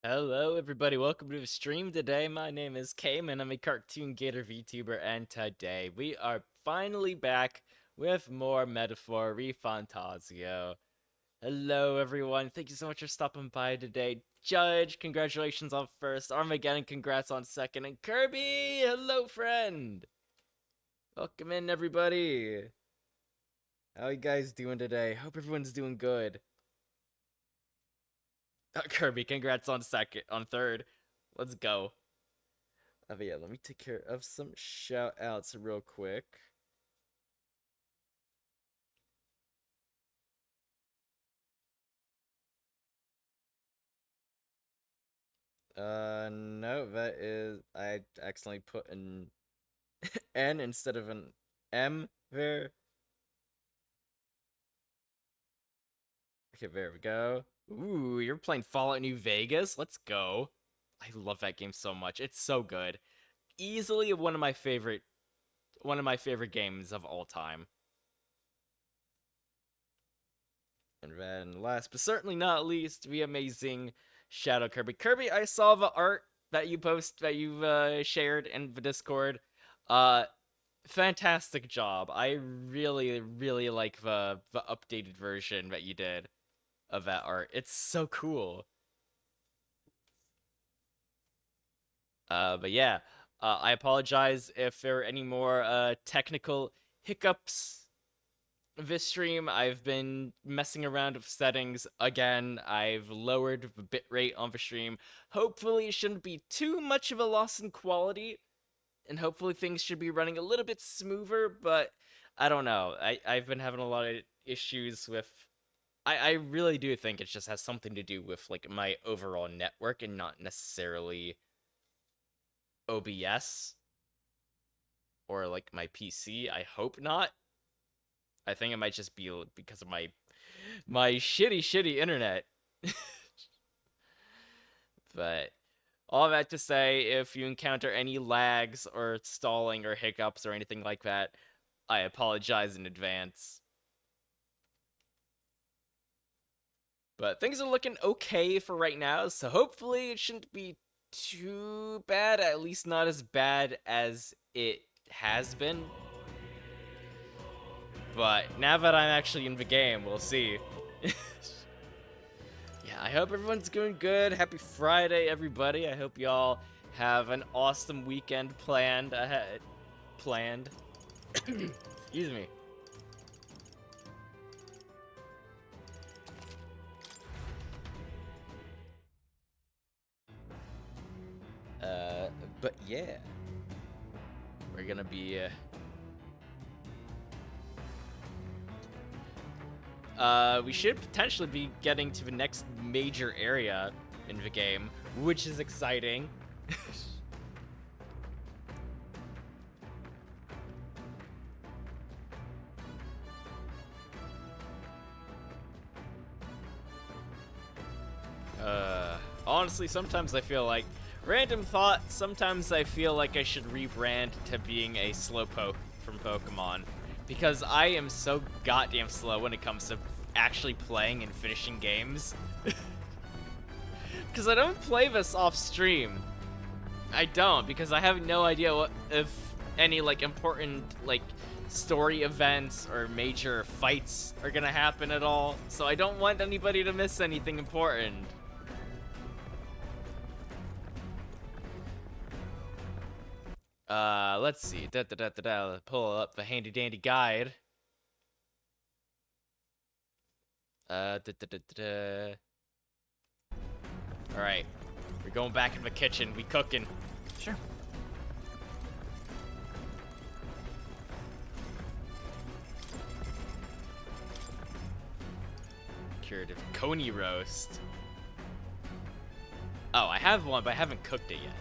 Hello, everybody. Welcome to the stream today. My name is Cayman. I'm a Cartoon Gator VTuber, and today we are finally back with more Metaphor Refantazio. Hello, everyone. Thank you so much for stopping by today. Judge, congratulations on first. Armageddon, congrats on second. And Kirby, hello, friend. Welcome in, everybody. How you guys doing today? Hope everyone's doing good. Kirby, congrats on third. Let's go. But yeah, let me take care of some shout outs real quick. No, that is, I accidentally put an N instead of an M there. Okay, there we go. Ooh, you're playing Fallout New Vegas? Let's go. I love that game so much. It's so good. Easily one of my favorite games of all time. And then last but certainly not least, the amazing Shadow Kirby. Kirby, I saw the art that you've shared in the Discord. Uh Fantastic job. I really, really like the updated version that you did of that art. It's so cool. But yeah, I apologize if there are any more technical hiccups this stream. I've been messing around with settings again. I've lowered the bitrate on the stream. Hopefully, it shouldn't be too much of a loss in quality, and hopefully things should be running a little bit smoother. But I don't know. I've been having a lot of issues with. I really do think it just has something to do with like my overall network and not necessarily OBS or like my PC. I hope not. I think it might just be because of my shitty internet. But all that to say, if you encounter any lags or stalling or hiccups or anything like that, I apologize in advance. But things are looking okay for right now, so hopefully it shouldn't be too bad, at least not as bad as it has been. But now that I'm actually in the game, we'll see. Yeah, I hope everyone's doing good. Happy Friday, everybody. I hope y'all have an awesome weekend planned ahead. Planned. Excuse me. But yeah, we're gonna be. We should potentially be getting to the next major area in the game, which is exciting. Honestly, sometimes I feel like random thought. Sometimes I feel like I should rebrand to being a slowpoke from Pokemon, because I am so goddamn slow when it comes to actually playing and finishing games. Because I don't play this off stream. I don't, because I have no idea what if any like important like story events or major fights are gonna happen at all. So I don't want anybody to miss anything important. Let's see. Pull up the handy dandy guide. All right, we're going back in the kitchen. We cooking. Sure. Curative coney roast. Oh, I have one, but I haven't cooked it yet.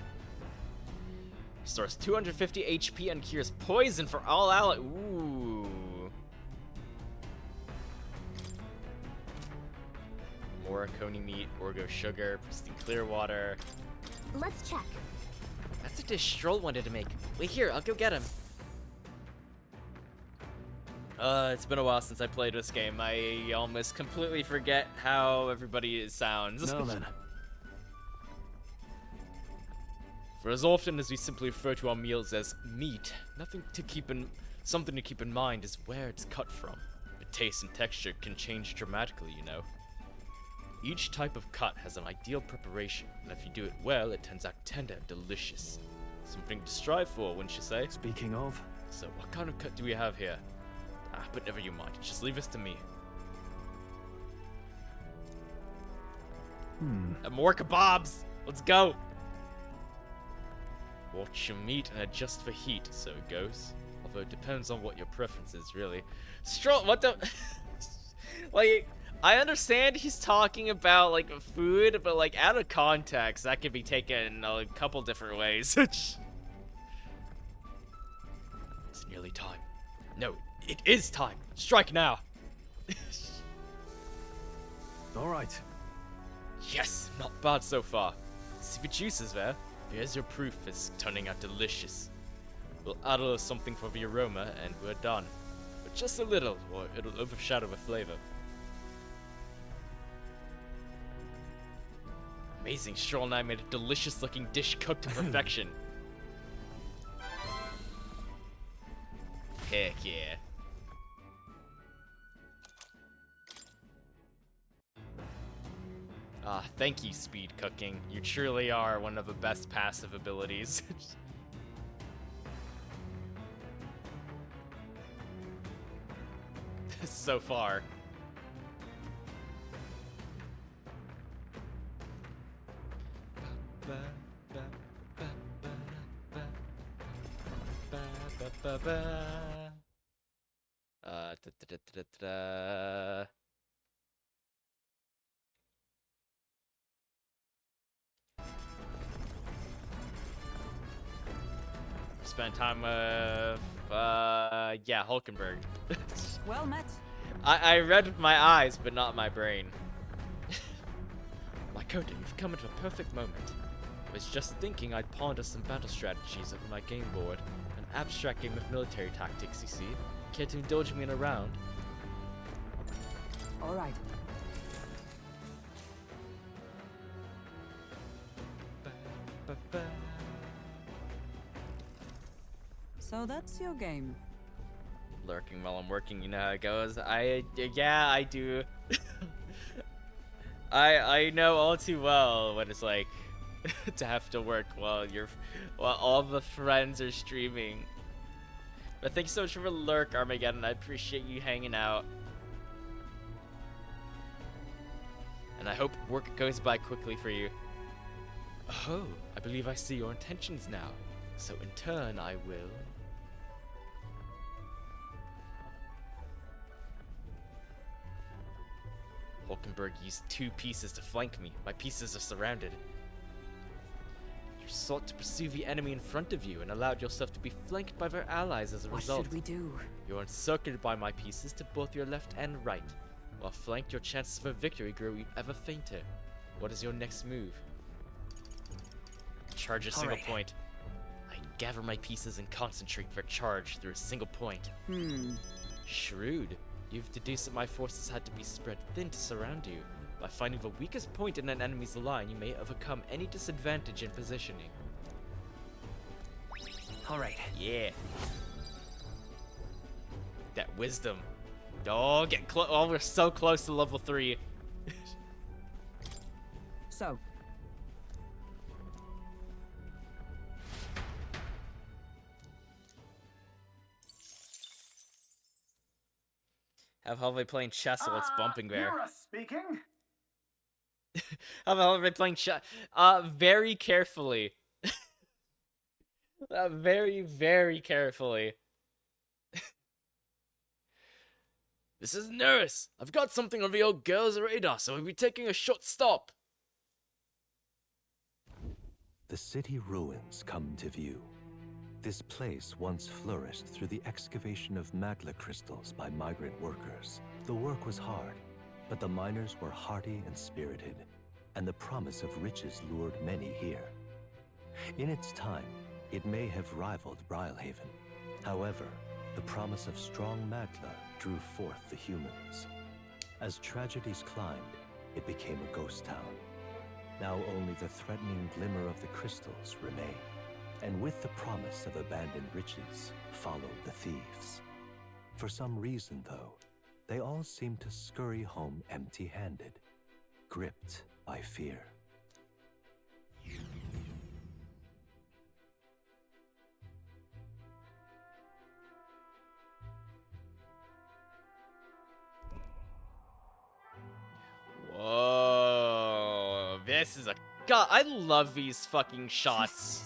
Restores 250 HP and cures poison for all allies. Ooh. More coney meat, orgo sugar, pristine clear water. Let's check. That's a dish Stroll wanted to make. Wait here, I'll go get him. It's been a while since I played this game. I almost completely forget how everybody sounds. No, then. For as often as we simply refer to our meals as meat, something to keep in mind is where it's cut from. The taste and texture can change dramatically, you know. Each type of cut has an ideal preparation, and if you do it well, it turns out tender and delicious. Something to strive for, wouldn't you say? Speaking of... So, what kind of cut do we have here? But never you mind. Just leave this to me. More kebabs! Let's go! Watch your meat and adjust for heat, so it goes. Although it depends on what your preference is, really. What the... like, I understand he's talking about, like, food, but, like, out of context, that could be taken a couple different ways. It's nearly time. No, it is time. Strike now. All right. Yes, not bad so far. See the juices there? Here's your proof it's turning out delicious. We'll add a little something for the aroma and we're done. But just a little, or it'll overshadow the flavor. Amazing, Stroll and I made a delicious looking dish cooked to perfection. Heck yeah. Thank you, speed cooking. You truly are one of the best passive abilities. So far. Spent time with, yeah, Hulkenberg. Well met. I read with my eyes, but not my brain. My Kota, you've come at a perfect moment. I was just thinking I'd ponder some battle strategies over my game board. An abstract game of military tactics, you see. Care to indulge me in a round? All right. So that's your game. Lurking while I'm working, you know how it goes. Yeah, I do. I know all too well what it's like to have to work while all the friends are streaming. But thank you so much for the lurk, Armageddon. I appreciate you hanging out. And I hope work goes by quickly for you. Oh, I believe I see your intentions now. So in turn, I will... Hulkenberg used 2 pieces to flank me. My pieces are surrounded. You sought to pursue the enemy in front of you and allowed yourself to be flanked by their allies as a result. What should we do? You're encircled by my pieces to both your left and right. While flanked, your chances for victory grow ever fainter. What is your next move? Charge a single point. I gather my pieces and concentrate their charge through a single point. Shrewd. You've deduced that my forces had to be spread thin to surround you. By finding the weakest point in an enemy's line, you may overcome any disadvantage in positioning. All right. Yeah. That wisdom. Oh, get close. Oh, we're so close to level 3. So. Have Halvey playing chess while it's bumping there. Yura speaking. Have Halvey playing chess. Very carefully. Very, very carefully. This is Nurse. I've got something on the old girl's radar, so we'll be taking a short stop. The city ruins come to view. This place once flourished through the excavation of magma crystals by migrant workers. The work was hard, but the miners were hardy and spirited, and the promise of riches lured many here. In its time, it may have rivaled Brilehaven. However, the promise of strong magma drew forth the humans. As tragedies climbed, it became a ghost town. Now only the threatening glimmer of the crystals remain. and with the promise of abandoned riches followed the thieves. For some reason, though, they all seemed to scurry home empty-handed, gripped by fear. Whoa, this is a god. I love these fucking shots.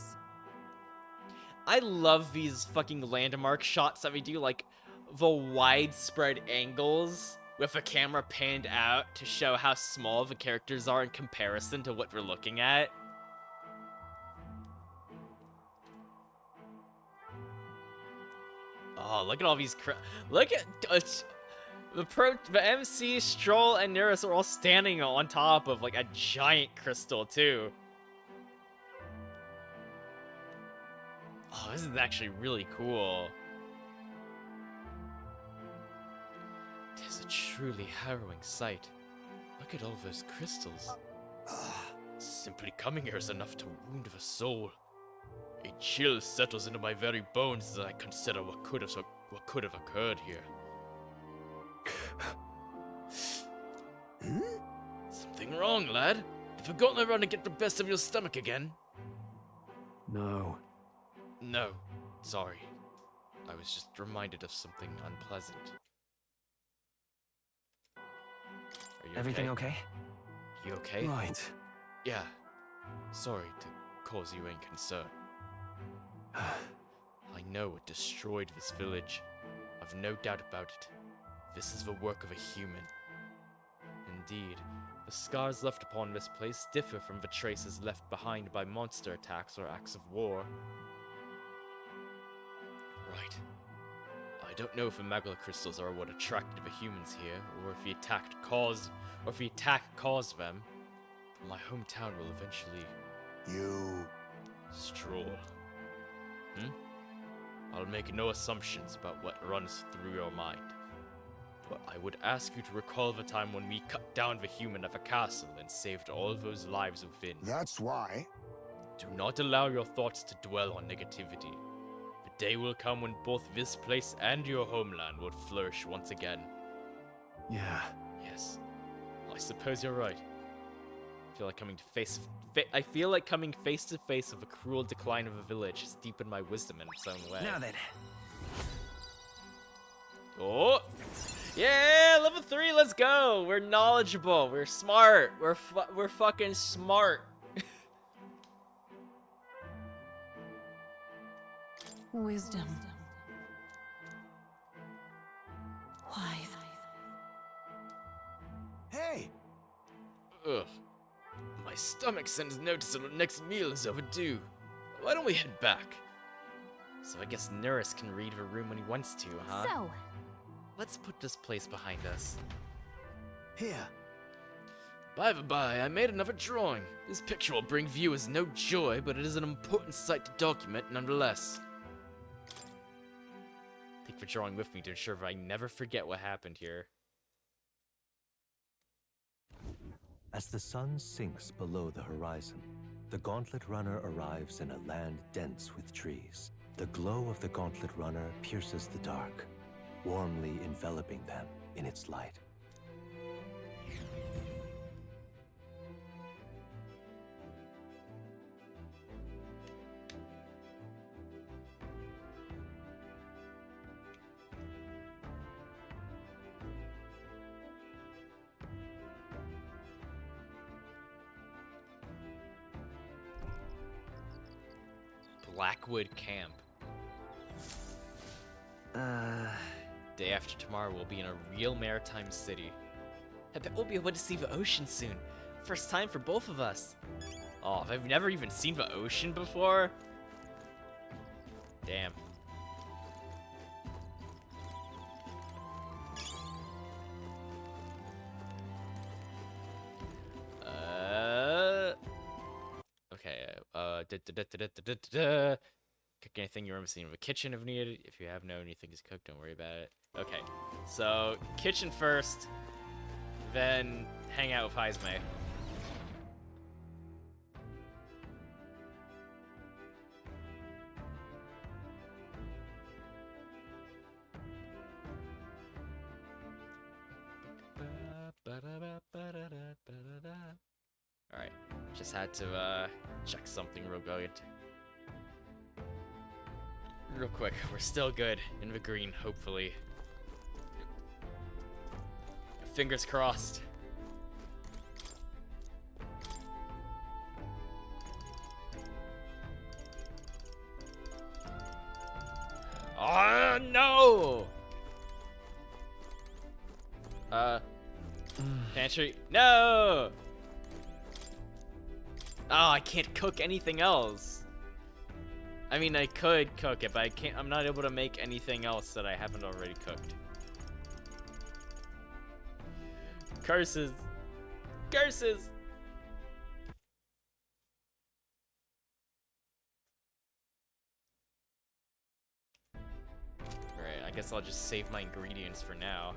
I love these fucking landmark shots that we do, like the widespread angles with the camera panned out to show how small the characters are in comparison to what we're looking at. Oh, look at all these look at the MC, Stroll, and Neris are all standing on top of like a giant crystal too. Oh, this is actually really cool. It is a truly harrowing sight. Look at all those crystals. Simply coming here is enough to wound the soul. A chill settles into my very bones as I consider what could have occurred here. Something wrong, lad? Have you forgotten around to get the best of your stomach again? No. No, sorry. I was just reminded of something unpleasant. Are you Everything okay? You okay? Right. Yeah. Sorry to cause you any concern. I know it destroyed this village. I've no doubt about it. This is the work of a human. Indeed, the scars left upon this place differ from the traces left behind by monster attacks or acts of war. Right. I don't know if the magma crystals are what attracted the humans here, or if the attack caused them. But my hometown will eventually... You... Stroll. I'll make no assumptions about what runs through your mind. But I would ask you to recall the time when we cut down the human at the castle and saved all those lives within. That's why. Do not allow your thoughts to dwell on negativity. The day will come when both this place and your homeland will flourish once again. Yeah. Yes. I suppose you're right. I feel like coming face to face with the cruel decline of a village has deepened my wisdom in its own way. Now then. Oh! Yeah, level 3, let's go! We're knowledgeable, we're smart, we're fucking smart. Wisdom. Wise. Hey! Ugh. My stomach sends notice that our next meal is overdue. Why don't we head back? So I guess Neris can read the room when he wants to, huh? So, Let's put this place behind us. Here. By the by, I made another drawing. This picture will bring viewers no joy, but it is an important sight to document nonetheless. Take the drawing with me to ensure that I never forget what happened here. As the sun sinks below the horizon, the Gauntlet Runner arrives in a land dense with trees. The glow of the Gauntlet Runner pierces the dark, warmly enveloping them in its light. Blackwood Camp. Day after tomorrow, we'll be in a real maritime city. I bet we'll be able to see the ocean soon. First time for both of us. Oh, I've never even seen the ocean before. Damn. Okay. Cook anything you remember seeing in the kitchen if needed. If you have no anything is cooked, don't worry about it. Okay, so kitchen first, then hang out with Heisme. Just had to check something real good. Real quick, we're still good in the green, hopefully. Fingers crossed. Oh no! Pantry. No! Oh, I can't cook anything else. I mean, I could cook it, but I can't. I'm not able to make anything else that I haven't already cooked. Curses. Curses! Alright, I guess I'll just save my ingredients for now.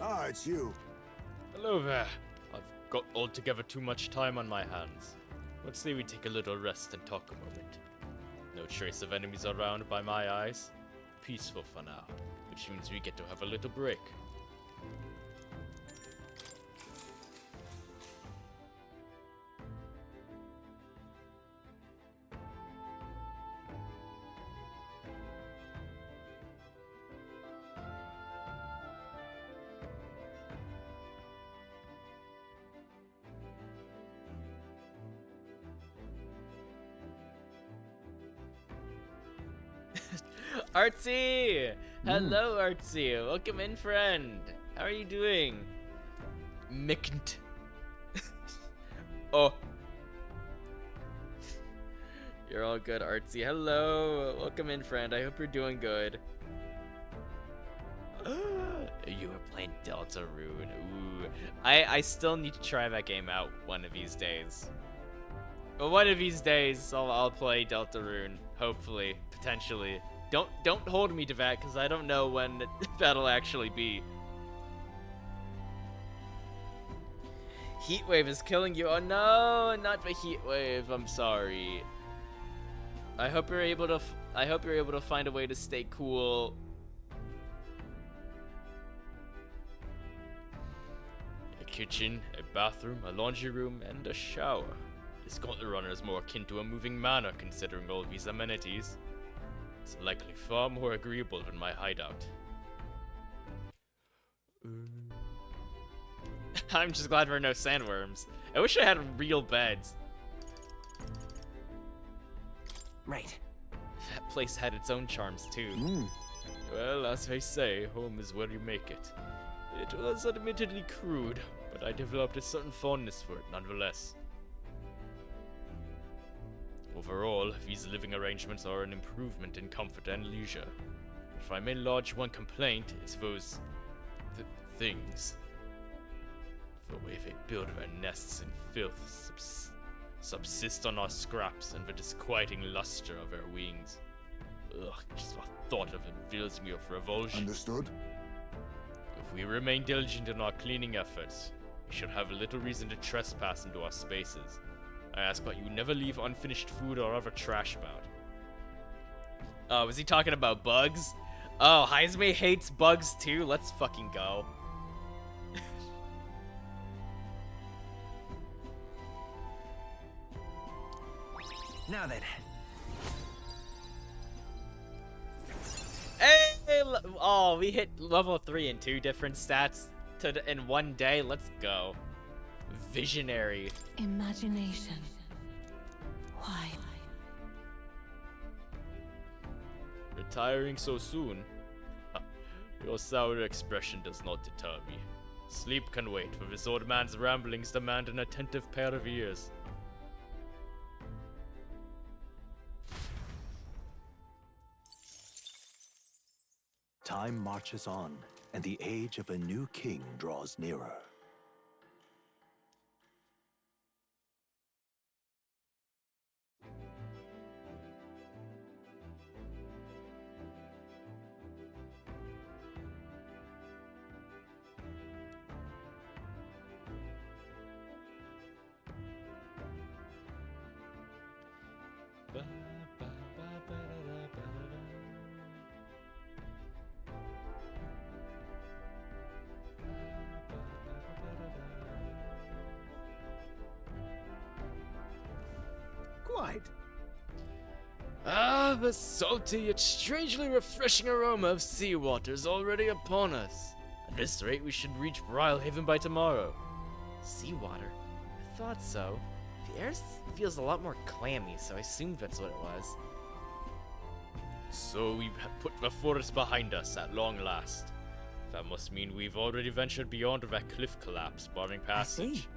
Ah, it's you. Hello there. I've got altogether too much time on my hands. Let's say we take a little rest and talk a moment. No trace of enemies around by my eyes. Peaceful for now, which means we get to have a little break. Artsy! Hello, Artsy. Welcome in, friend. How are you doing? Micknt. Oh. You're all good, Artsy. Hello. Welcome in, friend. I hope you're doing good. You were playing Deltarune. Ooh. I still need to try that game out one of these days. But one of these days, I'll play Deltarune. Hopefully. Potentially. Don't hold me to that, because I don't know when that'll actually be. Heatwave is killing you. Oh no, not the heatwave. I'm sorry. I hope you're able to find a way to stay cool. A kitchen, a bathroom, a laundry room, and a shower. This gauntlet runner is more akin to a moving manor considering all these amenities. It's likely far more agreeable than my hideout. I'm just glad there are no sandworms. I wish I had real beds. Right. That place had its own charms too. Well, as they say, home is where you make it. It was admittedly crude, but I developed a certain fondness for it nonetheless. Overall, these living arrangements are an improvement in comfort and leisure. If I may lodge one complaint, it's those things. The way they build their nests in filth, subsist on our scraps, and the disquieting luster of their wings. Ugh, just the thought of it fills me with revulsion. Understood? If we remain diligent in our cleaning efforts, we should have little reason to trespass into our spaces. I ask that you never leave unfinished food or other trash about. Oh, was he talking about bugs? Oh, Heisme hates bugs too? Let's fucking go. Now then. Hey! Oh, we hit level 3 in 2 different stats in one day. Let's go. Visionary. Imagination. Why? Retiring so soon? Your sour expression does not deter me. Sleep can wait, for this old man's ramblings demand an attentive pair of ears. Time marches on, and the age of a new king draws nearer. right. Ah, the salty yet strangely refreshing aroma of seawater is already upon us. At this rate, we should reach Brilehaven by tomorrow. Seawater? I thought so. The air feels a lot more clammy, so I assumed that's what it was. So we put the forest behind us at long last. That must mean we've already ventured beyond that cliff collapse, barring passage.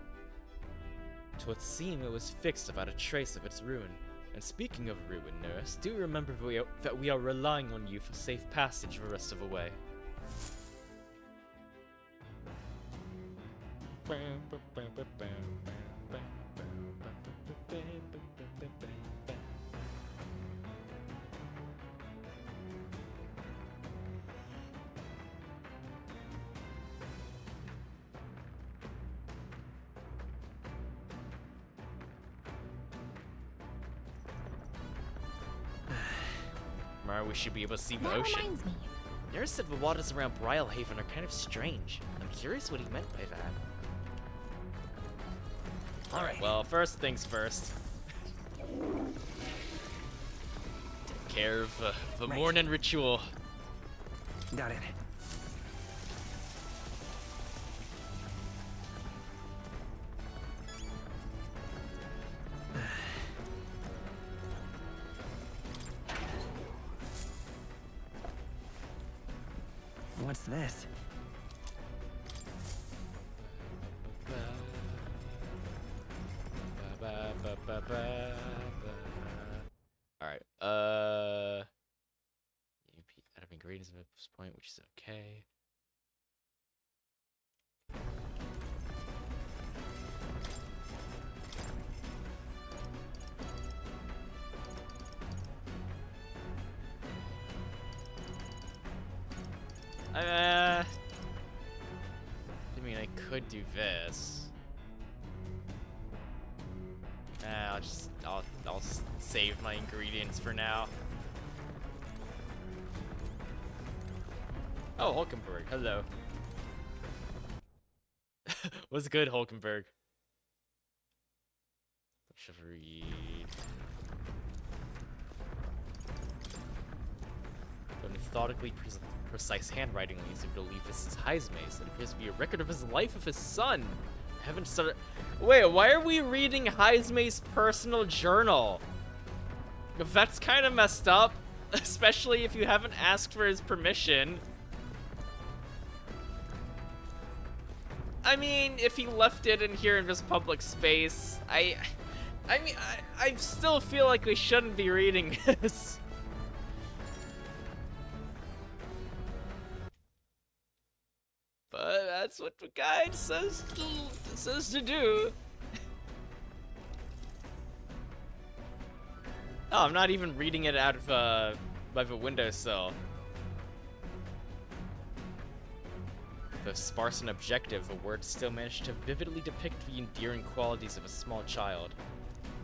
To what seemed it was fixed without a trace of its ruin. And speaking of ruin, nurse, do remember that we are relying on you for safe passage the rest of the way. Mara, we should be able to see the That ocean. reminds me. Nurse said the waters around Brilehaven are kind of strange. I'm curious what he meant by that. Alright, well, first things first. Take care of the Right. morning ritual. Got it. What's this? Alright, you beat enemy greatness at this point, which is okay. I mean, I could do this. I'll save my ingredients for now. Oh, Hulkenberg, hello. What's good, Hulkenberg? Should read. But methodically precise handwriting leads him to believe this is Heismay's. It appears to be a record of his life of his son. I haven't started. Wait, why are we reading Heismay's personal journal? That's kind of messed up, especially if you haven't asked for his permission. I mean, if he left it in here in this public space, I still feel like we shouldn't be reading this. But that's what the guide says to do. Oh, I'm not even reading it out of by the windowsill. Though sparse and objective, the words still manage to vividly depict the endearing qualities of a small child.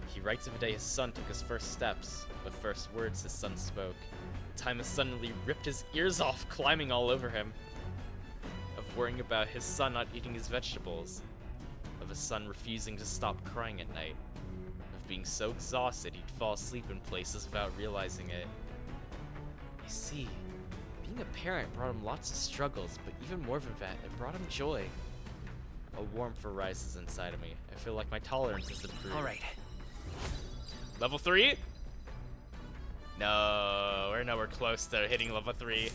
He writes of the day his son took his first steps, the first words his son spoke, the time his suddenly ripped his ears off climbing all over him, of worrying about his son not eating his vegetables, of his son refusing to stop crying at night, of being so exhausted he'd fall asleep in places without realizing it. You see, being a parent brought him lots of struggles, but even more than that, it brought him joy. A warmth arises inside of me. I feel like my tolerance has improved. All right. Level 3? No, we're nowhere close to hitting level 3.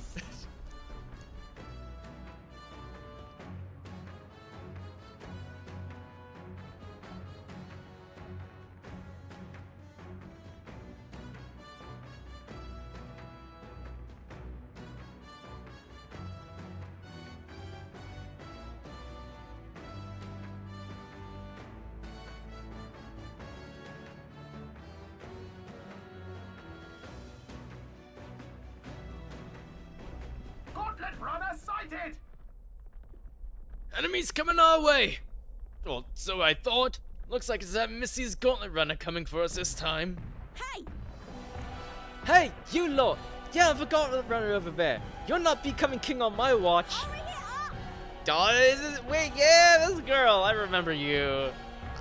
Gauntlet runner sighted! Enemies coming our way! Well, so I thought. Looks like it's that Missy's Gauntlet Runner coming for us this time. Hey! Hey, you lot! Yeah, the Gauntlet Runner over there. You're not becoming king on my watch. Hurry it up! Wait, yeah, this girl. I remember you.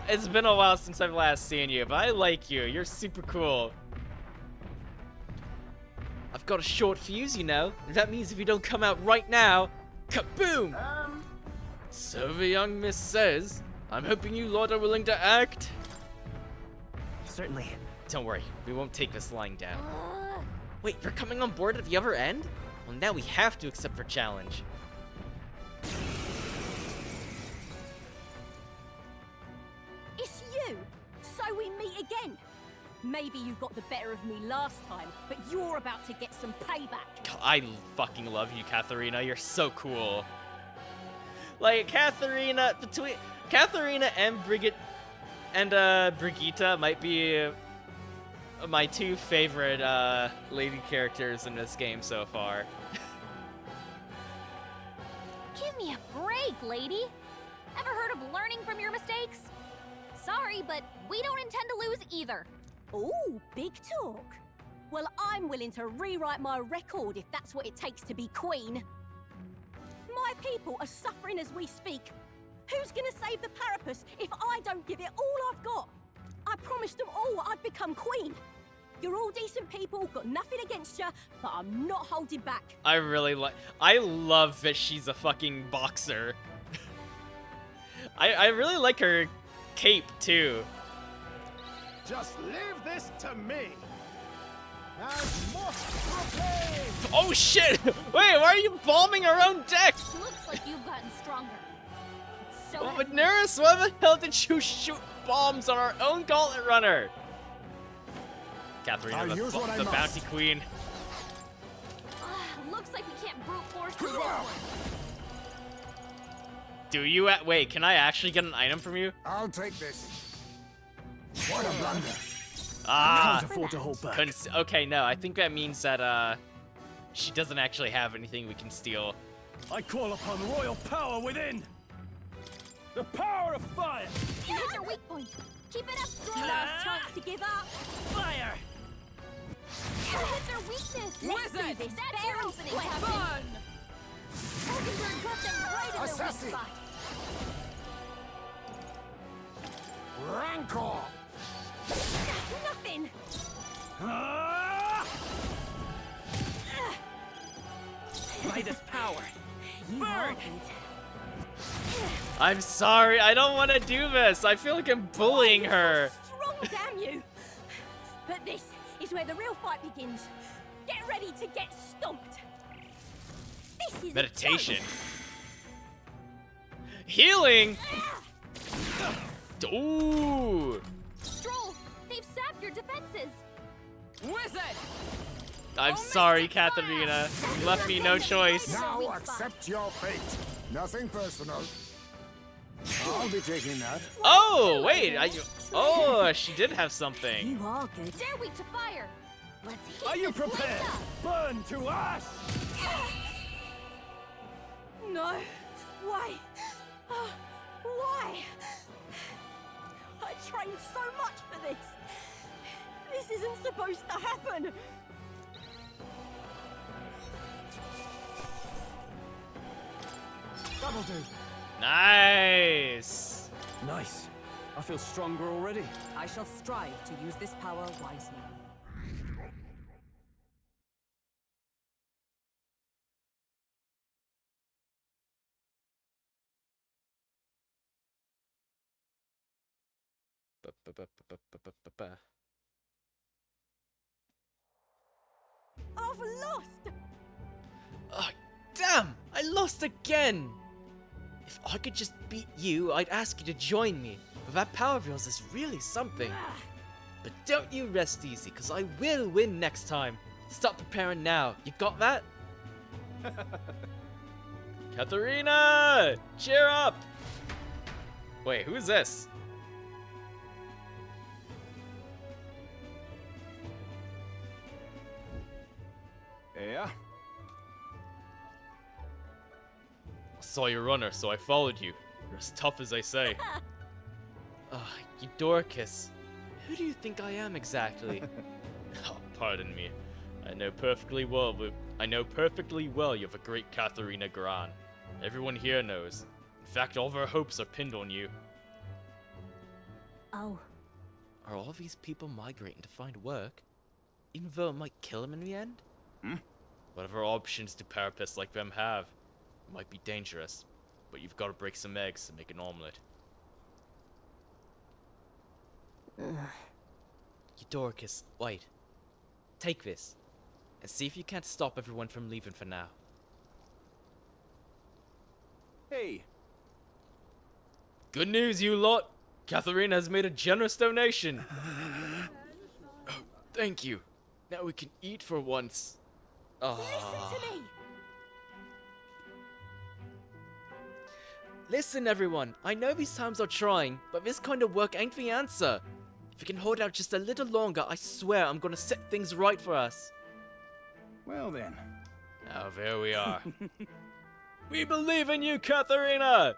It's been a while since I've last seen you, but I like you. You're super cool. I've got a short fuse, you know. That means if you don't come out right now, kaboom! So the young miss says, I'm hoping you lot are willing to act. Certainly. Don't worry, we won't take this lying down. Wait, you're coming on board at the other end? Well, now we have to accept your challenge. It's you! So we meet again! Maybe you got the better of me last time, but you're about to get some payback. God, I fucking love you, Katharina. You're so cool. Like, Katharina and Brigitte might be my two favorite lady characters in this game so far. Give me a break, lady! Ever heard of learning from your mistakes? Sorry, but we don't intend to lose either. Ooh, big talk. Well, I'm willing to rewrite my record if that's what it takes to be queen. My people are suffering as we speak. Who's gonna save the Parapus if I don't give it all I've got? I promised them all I'd become queen. You're all decent people, got nothing against you, but I'm not holding back. I love that she's a fucking boxer. I really like her cape too. Just leave this to me. And must proclaim. Oh shit! Wait, why are you bombing our own deck? Looks like you've gotten stronger. So Oh, but Nerys, why the hell did you shoot bombs on our own gauntlet runner? Katharina, I'll use what I the must. bounty queen. looks like we can't brute force through this one. Do you wait, can I actually get an item from you? I'll take this. What a blunder. Ah, Can't afford to hold back. okay, no, I think that means that she doesn't actually have anything we can steal. I call upon royal power within. The power of fire. You hit their weak point. Keep it up, strong. Last chance to give up. Fire. You hit their weakness. Let's do this. That's your opening weapon. Oldenburg got them right in their weak Assassin. spot. Rancor. That's nothing. Ah! By this power. You are Burn. good. I'm sorry, I don't want to do this. I feel like I'm bullying You're her. so strong, damn you. But this is where the real fight begins. Get ready to get stomped. This is a Meditation. joke. Healing? Ooh. Stroll, they've sapped your defenses. Wizard. I'm sorry, Katharina. You left me no choice. Now weak spot. accept your fate. Nothing personal. I'll be taking that. Oh, wait. Oh, she did have something. You are good. They're weak to fire. Let's hit Are you this place prepared? up. Burn to ash. No. Why? Why? I trained so much for this. This isn't supposed to happen. That'll do. Nice. Nice. I feel stronger already. I shall strive to use this power wisely. I've lost. Oh, damn! I lost again! If I could just beat you, I'd ask you to join me. But that power of yours is really something. But don't you rest easy, because I will win next time. Stop preparing now. You got that? Katharina! Cheer up! Wait, who's this? Yeah? I saw your runner, so I followed you. You're as tough as they say. You Dorcas. Who do you think I am exactly? Oh, pardon me. I know perfectly well you're the great Katharina Gran. Everyone here knows. In fact, all of our hopes are pinned on you. Oh. Are all these people migrating to find work? Even though it might kill them in the end? Whatever options do parapists like them have, it might be dangerous, but you've got to break some eggs to make an omelet. Eudoricus, wait. Take this, and see if you can't stop everyone from leaving for now. Hey, Good news, you lot! Katharina has made a generous donation! Oh, thank you. Now we can eat for once. Listen to me! Listen, everyone. I know these times are trying, but this kind of work ain't the answer. If we can hold out just a little longer, I swear I'm gonna set things right for us. well then. Now there we are. We believe in you, Katharina!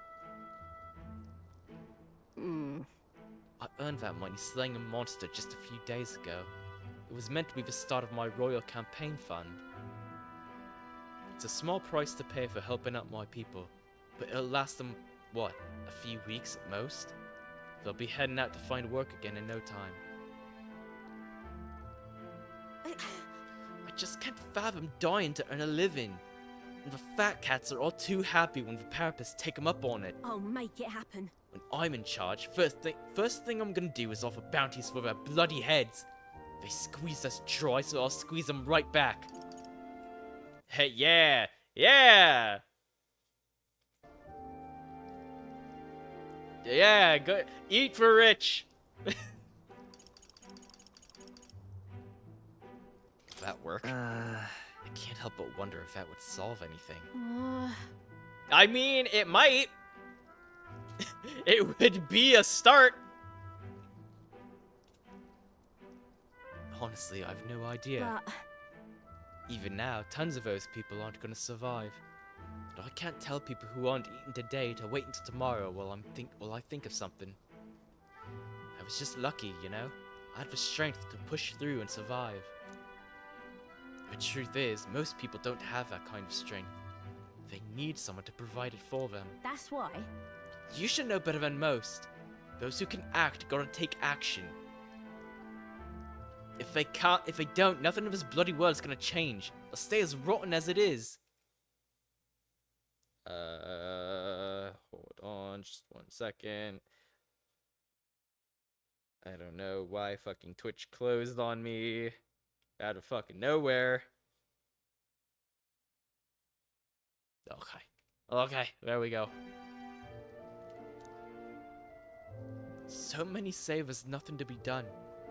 I earned that money slaying a monster just a few days ago. It was meant to be the start of my royal campaign fund. It's a small price to pay for helping out my people, but it'll last them, what, a few weeks at most? They'll be heading out to find work again in no time. I just can't fathom dying to earn a living. And the fat cats are all too happy when the parapists take them up on it. I'll make it happen. When I'm in charge, first thing I'm gonna do is offer bounties for their bloody heads. They squeeze us dry, so I'll squeeze them right back. Hey, yeah! Yeah! Yeah, go eat for rich! That work? I can't help but wonder if that would solve anything. I mean, it might! It would be a start! Honestly, I've no idea. But Even now, tons of those people aren't gonna survive. But I can't tell people who aren't eating today to wait until tomorrow while I think of something. I was just lucky, you know? I had the strength to push through and survive. The truth is, most people don't have that kind of strength. They need someone to provide it for them. that's why. You should know better than most. Those who can act gotta take action. If they don't, nothing of this bloody world's gonna change. It'll stay as rotten as it is. Hold on, just 1 second. I don't know why fucking Twitch closed on me. Out of fucking nowhere. Okay, there we go. So many say there's nothing to be done.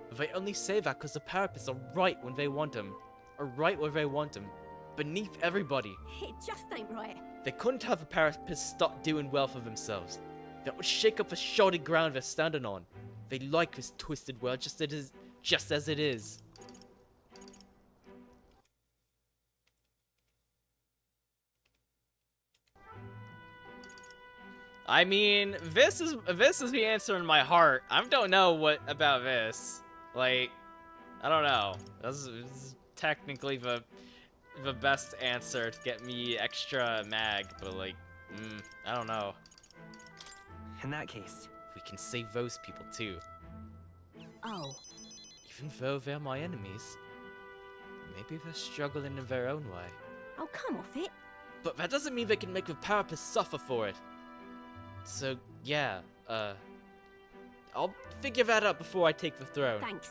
But they only say that because the parapists are right when they want them. Are right where they want them. Beneath everybody. It just ain't right. They couldn't have the parapists stop doing well for themselves. That would shake up the shoddy ground they're standing on. They like this twisted world just as it is. I mean, this is the answer in my heart. I don't know what about this. Like, I don't know. This is technically the best answer to get me extra mag, but like, I don't know. In that case, We can save those people too. Oh. Even though they're my enemies, maybe they're struggling in their own way. Oh, come off it. But that doesn't mean they can make the parapists suffer for it. So, yeah, I'll figure that out before I take the throne. Thanks.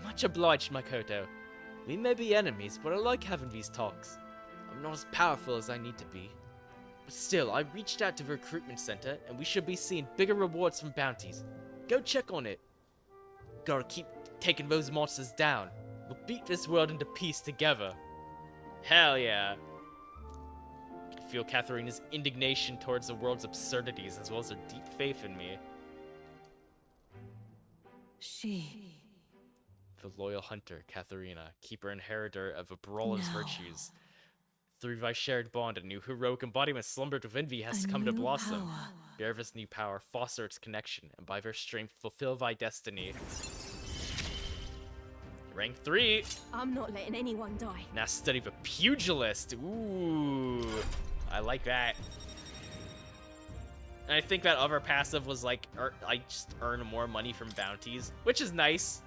Much obliged, Makoto. We may be enemies, but I like having these talks. I'm not as powerful as I need to be. But still, I reached out to the recruitment center, and we should be seeing bigger rewards from bounties. Go check on it. Gotta keep taking those monsters down. We'll beat this world into peace together. Hell yeah. I can feel Katharina's indignation towards the world's absurdities, as well as her deep faith in me. She. The loyal hunter, Katharina, keeper and inheritor of a brawler's No. virtues. Through thy shared bond, a new heroic embodiment slumbered within thee has A come to new blossom. power. Bear this new power, foster its connection, and by their strength fulfill thy destiny. Rank 3! I'm not letting anyone die. Now study the pugilist. Ooh, I like that. And I think that other passive was like, I just earn more money from bounties, which is nice.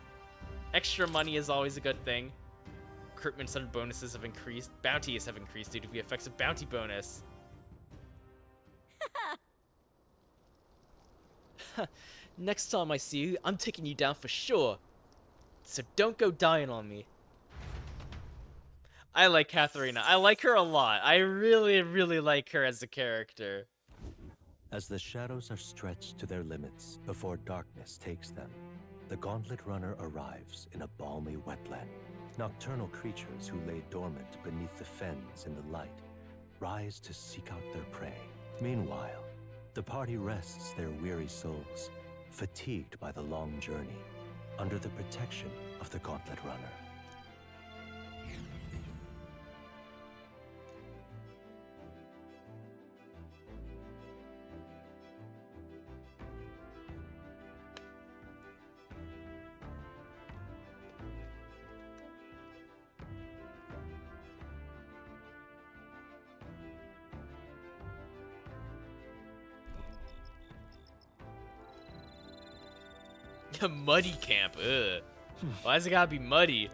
Extra money is always a good thing. Recruitment and bonuses have increased. Bounties have increased due to the effects of bounty bonus. Next time I see you, I'm taking you down for sure. So don't go dying on me. I like Katharina. I like her a lot. I really, really like her as a character. As the shadows are stretched to their limits before darkness takes them, the Gauntlet Runner arrives in a balmy wetland. Nocturnal creatures who lay dormant beneath the fens in the light rise to seek out their prey. Meanwhile, the party rests their weary souls, fatigued by the long journey, under the protection of the Gauntlet Runner. A muddy camp, ugh. Why's it gotta be muddy?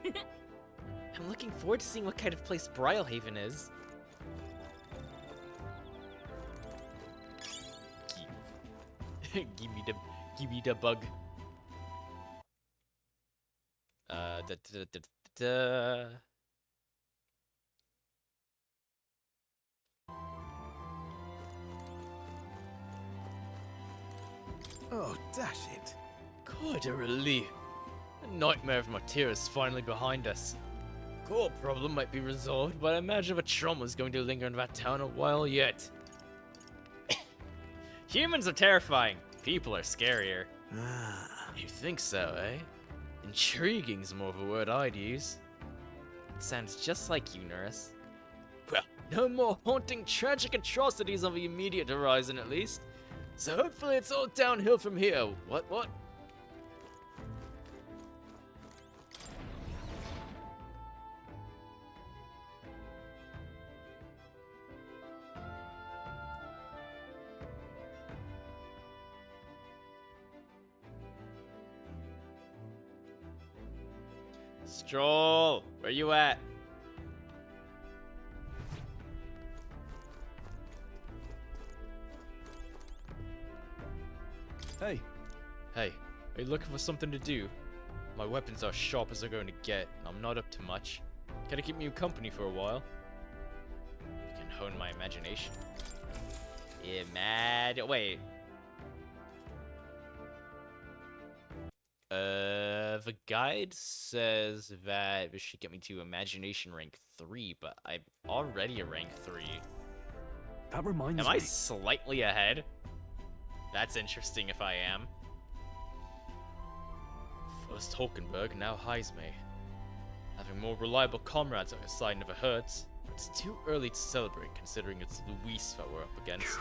I'm looking forward to seeing what kind of place Brilehaven is. Give me the bug. Da, da, da, da, da. Oh, dash it. Quite a relief. The nightmare of Martyr is finally behind us. Core problem might be resolved, but I imagine the trauma is going to linger in that town a while yet. Humans are terrifying. People are scarier. You think so, eh? Intriguing's more of a word I'd use. It sounds just like you, Nurse. Well, no more haunting, tragic atrocities on the immediate horizon, at least. So hopefully it's all downhill from here. What? Stroll, where you at? Hey, Hey, are you looking for something to do? My weapons are sharp as they're going to get, and I'm not up to much. Can I keep you company for a while? You can hone my imagination. Wait. The guide says that this should get me to imagination rank 3, but I'm already a rank 3. that reminds Am me. I slightly ahead? That's interesting if I am. First Hulkenberg, now Heisme. Having more reliable comrades on his side never hurts. It's too early to celebrate considering it's Luis that we're up against.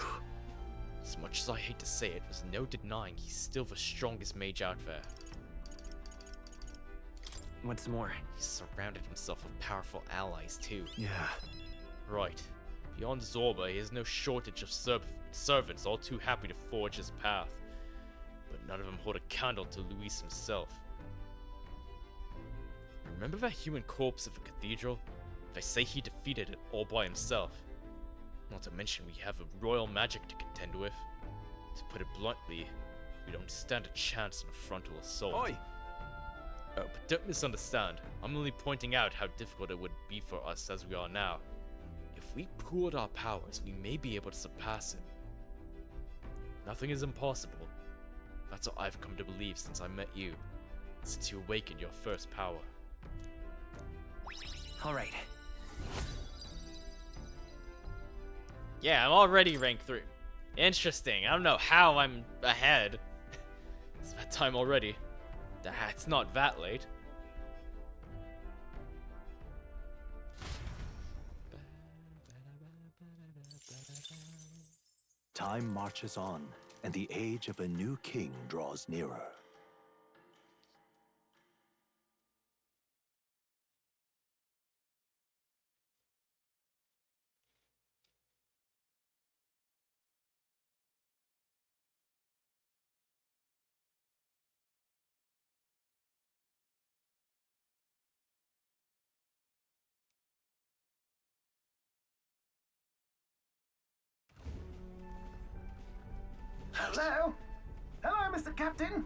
As much as I hate to say it, there's no denying he's still the strongest mage out there. What's more? He's surrounded himself with powerful allies too. Yeah. Right. Beyond Zorba, he has no shortage of servants all too happy to forge his path. But none of them hold a candle to Luis himself. Remember that human corpse of the cathedral? They say he defeated it all by himself. Not to mention we have a royal magic to contend with. To put it bluntly, we don't stand a chance in a frontal assault. Oi! Oh, but don't misunderstand. I'm only pointing out how difficult it would be for us as we are now. If we pooled our powers, we may be able to surpass him. Nothing is impossible. That's what I've come to believe since I met you. Since you awakened your first power. Alright. Yeah, I'm already rank 3. Interesting. I don't know how I'm ahead. It's that time already. It's not that late. Time marches on, and the age of a new king draws nearer. Hello? Hello, Mr. Captain?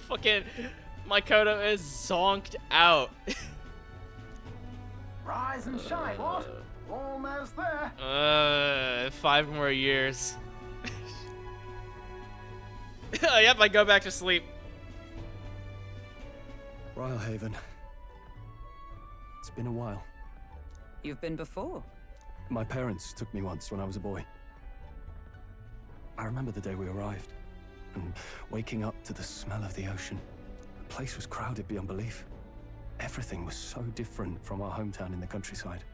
Fucking Makoto is zonked out. Rise and shine, what? Almost there. 5 more years. Yep, I go back to sleep. Brilehaven. It's been a while. You've been before. My parents took me once when I was a boy. I remember the day we arrived, and waking up to the smell of the ocean. The place was crowded beyond belief. Everything was so different from our hometown in the countryside.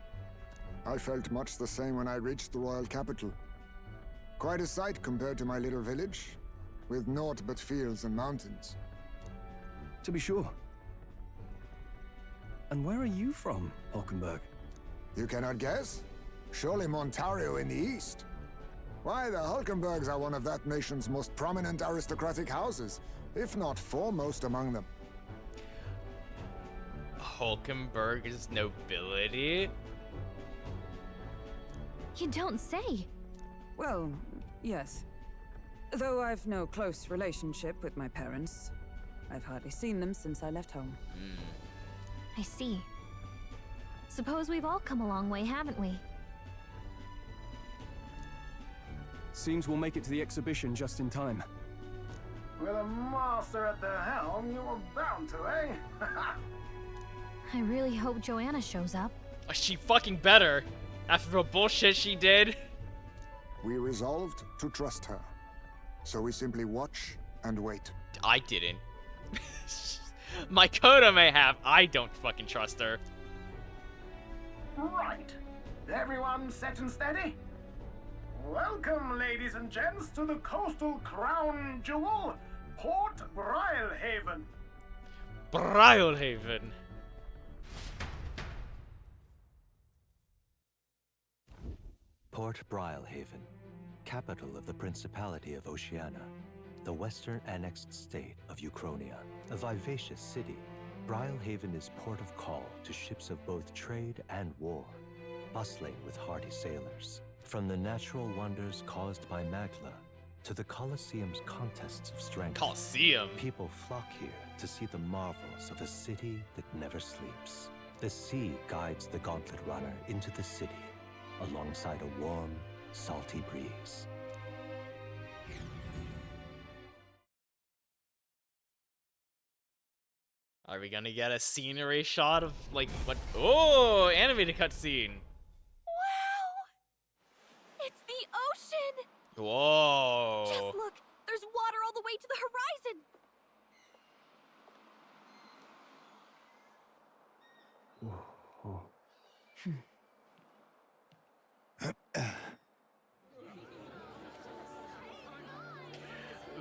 I felt much the same when I reached the royal capital. Quite a sight compared to my little village, with naught but fields and mountains. To be sure. And where are you from, Hulkenberg? You cannot guess? Surely Montario in the east. Why, the Hulkenbergs are one of that nation's most prominent aristocratic houses, if not foremost among them. Hulkenberg is nobility? You don't say. Well, yes. Though I've no close relationship with my parents. I've hardly seen them since I left home. I see. Suppose we've all come a long way, haven't we? Seems we'll make it to the exhibition just in time. With a master at the helm, you were bound to, eh? I really hope Joanna shows up. She fucking better. After the bullshit she did. We resolved to trust her. So we simply watch and wait. I didn't. Makoto may have. I don't fucking trust her. Right. Everyone set and steady? Welcome, ladies and gents, to the coastal crown jewel, Port Brilehaven. Brilehaven. Port Brilehaven, capital of the Principality of Oceania, the western annexed state of Uchronia. A vivacious city, Brilehaven is port of call to ships of both trade and war, bustling with hardy sailors. From the natural wonders caused by Magla to the Colosseum's contests of strength, Colosseum. people flock here to see the marvels of a city that never sleeps. The sea guides the gauntlet runner into the city, alongside a warm, salty breeze. Are we gonna get a scenery shot of, like, what? Oh, animated cutscene. Wow! It's the ocean! Whoa. Just look! There's water all the way to the horizon!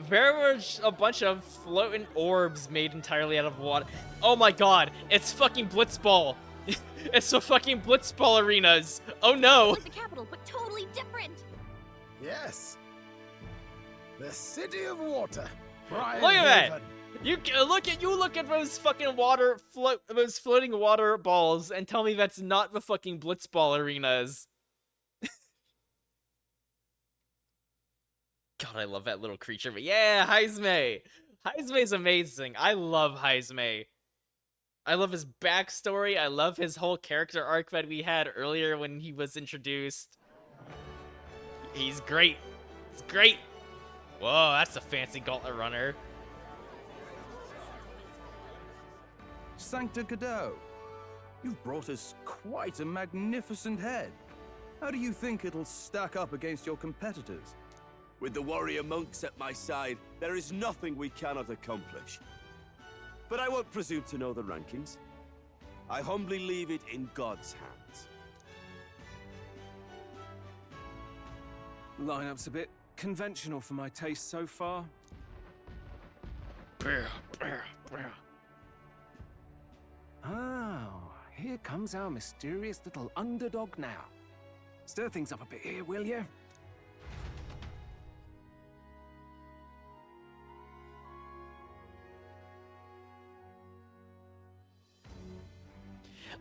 There were a bunch of floating orbs made entirely out of water. Oh my god, it's fucking Blitzball. It's the fucking Blitzball arenas. Oh no. Like the capital, but totally different! Yes. The city of water. Look at that. You look at those fucking those floating water balls and tell me that's not the fucking Blitzball arenas. God, I love that little creature. But yeah, Heizme. Heizme's amazing. I love Heizme. I love his backstory. I love his whole character arc that we had earlier when he was introduced. He's great. It's great. Whoa, that's a fancy gauntlet runner. Sancta Cadeau, you've brought us quite a magnificent head. How do you think it'll stack up against your competitors? With the warrior monks at my side, there is nothing we cannot accomplish. But I won't presume to know the rankings. I humbly leave it in God's hands. Lineup's a bit conventional for my taste so far. Oh, here comes our mysterious little underdog now. Stir things up a bit here, will you?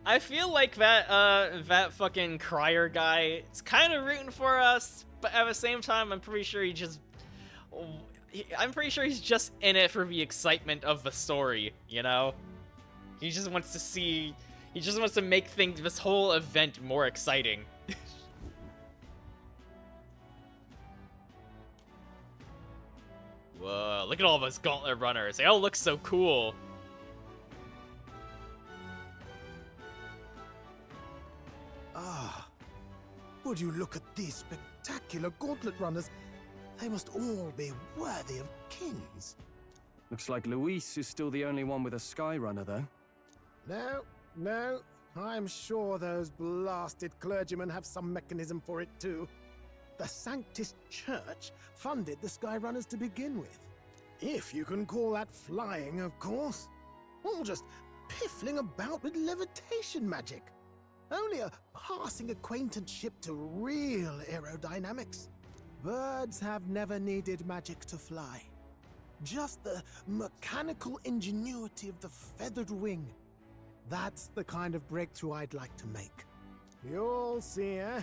I feel like that fucking crier guy is kind of rooting for us, but at the same time, I'm pretty sure I'm pretty sure he's just in it for the excitement of the story, you know? He just wants to see, he just wants to make this whole event more exciting. Whoa, look at all those gauntlet runners. They all look so cool. Ah, would you look at these spectacular gauntlet runners? They must all be worthy of kings. Looks like Luis is still the only one with a sky runner, though. No, I'm sure those blasted clergymen have some mechanism for it too. The Sanctus Church funded the Skyrunners to begin with. If you can call that flying, of course. All just piffling about with levitation magic. Only a passing acquaintanceship to real aerodynamics. Birds have never needed magic to fly. Just the mechanical ingenuity of the feathered wing. That's the kind of breakthrough I'd like to make. You'll see, eh?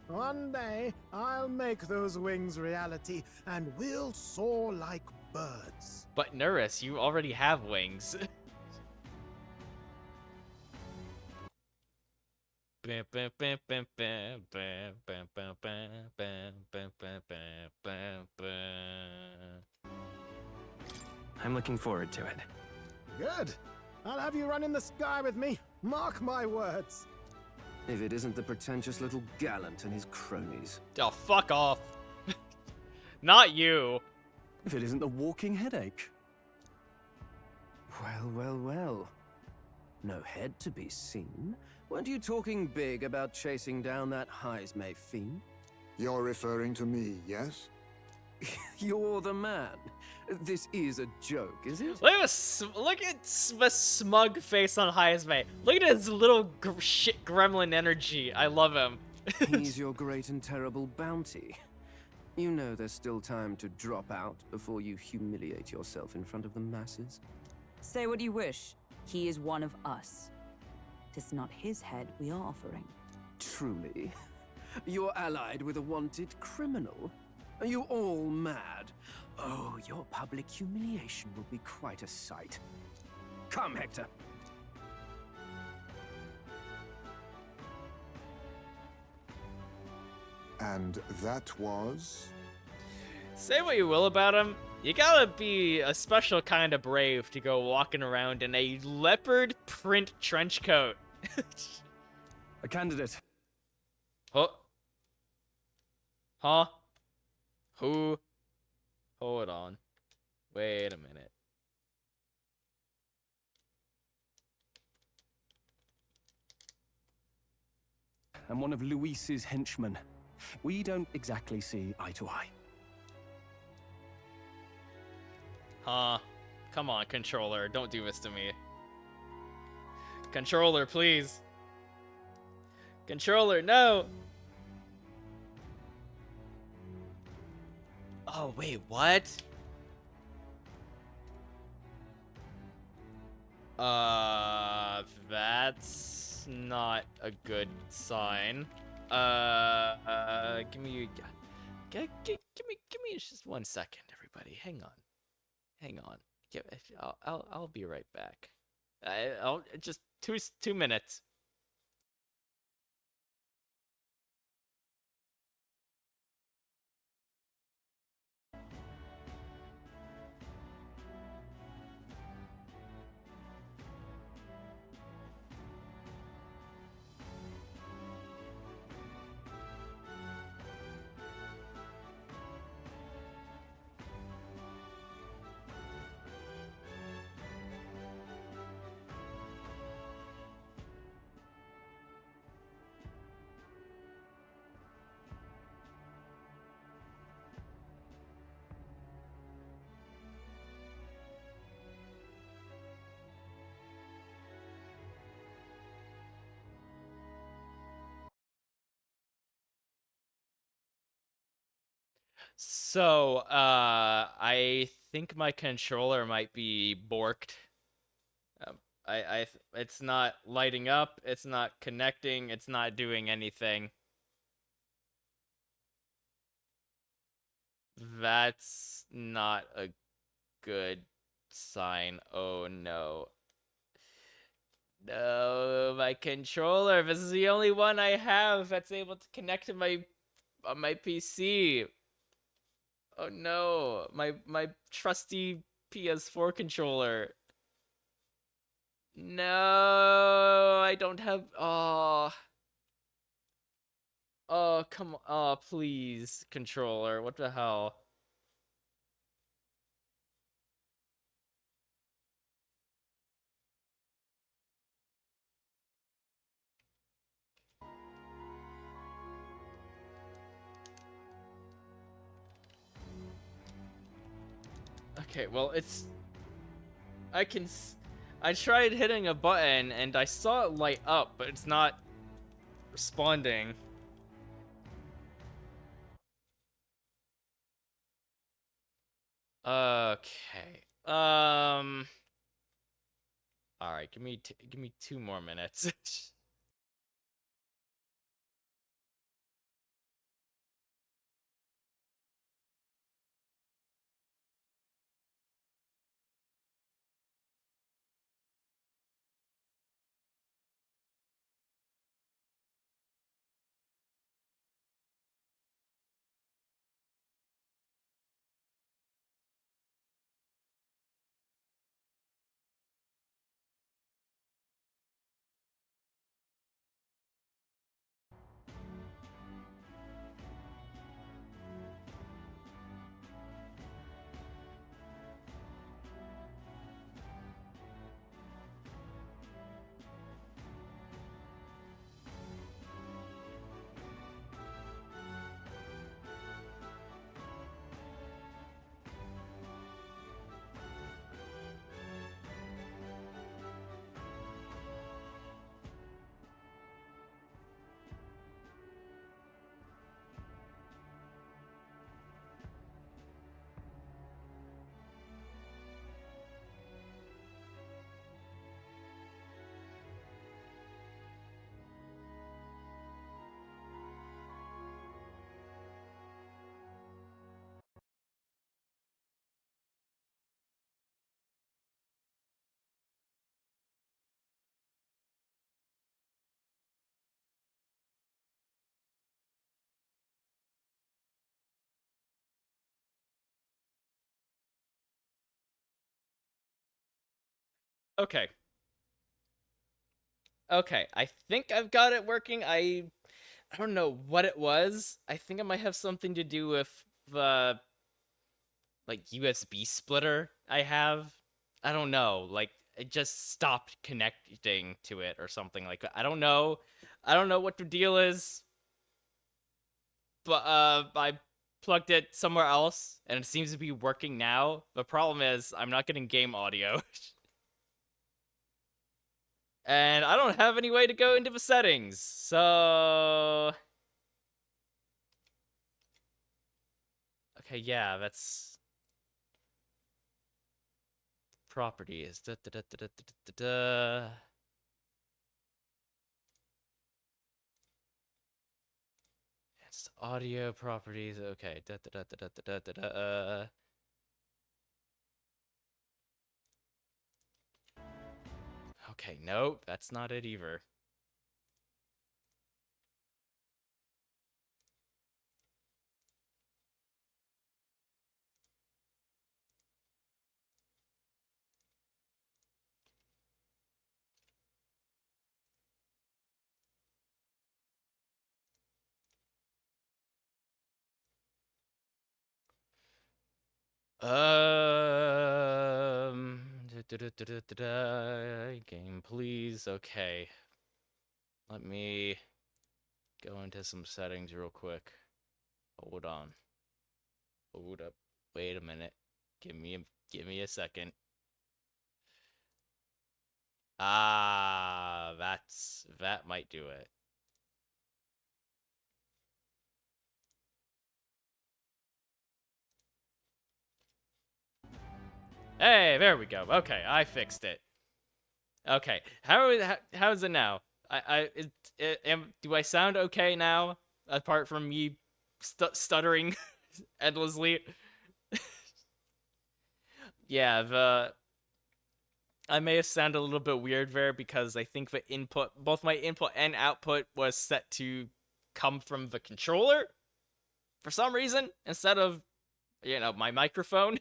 One day, I'll make those wings reality, and we'll soar like birds. But Nurus, you already have wings. I'm looking forward to it. Good. I'll have you run in the sky with me. Mark my words. If it isn't the pretentious little gallant and his cronies. Oh, fuck off. Not you. If it isn't the walking headache. Well. No head to be seen. Weren't you talking big about chasing down that Heismay fiend? You're referring to me, yes? You're the man. This is a joke, is it? Look at the smug face on Heismay. Look at his little shit gremlin energy. I love him. He's your great and terrible bounty. You know there's still time to drop out before you humiliate yourself in front of the masses. Say what you wish. He is one of us. Tis not his head we are offering. Truly? You're allied with a wanted criminal? Are you all mad? Oh, your public humiliation will be quite a sight. Come, Hector. And that was? Say what you will about him, you gotta be a special kind of brave to go walking around in a leopard print trench coat. A candidate. Huh? Huh? Who? Hold on. Wait a minute. And one of Luis's henchmen. We don't exactly see eye to eye. Huh? Come on, controller. Don't do this to me. Controller, please. Controller, no! Oh, wait, what? That's not a good sign. Give me just 1 second, everybody. Hang on. I'll be right back. I'll just 2 minutes. So, I think my controller might be borked. It's not lighting up, it's not connecting, it's not doing anything. That's not a good sign. Oh no. No, my controller. This is the only one I have that's able to connect to my PC. Oh no, my trusty PS4 controller. No, I don't have. Oh, oh come on. Oh please, controller. What the hell? Okay, well it's. I tried hitting a button and I saw it light up, but it's not responding. Okay. All right, give me 2 more minutes. Okay. Okay, I think I've got it working. I don't know what it was. I think it might have something to do with the like USB splitter I have. I don't know. Like it just stopped connecting to it or something like that. I don't know. I don't know what the deal is. But I plugged it somewhere else and it seems to be working now. The problem is I'm not getting game audio. And I don't have any way to go into the settings. So okay, yeah, that's properties. Da, da, da, da, da, da, da. It's audio properties. Okay. Da, da, da, da, da, da, da, da. Okay, nope, that's not it either. Game, please. Okay. Let me go into some settings real quick. Hold on. Hold up. Wait a minute. Give me a second. Ah, that might do it. Hey, there we go. Okay, I fixed it. Okay, how is it now? Do I sound okay now? Apart from me stuttering endlessly. Yeah, I may have sounded a little bit weird there because I think the both my input and output was set to come from the controller for some reason instead of, my microphone.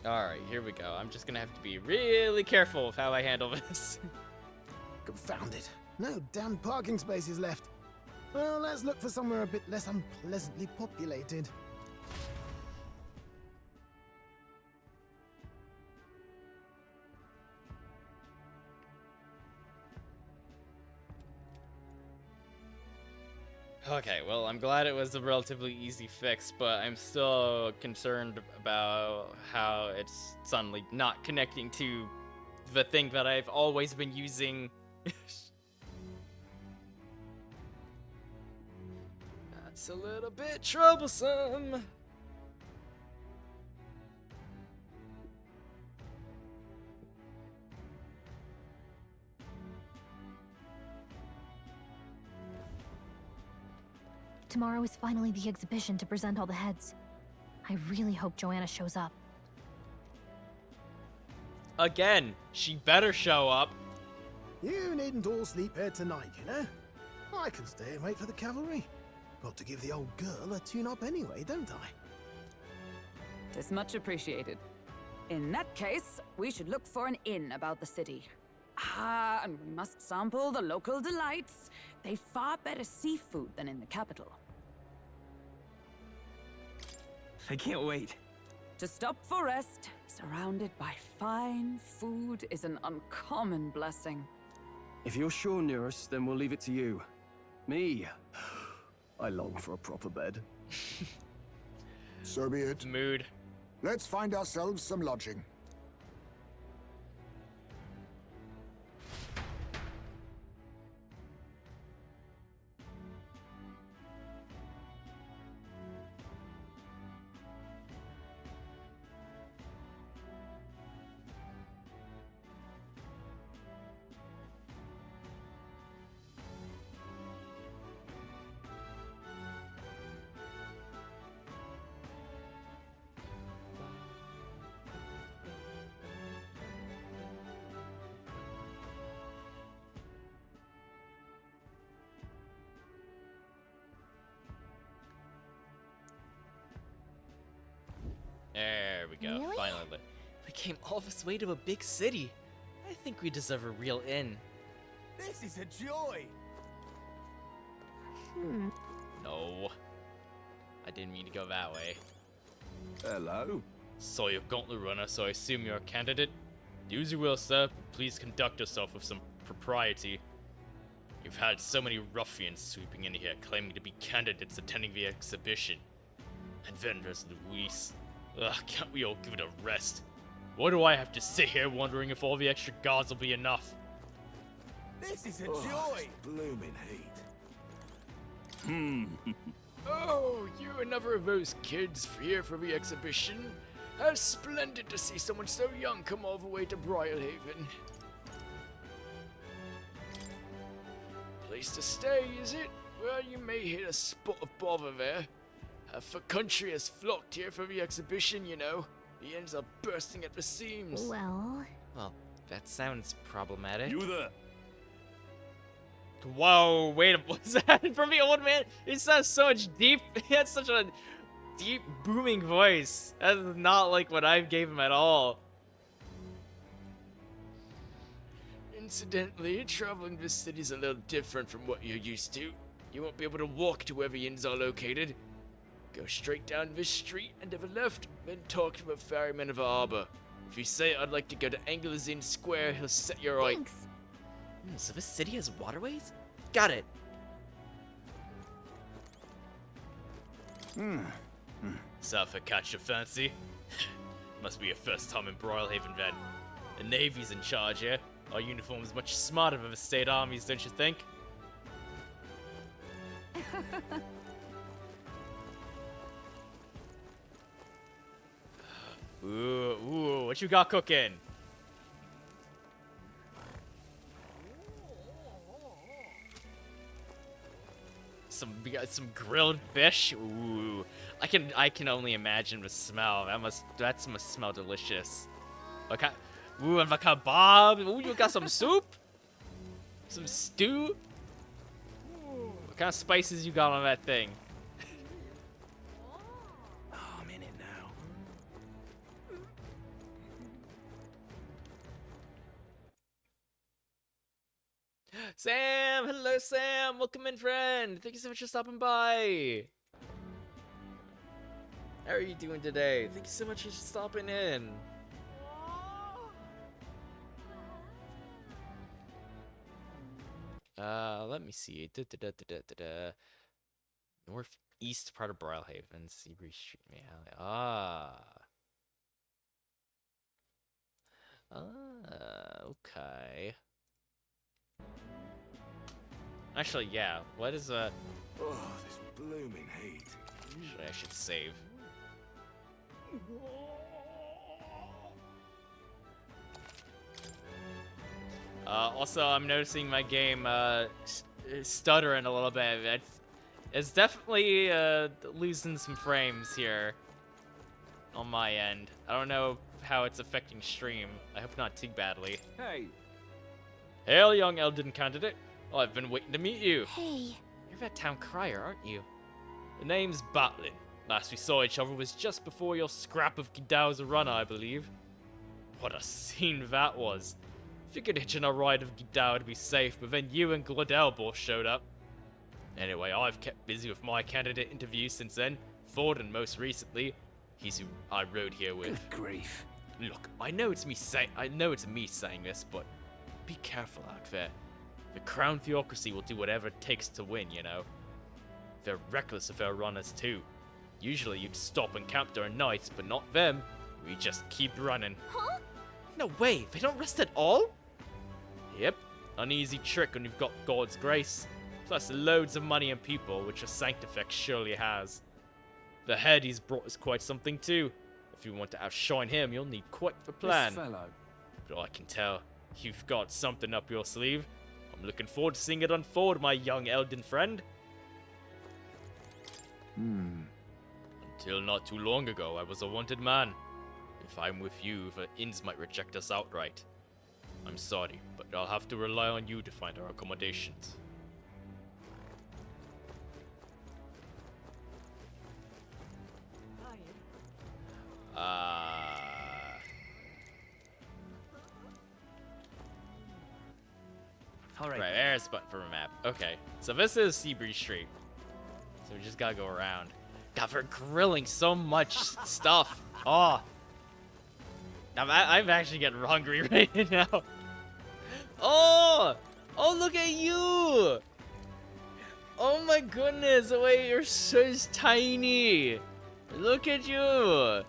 Alright, here we go. I'm just gonna have to be really careful with how I handle this. Confound it. No damn parking spaces left. Well, let's look for somewhere a bit less unpleasantly populated. Okay, well, I'm glad it was a relatively easy fix, but I'm still concerned about how it's suddenly not connecting to the thing that I've always been using. That's a little bit troublesome. Tomorrow is finally the exhibition to present all the heads. I really hope Joanna shows up. Again, she better show up. You needn't all sleep here tonight, you know? I can stay and wait for the cavalry. Got to give the old girl a tune-up anyway, don't I? 'Tis much appreciated. In that case, we should look for an inn about the city. Ah, and we must sample the local delights. They've far better seafood than in the capital. I can't wait. To stop for rest, surrounded by fine food, is an uncommon blessing. If you're sure, Nearest, then we'll leave it to you. Me, I long for a proper bed. So be it. Mood. Let's find ourselves some lodging. There we go. Really? Finally. We came all this way to a big city. I think we deserve a real inn. This is a joy! No. I didn't mean to go that way. Hello? Saw your gauntlet runner, so I assume you're a candidate? Do as you will, sir. Please conduct yourself with some propriety. You've had so many ruffians sweeping in here, claiming to be candidates attending the exhibition. And then there's Luis. Ugh, can't we all give it a rest? Why do I have to sit here wondering if all the extra guards will be enough? This is a joy! Blooming heat. Oh, you another of those kids here for the exhibition? How splendid to see someone so young come all the way to Brilehaven. Place to stay, is it? Well, you may hit a spot of bother there. Half the country has flocked here for the exhibition, you know. The inns are bursting at the seams. Well, That sounds problematic. You there? Whoa, wait a what's that from the old man? It sounds so much deep. He had such a deep, booming voice. That is not like what I gave him at all. Incidentally, traveling this city's a little different from what you're used to. You won't be able to walk to where the inns are located. Go straight down this street and to the left, then talk to the ferryman of the harbor. If you say I'd like to go to Angler's Inn Square, he'll set you right. thanks. So this city has waterways? Got it. Suffolk catch your fancy? Must be your first time in Brilehaven then. The Navy's in charge here. Our uniform is much smarter than the state armies, don't you think? Ooh, what you got cooking? We got some grilled fish. Ooh, I can only imagine the smell. That must smell delicious. Okay. Ooh, and the kebab. Ooh, you got some soup? Some stew? What kind of spices you got on that thing? Oh, I'm in it now. Sam! Hello, Sam! Welcome in, friend! Thank you so much for stopping by! How are you doing today? Thank you so much for stopping in. Let me see. Northeast part of Brilehaven. Seabury Street. Okay. Actually, yeah. What is Oh, this blooming heat. I should save. Also, I'm noticing my game stuttering a little bit. It's definitely losing some frames here on my end. I don't know how it's affecting stream. I hope not too badly. Hey. Hail, young Elden candidate. Oh, I've been waiting to meet you. Hey. You're that town crier, aren't you? The name's Batlin. Last we saw each other was just before your scrap of Gidow's run, I believe. What a scene that was. Figured hitching a ride of Gidow would be safe, but then you and Glodell both showed up. Anyway, I've kept busy with my candidate interviews since then. Ford, and most recently, he's who I rode here with. Good grief. Look, I know it's me saying this, but be careful out there. The Crown Theocracy will do whatever it takes to win, you know. They're reckless of their runners too. Usually you'd stop and camp during nights, but not them. We just keep running. Huh? No way, they don't rest at all? Yep, an easy trick when you've got God's grace. Plus loads of money and people, which a Sanctifex surely has. The head he's brought is quite something too. If you want to outshine him, you'll need quite the plan. This fellow. But I can tell, you've got something up your sleeve. I'm looking forward to seeing it unfold, my young Elden friend. Until not too long ago, I was a wanted man. If I'm with you, the inns might reject us outright. I'm sorry, but I'll have to rely on you to find our accommodations. Right, there's the button for a map. Okay, so this is Seabury Street. So we just gotta go around. God, they're grilling so much stuff. Oh. I'm actually getting hungry right now. Oh! Oh, look at you! Oh my goodness, wait, you're so tiny. Look at you.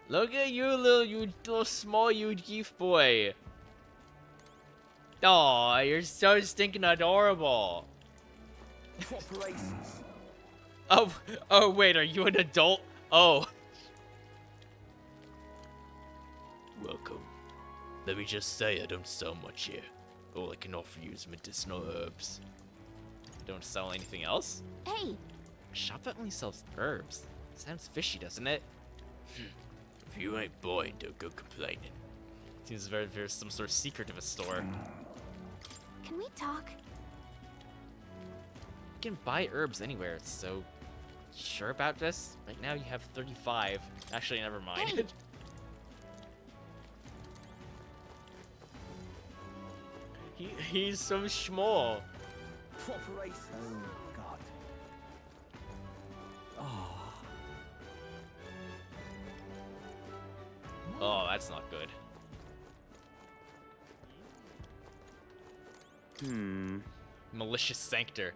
Look at you, little small geef boy. Oh, you're so stinking adorable. Oh, wait, are you an adult? Oh. Welcome. Let me just say I don't sell much here. All I can offer you is medicinal herbs. Don't sell anything else? Hey. A shop that only sells herbs. Sounds fishy, doesn't it? If you ain't buying, don't go complaining. Seems there's some sort of secret to the store. Can we talk? You can buy herbs anywhere, so sure about this? Right now you have 35. Actually, never mind. Hey. He's so small. Proper aces. Oh, God. Oh, that's not good. Malicious Sanctor.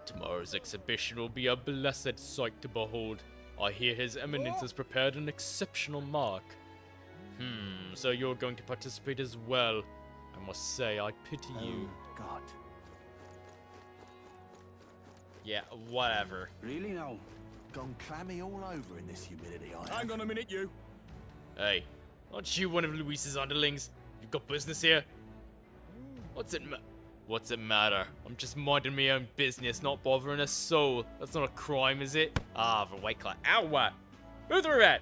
Tomorrow's exhibition will be a blessed sight to behold. I hear His Eminence has prepared an exceptional mark. So you're going to participate as well. I must say, I pity you. God. Yeah, whatever. Really now? Gone clammy all over in this humidity, I Hang on a minute, you. Hey, aren't you one of Luis's underlings? You got business here? What's it matter? I'm just minding my own business, not bothering a soul. That's not a crime, is it? Ah, the white claw. Ow, what? Move through that!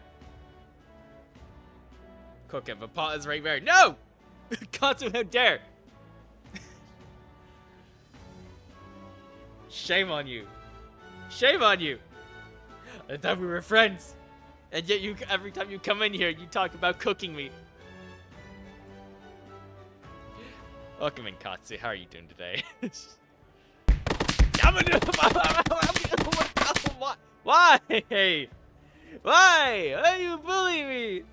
Cook it, the pot is right there. No! Can't do how dare! Shame on you. Shame on you! I thought we were friends. And yet you, every time you come in here, you talk about cooking me. Welcome in, Katsu. How are you doing today? Why? Why? Why are you bullying me?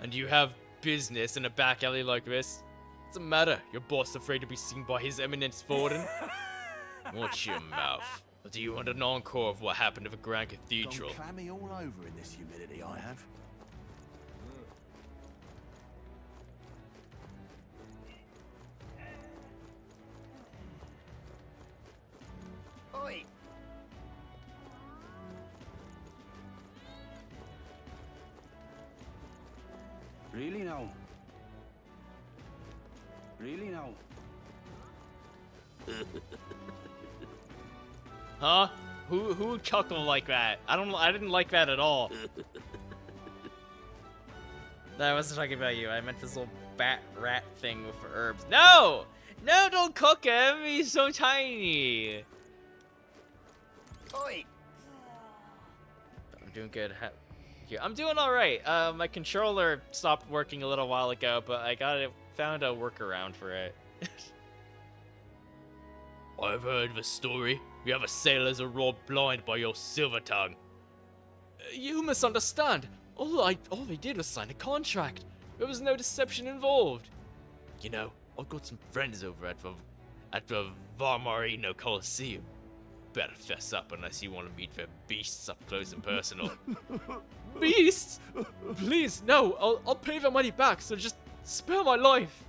And you have business in a back alley like this? What's the matter? Your boss afraid to be seen by His Eminence Forden? Watch your mouth. Or do you want an encore of what happened to the Grand Cathedral? Gone clammy all over in this humidity, I have. Oi! Really now? Really now? Huh? Who would chuckle like that? I didn't like that at all. No, I wasn't talking about you. I meant this little bat rat thing with herbs. No! No, don't cook him. He's so tiny. Oi! I'm doing good. I'm doing all right. My controller stopped working a little while ago, but I found a workaround for it. I've heard the story. The other sailors are robbed blind by your silver tongue. You misunderstand. All they did was sign a contract. There was no deception involved. You know, I've got some friends over at the Varmarino Coliseum. Better fess up unless you want to meet their beasts up close and personal. Beasts? Please, no. I'll pay the money back. So just spare my life.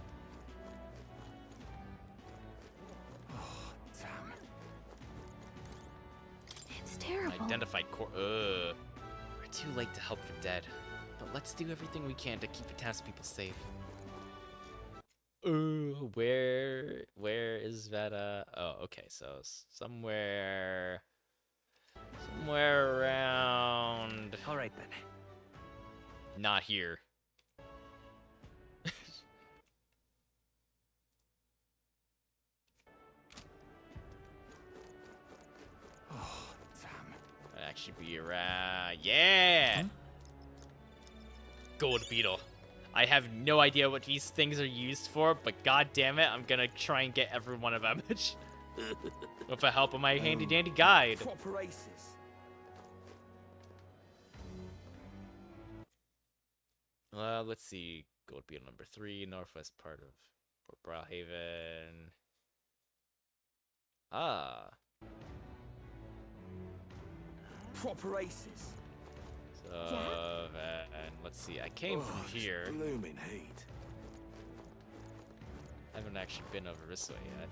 Terrible. Identified we're too late to help the dead, but let's do everything we can to keep the townspeople safe. Where is that? Oh, okay. So somewhere around. All right then. Not here. Actually be around. Yeah! Huh? Gold beetle. I have no idea what these things are used for, but god damn it, I'm gonna try and get every one of them. With the help of my handy dandy guide. Proper aces. Let's see. Gold beetle number 3, northwest part of Port Brilehaven. Ah. Proper aces. So, and let's see. I came from here. Blooming heat. Haven't actually been over this way yet.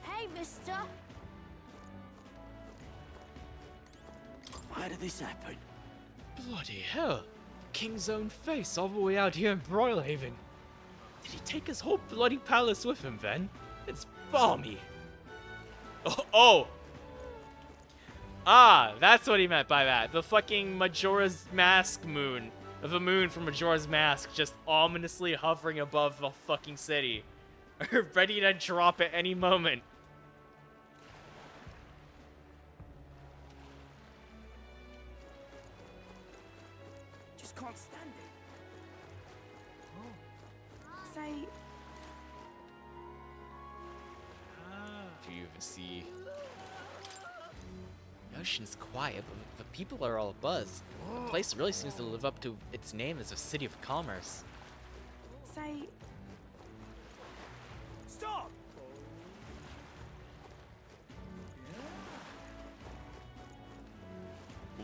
Hey, mister. Why did this happen? Bloody hell. King's own face all the way out here in Brilehaven. Did he take his whole bloody palace with him then? It's balmy. Oh! Ah, that's what he meant by that. The fucking Majora's Mask moon. The moon from Majora's Mask just ominously hovering above the fucking city. Ready to drop at any moment. Just can't stand it. Say... If you even see... The ocean's quiet, but the people are all abuzz. The place really seems to live up to its name as a city of commerce. Say... Stop!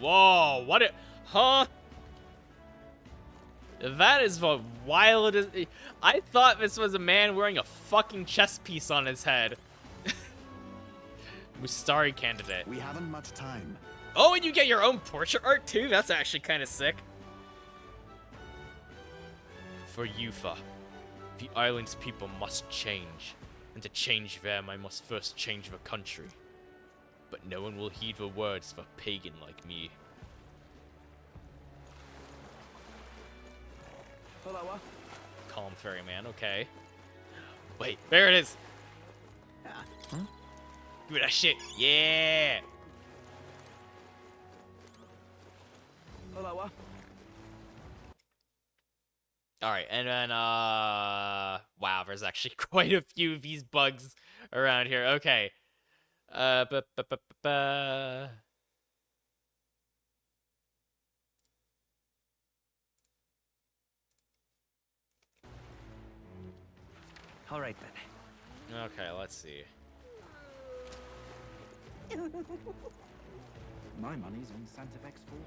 Whoa, what it... Huh? That is the wildest... I thought this was a man wearing a fucking chess piece on his head. Mustari candidate. We haven't much time. Oh, and you get your own portrait art too? That's actually kind of sick. For Yufa, the island's people must change. And to change them, I must first change the country. But no one will heed the words of a pagan like me. Hello. Calm ferryman, okay. Wait, there it is. Huh? Give me that shit. Yeah. Hello. Alright, and then, wow, there's actually quite a few of these bugs around here. Okay. All right then. Okay, let's see. My money's on Santa Vex 4.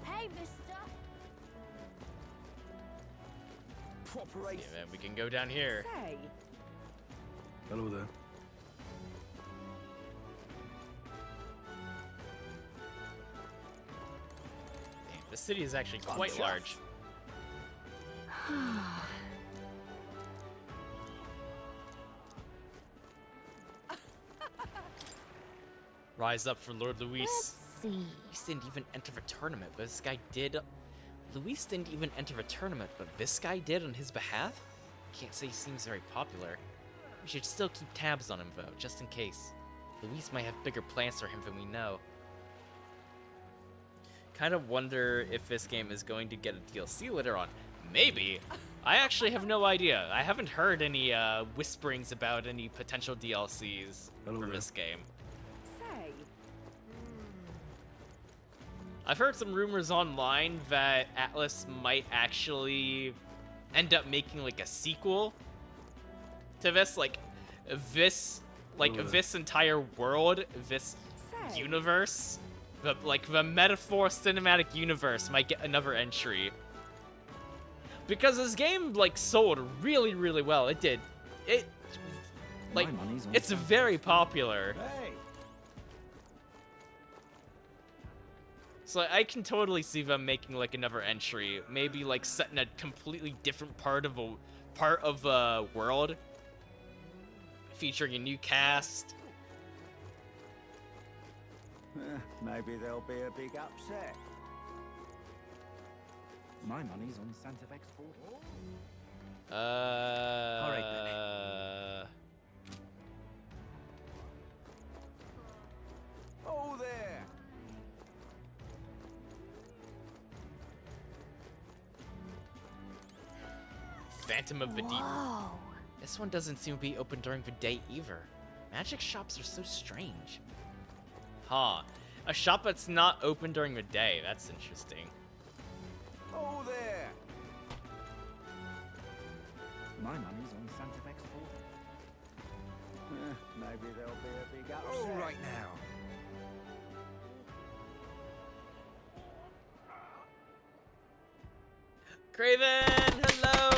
Hey, mister. Proper Yeah, then we can go down here. Say, Hello there. Damn, the city is actually quite large. Rise up for Lord Luis. Let's see. Luis didn't even enter the tournament, but this guy did. Luis didn't even enter the tournament, but this guy did on his behalf? Can't say he seems very popular. We should still keep tabs on him, though, just in case. Luis might have bigger plans for him than we know. Kind of wonder if this game is going to get a DLC later on. Maybe. I actually have no idea. I haven't heard any whisperings about any potential DLCs for this game. say. I've heard some rumors online that Atlas might actually end up making like a sequel to this, this entire world, this Say. universe, the Metaphor cinematic universe might get another entry. Because this game sold really, really well. It did. My money's on It's Santa very Vex 4. popular. Hey. So I can totally see them making another entry, maybe set in a completely different part of a world, featuring a new cast. Maybe there'll be a big upset. My money's on Santa Vex 4. Alright then. Oh there. Phantom of the Deep. Whoa. This one doesn't seem to be open during the day either. Magic shops are so strange. Huh. A shop that's not open during the day. That's interesting. Oh there. My money's on Santa Vex 4. Maybe there'll be a big upset. All right now. Craven, hello.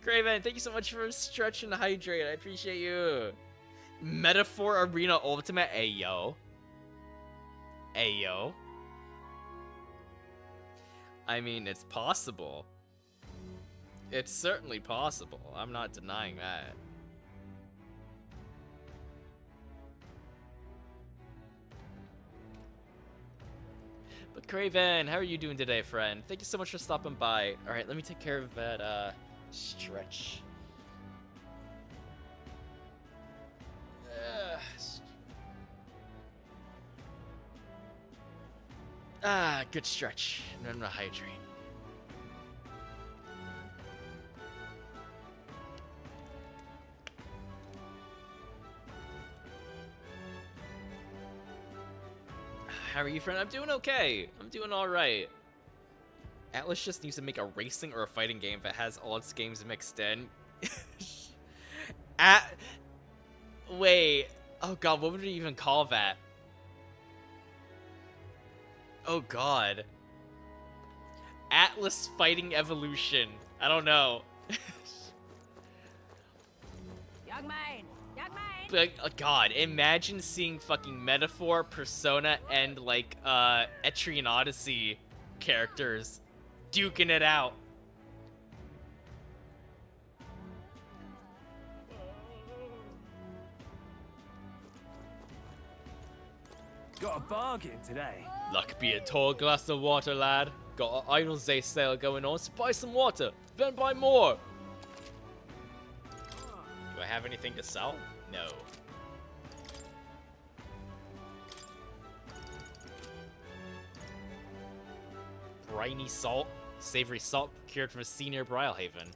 Craven, thank you so much for stretch and hydrate. I appreciate you. Metaphor Arena Ultimate. Ayo. Ayo. I mean, it's possible. It's certainly possible. I'm not denying that. But Craven, how are you doing today, friend? Thank you so much for stopping by. All right, let me take care of that stretch. Good stretch. And I'm gonna hydrate. How are you, friend? I'm doing okay. I'm doing all right. Atlas just needs to make a racing or a fighting game that has all its games mixed in. Wait. Oh god, what would we even call that? Oh god. Atlas Fighting Evolution. I don't know. Young man! Young man! Like, oh God, imagine seeing fucking Metaphor, Persona, and like Etrian Odyssey characters duking it out. Got a bargain today. Luck be a tall glass of water, lad. Got an Idle's Day sale going on, so buy some water, then buy more. Do I have anything to sell? No. Briny salt, savory salt procured from a senior Brilehaven.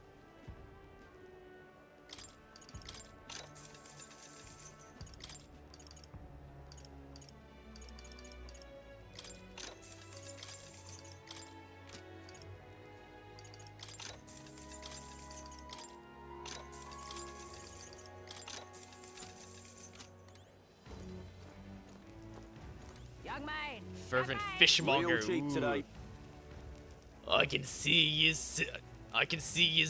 Young man! Fervent fishmonger. Real cheap today. I can see yous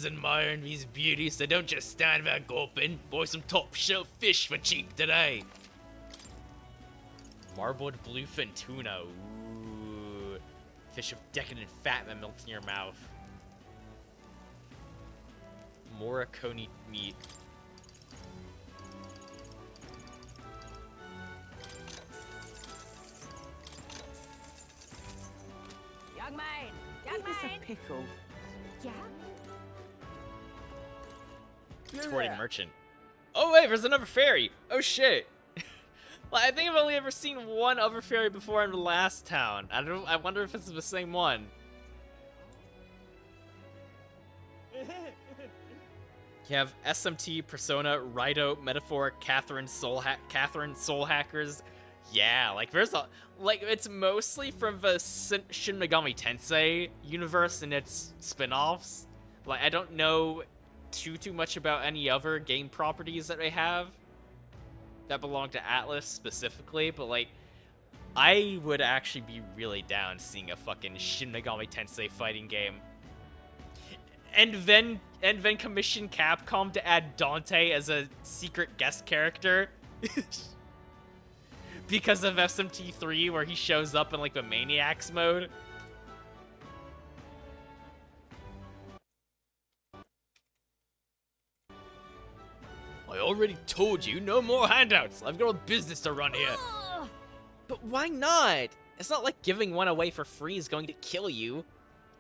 admiring these beauties, so don't just stand there gulping. Buy some top shelf fish for cheap today. Marbled bluefin tuna. Ooh. Fish of decadent fat that melts in your mouth. Morricone meat. Young man! Young man! Pickle. Yeah? Sporting merchant. Oh wait, there's another fairy. Oh shit. Well, I think I've only ever seen one other fairy before in the last town. I wonder if it's the same one. You have SMT, Persona, Rido, Metaphor, Catherine, Soul Hackers. Yeah, like there's a it's mostly from the Shin Megami Tensei universe and its spin-offs. Like I don't know too much about any other game properties that they have that belong to Atlas specifically, but like I would actually be really down seeing a fucking Shin Megami Tensei fighting game. And then commission Capcom to add Dante as a secret guest character. Because of SMT3 where he shows up in like the Maniacs mode. I already told you, no more handouts. I've got a business to run here. But why not? It's not like giving one away for free is going to kill you.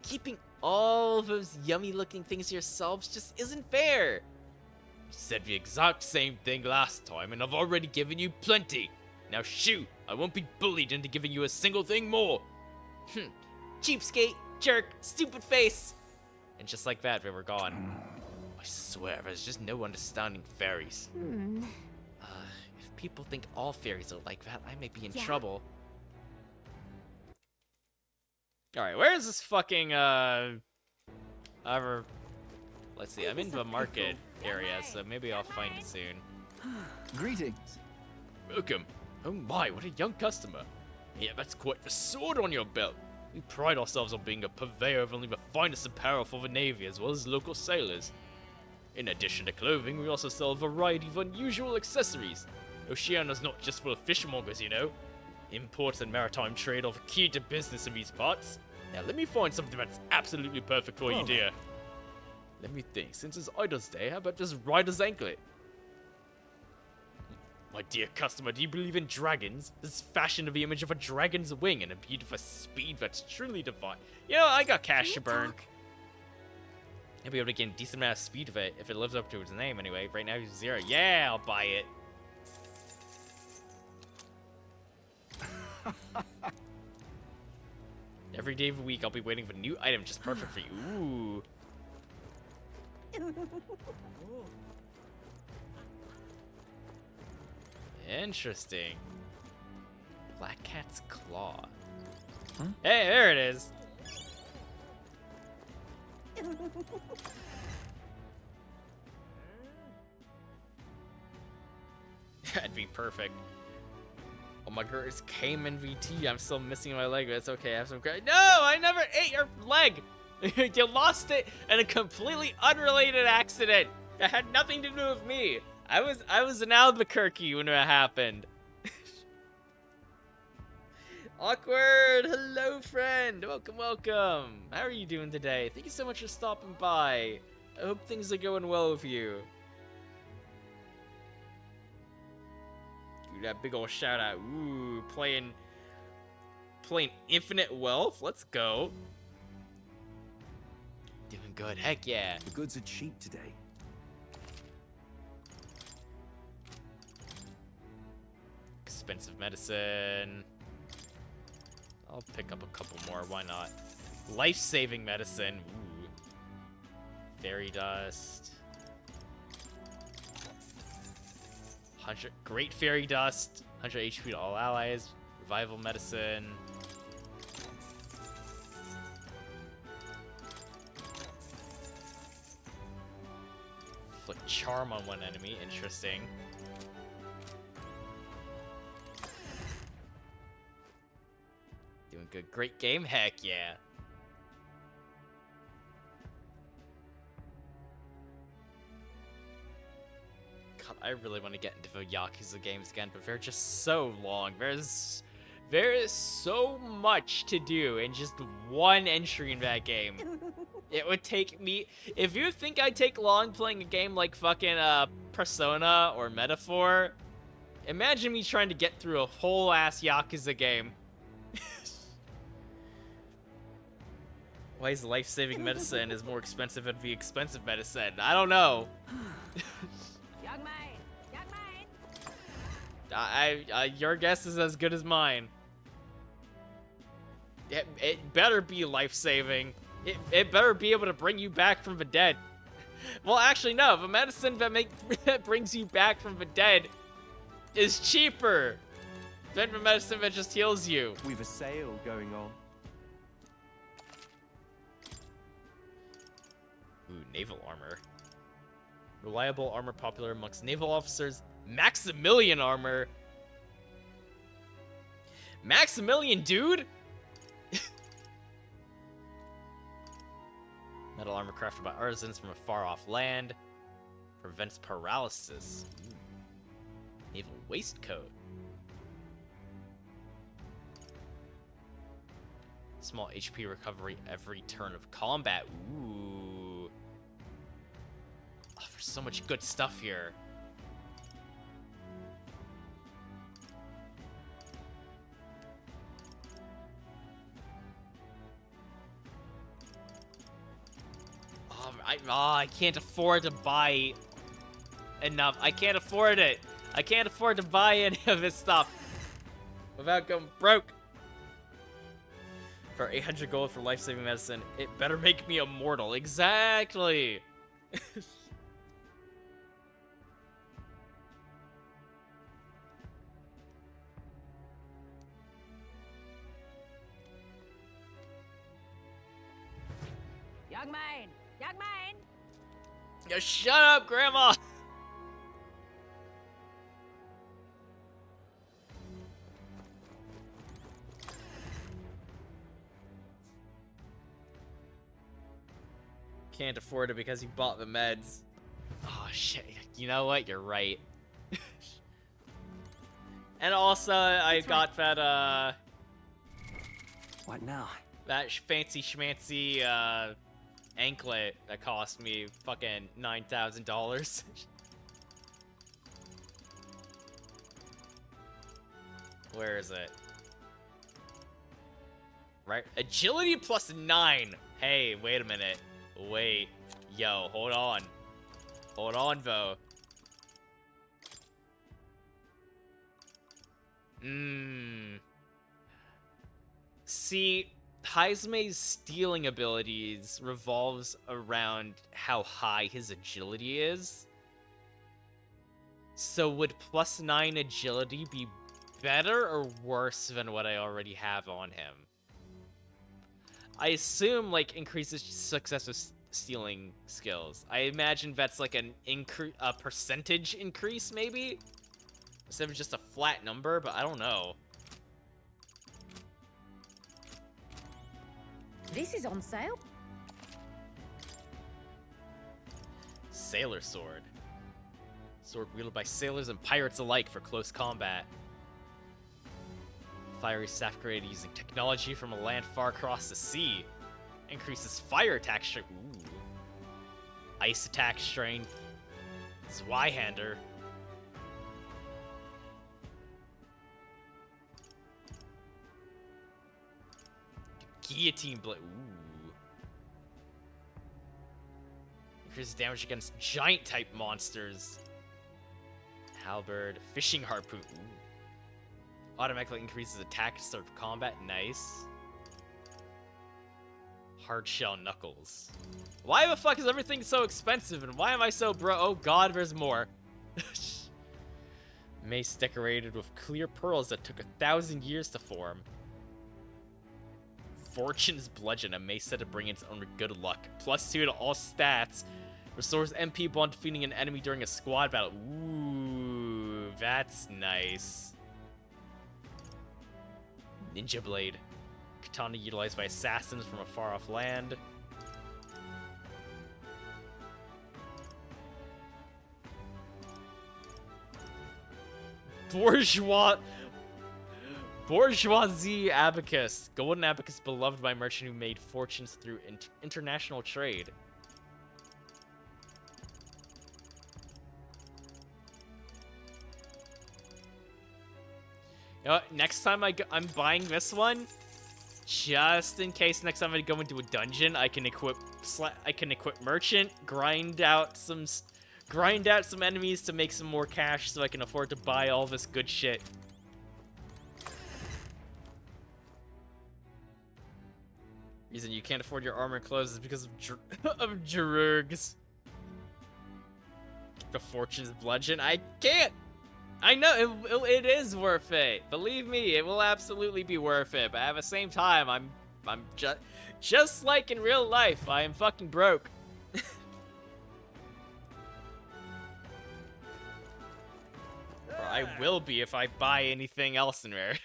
Keeping all those yummy looking things to yourselves just isn't fair. You said the exact same thing last time and I've already given you plenty. Now shoot, I won't be bullied into giving you a single thing more. Cheapskate, jerk, stupid face. And just like that, they were gone. I swear, there's just no understanding fairies. If people think all fairies are like that, I may be in trouble. Alright, where is this fucking, let's see, I'm in the market area, so maybe I'll find it soon. Greetings. Welcome. Oh my, what a young customer. Yeah, that's quite the sword on your belt. We pride ourselves on being a purveyor of only the finest apparel for the Navy as well as local sailors. In addition to clothing, we also sell a variety of unusual accessories. Oceania's not just full of fishmongers, you know. Imports and maritime trade are the key to business in these parts. Now let me find something that's absolutely perfect for you, dear. Let me think, since it's Idol's Day, how about this rider's anklet? My dear customer, do you believe in dragons? This is fashioned of the image of a dragon's wing and imbued with a speed that's truly divine. You know, I got cash to burn. I'll be able to gain a decent amount of speed if it lives up to its name anyway. Right now he's 0. Yeah, I'll buy it. Every day of the week, I'll be waiting for a new item just perfect for you. Ooh. Interesting. Black Cat's Claw. Huh? Hey, there it is. That'd be perfect. Oh my god, it's Cayman VT. I'm still missing my leg, but it's okay. I have some credit. No, I never ate your leg. You lost it in a completely unrelated accident. That had nothing to do with me. I was in Albuquerque when it happened. Awkward! Hello, friend! Welcome, welcome! How are you doing today? Thank you so much for stopping by. I hope things are going well with you. Dude, that big old shout out. Ooh, playing Infinite Wealth? Let's go. Doing good, heck yeah. The goods are cheap today. Expensive medicine. I'll pick up a couple more, why not? Life-saving medicine. Ooh. Fairy dust. 100 great fairy dust. 100 HP to all allies. Revival medicine. Inflict charm on one enemy. Interesting. Doing good. Great game. Heck yeah. God, I really want to get into the Yakuza games again, but they're just so long. There is so much to do in just one entry in that game. It would take me... If you think I take long playing a game like fucking Persona or Metaphor, imagine me trying to get through a whole ass Yakuza game. Why is life-saving medicine is more expensive than the expensive medicine? I don't know. Young man! Young man! Your guess is as good as mine. It better be life-saving. It better be able to bring you back from the dead. Well, actually, no. The medicine that brings you back from the dead is cheaper than the medicine that just heals you. We've a sale going on. Ooh, naval armor. Reliable armor popular amongst naval officers. Maximilian armor. Maximilian, dude! Metal armor crafted by artisans from a far-off land. Prevents paralysis. Ooh. Naval waistcoat. Small HP recovery every turn of combat. Ooh. Oh, there's so much good stuff here. I can't afford to buy enough. I can't afford it. I can't afford to buy any of this stuff without going broke. For 800 gold for life-saving medicine, it better make me immortal. Exactly. Young man! Young man! Yo, shut up, Grandma! Can't afford it because he bought the meds. Oh, shit. You know what? You're right. And also, I got that, What now? that fancy schmancy, anklet that cost me fucking $9,000. Where is it? Right, agility plus 9. Hey, wait a minute. Wait, yo, hold on. Hold on, though. See, Haizume's stealing abilities revolves around how high his agility is. So would plus 9 agility be better or worse than what I already have on him? I assume, like, increases success with stealing skills. I imagine that's like a percentage increase, maybe? Instead of just a flat number, but I don't know. This is on sale. Sailor sword. Sword wielded by sailors and pirates alike for close combat. Fiery staff created using technology from a land far across the sea. Increases fire attack strength. Ooh. Ice attack strength. Zweihander. Guillotine blade. Ooh. Increases damage against giant type monsters. Halberd. Fishing harpoon. Ooh. Automatically increases attack at start of combat. Nice. Hard shell knuckles. Why the fuck is everything so expensive and why am I so bro? Oh god, there's more. Mace decorated with clear pearls that took 1,000 years to form. Fortune's bludgeon, a mace set to bring its own good luck. +2 to all stats. Restores MP upon defeating an enemy during a squad battle. Ooh, that's nice. Ninja blade. Katana utilized by assassins from a far-off land. Bourgeoisie abacus. Golden abacus beloved by merchant who made fortunes through international trade. You know what? Next time I'm buying this one, just in case next time I go into a dungeon, I can equip merchant, grind out some enemies to make some more cash so I can afford to buy all this good shit. Reason you can't afford your armor and clothes is because of Jerurgs. The Fortune's bludgeon. I can't. I know it is worth it. Believe me, it will absolutely be worth it. But at the same time, I'm just like in real life. I am fucking broke. Or I will be if I buy anything else in Rarity.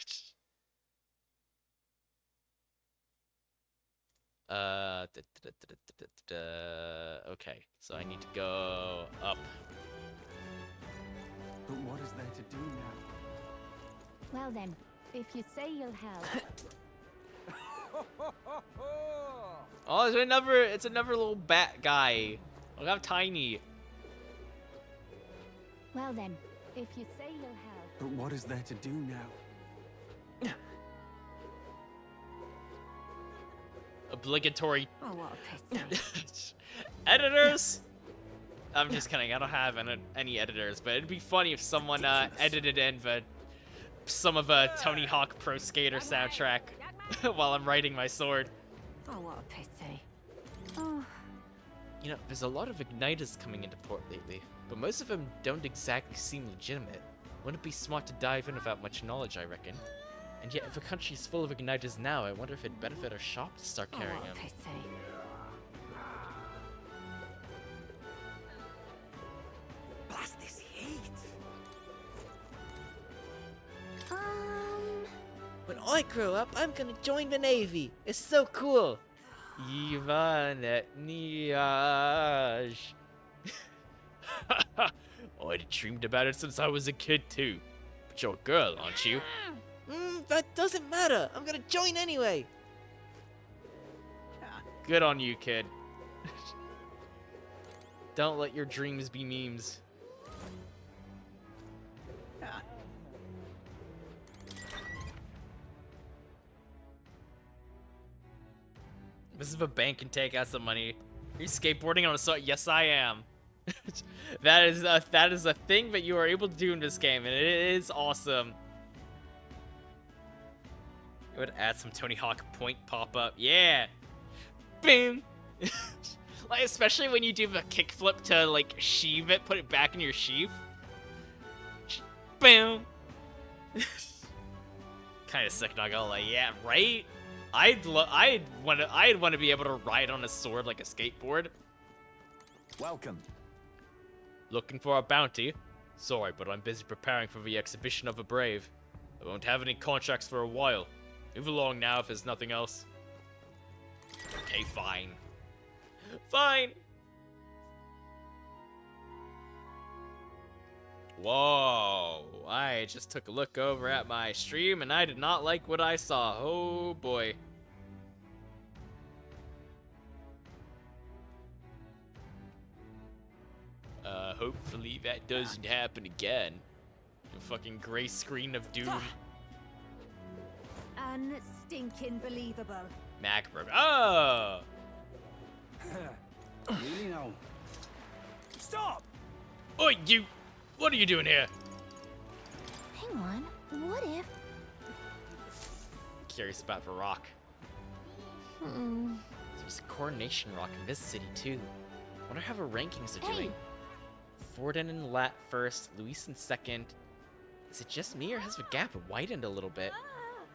Okay, so I need to go up. But what is there to do now? Well then, if you say you'll help. Oh, it's another little bat guy. Look how tiny. Well then, if you say you'll help. But what is there to do now? Obligatory. Oh, what a pity. Editors? I'm just kidding. I don't have any editors, but it'd be funny if someone edited in some of a Tony Hawk Pro Skater soundtrack while I'm writing my sword. Oh, what a pity. Oh. You know, there's a lot of igniters coming into port lately, but most of them don't exactly seem legitimate. Wouldn't it be smart to dive in without much knowledge, I reckon? And yet, if a country's full of igniters now, I wonder if it'd benefit our shop to start carrying them. Oh, what a pity. Blast this heat! When I grow up, I'm gonna join the Navy. It's so cool. Ivan et Niage. I'd dreamed about it since I was a kid too. But you're a girl, aren't you? That doesn't matter. I'm gonna join anyway. Good on you, kid. Don't let your dreams be memes. This is a bank can take out some money. Are you skateboarding on a sword? Yes, I am. that is a thing that you are able to do in this game, and it is awesome. It would add some Tony Hawk point pop up. Yeah. Boom. Like, especially when you do the kickflip to like sheave it, put it back in your sheath. Boom. Kind of sick, not gonna lie. Yeah, right. I'd want to be able to ride on a sword like a skateboard. Welcome. Looking for a bounty? Sorry, but I'm busy preparing for the exhibition of the brave. I won't have any contracts for a while. Move along now if there's nothing else. Okay, fine. Fine. Whoa, I just took a look over at my stream and I did not like what I saw. Oh boy. Hopefully that doesn't happen again. The fucking gray screen of doom. Unstinking believable. Macbrook. Oh! Really now? Stop! Oi, you! What are you doing here? Hang on, what if... Curious about the rock. There's a coronation rock in this city too. Wonder how the rankings are doing. Forden in lat first, Luis in second. Is it just me or has the gap widened a little bit?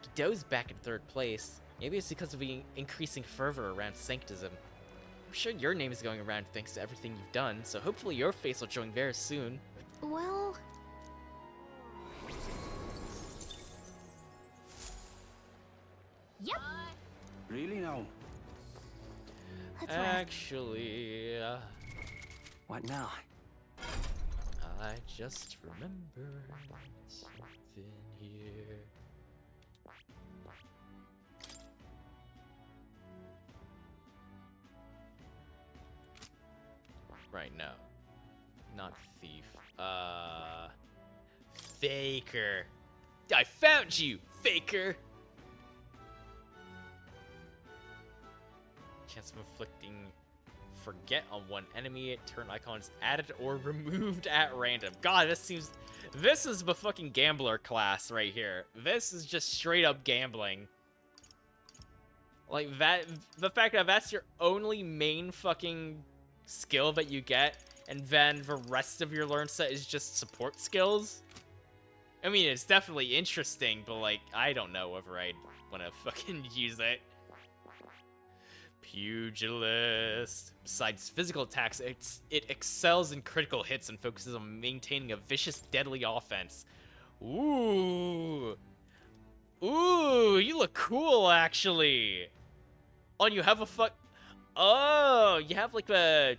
Guido's back in third place. Maybe it's because of the increasing fervor around Sanctism. I'm sure your name is going around thanks to everything you've done, so hopefully your face will join theirs soon. Well... Yep. Really now? That's right. Actually, What now? I just remembered something here. Right, no. Not thief. Faker. I found you, Faker! Chance of inflicting forget on one enemy. Turn icons added or removed at random. God, this is the fucking gambler class right here. This is just straight up gambling. Like that, the fact that that's your only main fucking skill that you get, and then the rest of your learn set is just support skills. I mean, it's definitely interesting, but like, I don't know whether I'd want to fucking use it. Pugilist. Besides physical attacks, it excels in critical hits and focuses on maintaining a vicious, deadly offense. Ooh. Ooh, you look cool, actually. Oh, and you have a Oh, you have like a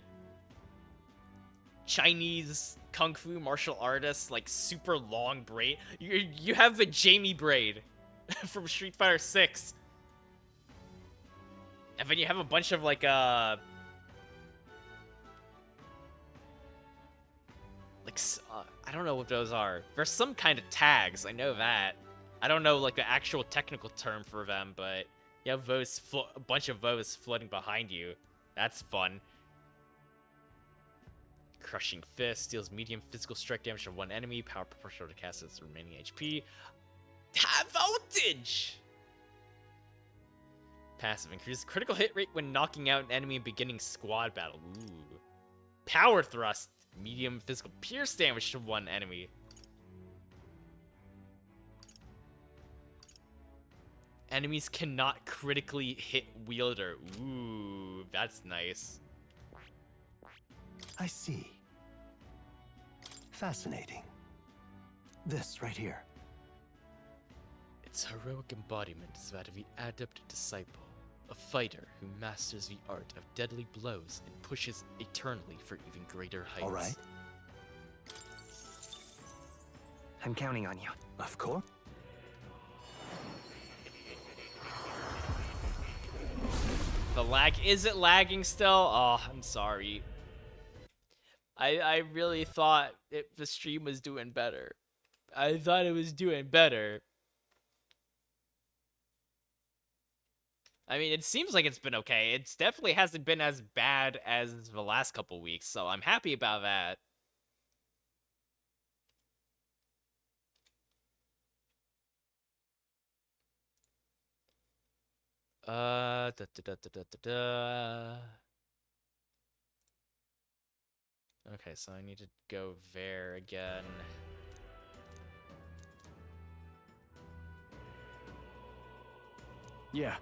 Chinese kung fu martial artist, like super long braid. You have the Jamie braid from Street Fighter 6. And then you have a bunch of like I don't know what those are. There's some kind of tags, I know that. I don't know like the actual technical term for them, but you have those a bunch of those floating behind you. That's fun. Crushing Fist deals medium physical strike damage to one enemy, power proportional to cast its remaining HP. High voltage! Passive increases critical hit rate when knocking out an enemy in beginning squad battle. Ooh. Power thrust. Medium physical pierce damage to one enemy. Enemies cannot critically hit wielder. Ooh, that's nice. I see. Fascinating. This right here. Its heroic embodiment is that of the adept disciple, a fighter who masters the art of deadly blows and pushes eternally for even greater heights. All right. I'm counting on you. Of course. The lag, is it lagging still? Oh, I'm sorry. I really thought the stream was doing better. I thought it was doing better. I mean, it seems like it's been okay. It definitely hasn't been as bad as the last couple weeks, so I'm happy about that. Okay, so I need to go there again. Yeah.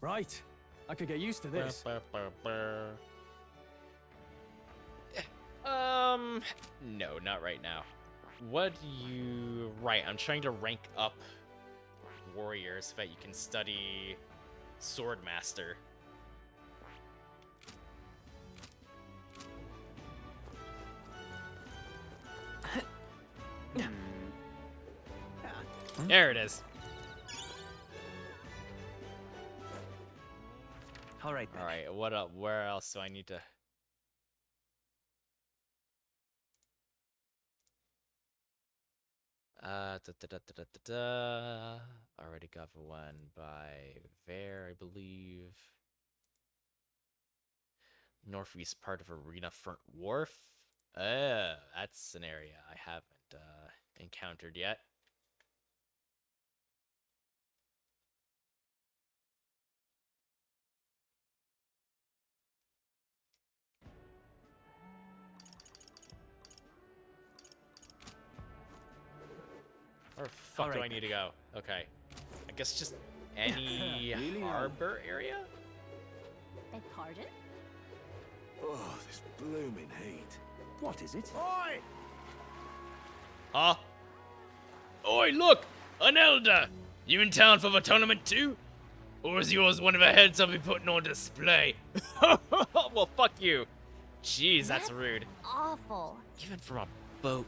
Right. I could get used to this. No, not right now. What do you... Right, I'm trying to rank up warriors so that you can study Swordmaster. There it is. All right. Then. All right. What up? Where else do I need to? Already got one by Vare, I believe. Northeast part of Arena Front Wharf. That's an area I haven't encountered yet. Where the fuck do I need to go? Okay. I guess just any harbor area? Beg pardon? Oh, this blooming heat. What is it? Oi! Huh? Oi, look! An elder! You in town for the tournament too? Or is yours one of the heads I'll be putting on display? Well, fuck you. Jeez, that's rude. Awful. Even from a boat.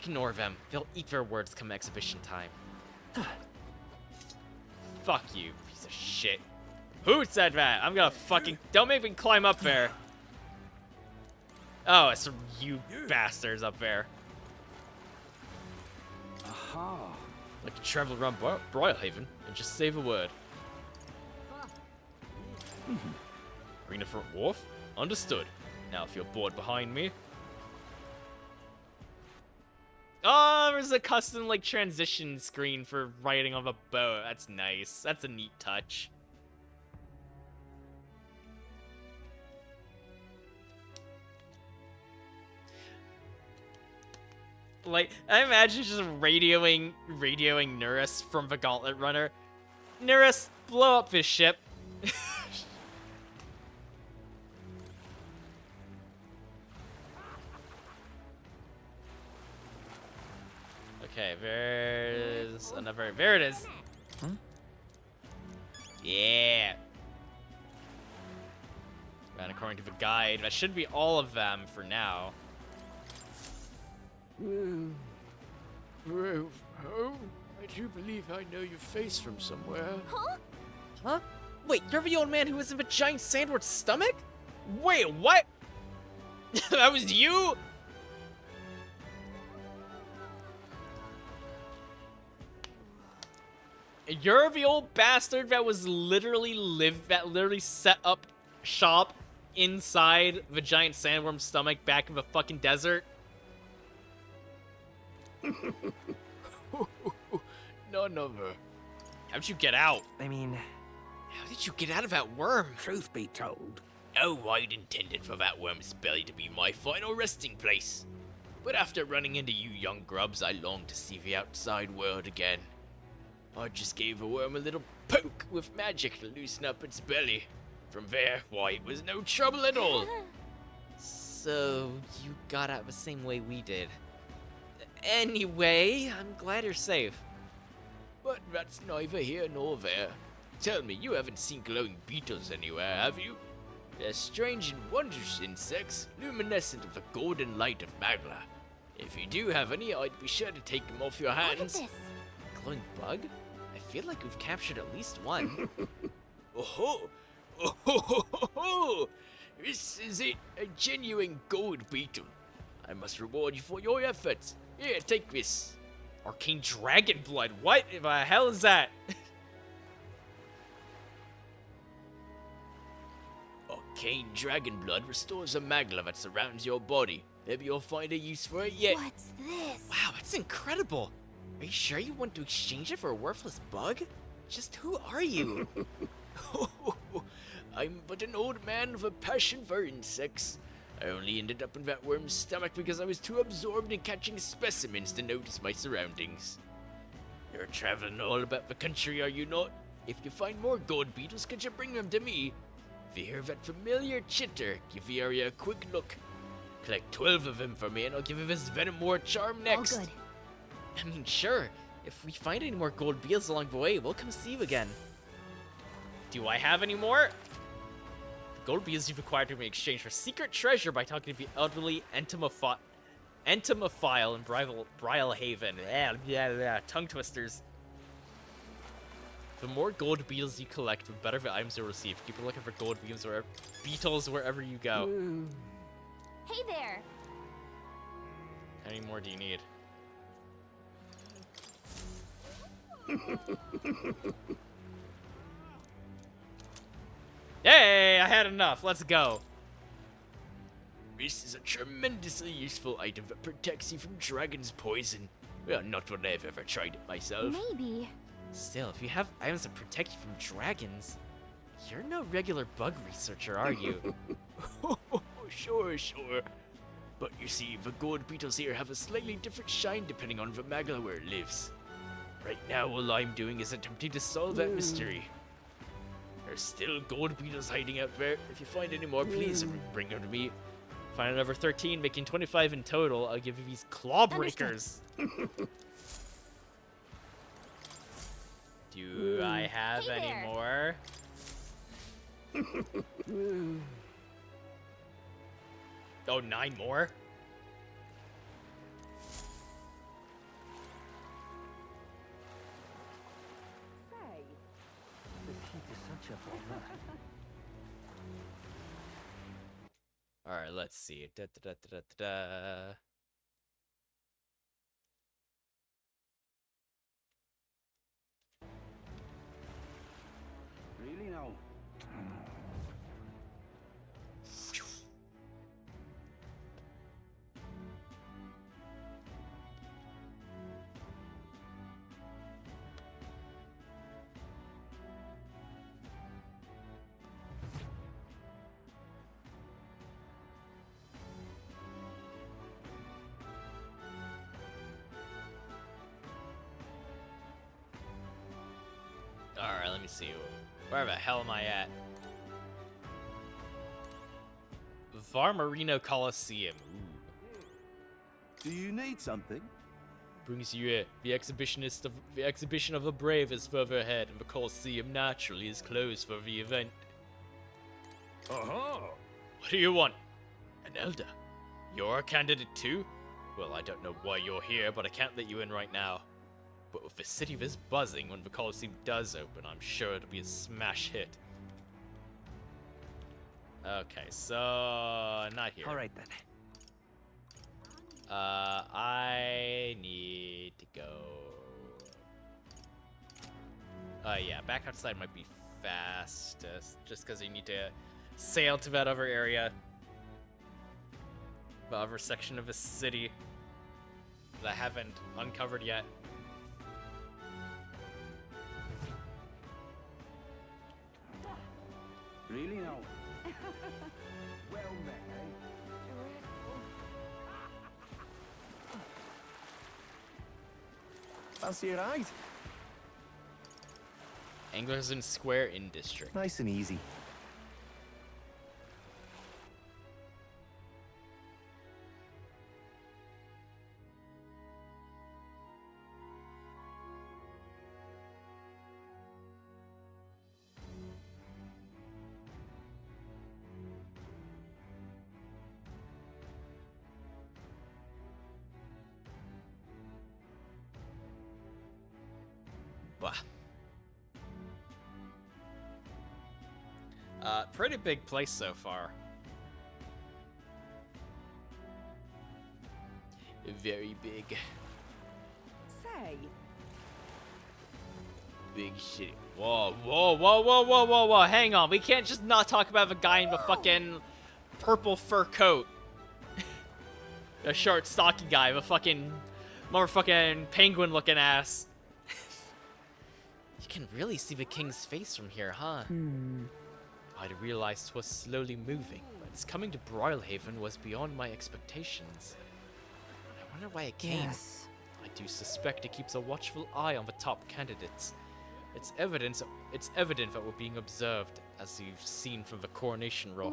Ignore them. They'll eat their words come exhibition time. Fuck you, piece of shit. Who said that? I'm gonna fucking... Don't make me climb up there. Oh, it's you bastards up there. Aha. Like to travel around Brilehaven and just save a word. Arena Front Wharf? Understood. Now if you're bored behind me... Oh, there's a custom, like, transition screen for riding on a boat. That's nice. That's a neat touch. Like, I imagine just radioing Nurus from the Gauntlet Runner. Nurus, blow up this ship. Okay, there's another. There it is. Huh? Yeah. And according to the guide, that should be all of them for now. Oh, I do believe I know your face from somewhere. Huh? Huh? Wait, you're the old man who was in the giant sandwich stomach? Wait, what? That was you? You're the old bastard that was literally set up shop inside the giant sandworm stomach back in the fucking desert? None of her. How'd you get out? I mean, How did you get out of that worm? truth be told, Oh, I'd intended for that worm's belly to be my final resting place. But after running into you young grubs, I longed to see the outside world again. I just gave the worm a little poke with magic to loosen up its belly. From there, why, it was no trouble at all. So, you got out the same way we did. Anyway, I'm glad you're safe. But that's neither here nor there. Tell me, you haven't seen glowing beetles anywhere, have you? They're strange and wondrous insects, luminescent with the golden light of Magla. If you do have any, I'd be sure to take them off your Look at hands. this. Glowing bug? I feel like we've captured at least one. Oh-ho! Oh-ho-ho-ho-ho! This is it, a genuine gold beetle. I must reward you for your efforts. Here, take this. Arcane dragon blood. What the hell is that? Arcane dragon blood restores the magla that surrounds your body. Maybe you'll find a use for it yet. What's this? Wow, that's incredible. Are you sure you want to exchange it for a worthless bug? Just who are you? I'm but an old man with a passion for insects. I only ended up in that worm's stomach because I was too absorbed in catching specimens to notice my surroundings. You're traveling all about the country, are you not? If you find more gold beetles, could you bring them to me? If you hear that familiar chitter, give the area a quick look. Collect 12 of them for me and I'll give you this Venomore charm next. All good. I mean, sure. If we find any more gold beetles along the way, we'll come see you again. Do I have any more? The gold beetles you've acquired in exchange for secret treasure by talking to the elderly entomophot Entomophile and Brilehaven. Yeah, tongue twisters. The more gold beetles you collect, the better the items you'll receive. Keep looking for gold beetles wherever you go. Hey there! How many more do you need? Hey, I had enough. Let's go. This is a tremendously useful item that protects you from dragon's poison. Well, not that I've ever tried it myself. Maybe. Still, if you have items that protect you from dragons, you're no regular bug researcher, are you? Sure. But you see, the gold beetles here have a slightly different shine depending on the magla where it lives. Right now, all I'm doing is attempting to solve that mystery. There's still gold beetles hiding out there. If you find any more, please bring them to me. Find another 13, making 25 in total. I'll give you these claw breakers. Do I have Hey any there. more? Oh, 9 more? Alright, let's see. Da. Really now? Alright, let me see. Where the hell am I at? Varmarino Coliseum. Ooh. Do you need something? Brings you it. The exhibition of the brave is further ahead, and the Coliseum naturally is closed for the event. Uh-huh. What do you want? An elder. You're a candidate too? Well, I don't know why you're here, but I can't let you in right now. But with the city this buzzing when the Coliseum does open, I'm sure it'll be a smash hit. Okay, so not here. All right then. I need to go. Yeah, back outside might be fastest, just because you need to sail to that other area, the other section of the city that I haven't uncovered yet. Really now? Well met, Fancy a ride? Anglersden Square in District. Nice and easy. Pretty big place so far. Very big. Say, Big shit. Whoa. Hang on. We can't just not talk about the guy in the fucking purple fur coat. A short, stocky guy, the fucking motherfucking penguin looking ass. You can really see the king's face from here, huh? I'd realized 'twas slowly moving, but its coming to Brilehaven was beyond my expectations. I wonder why it came. yes. I do suspect it keeps a watchful eye on the top candidates. It's evident that we're being observed, as you've seen from the coronation roll.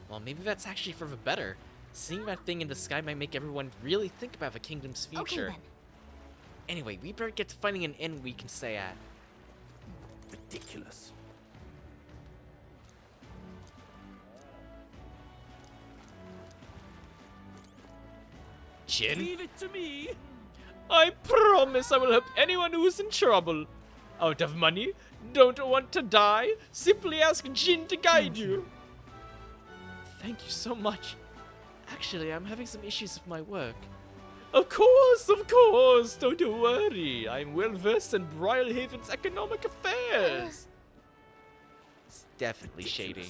Well, maybe that's actually for the better. Seeing that thing in the sky might make everyone really think about the kingdom's future. Okay, then. Anyway, we better get to finding an inn we can stay at. Ridiculous. Jin? Leave it to me. I promise I will help anyone who's in trouble. Out of money? Don't want to die? Simply ask Jin to guide you. Thank you so much. Actually, I'm having some issues with my work. Of course. Don't worry. I'm well versed in Brilehaven's economic affairs. It's definitely shady.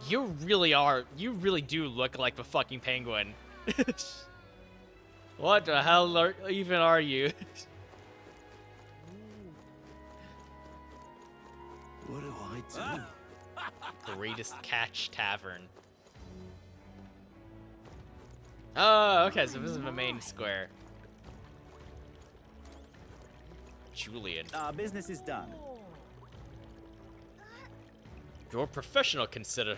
You really do look like the fucking penguin. What the hell even are you? What do I do? Greatest Catch Tavern. Oh, okay, so this is the main square. Julian. Our business is done. Your professor considered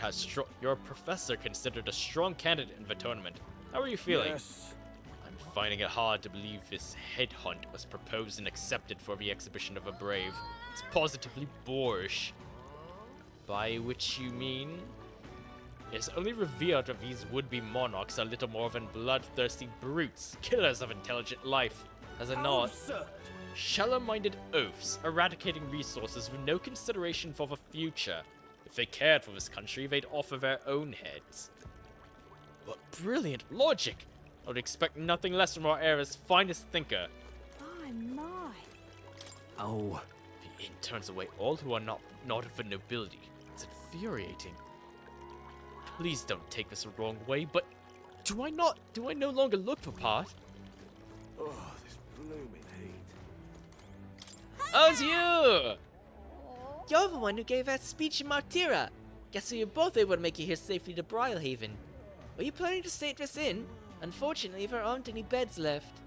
a strong candidate in the tournament. How are you feeling? Yes. I'm finding it hard to believe this headhunt was proposed and accepted for the exhibition of a brave. It's positively boorish. By which you mean? It's only revealed that these would-be monarchs are little more than bloodthirsty brutes, killers of intelligent life. As a nod, shallow-minded oafs, eradicating resources with no consideration for the future. If they cared for this country, they'd offer their own heads. What brilliant logic! I would expect nothing less from our era's finest thinker. My. Oh. The inn turns away all who are not of the nobility. It's infuriating. Please don't take this the wrong way, but do I no longer look the part? Oh, this blooming heat. Oh, it's you! You're the one who gave that speech in Martira. Guess we were both able to make it here safely to Brilehaven. Were you planning to stay at this inn? Unfortunately, there aren't any beds left.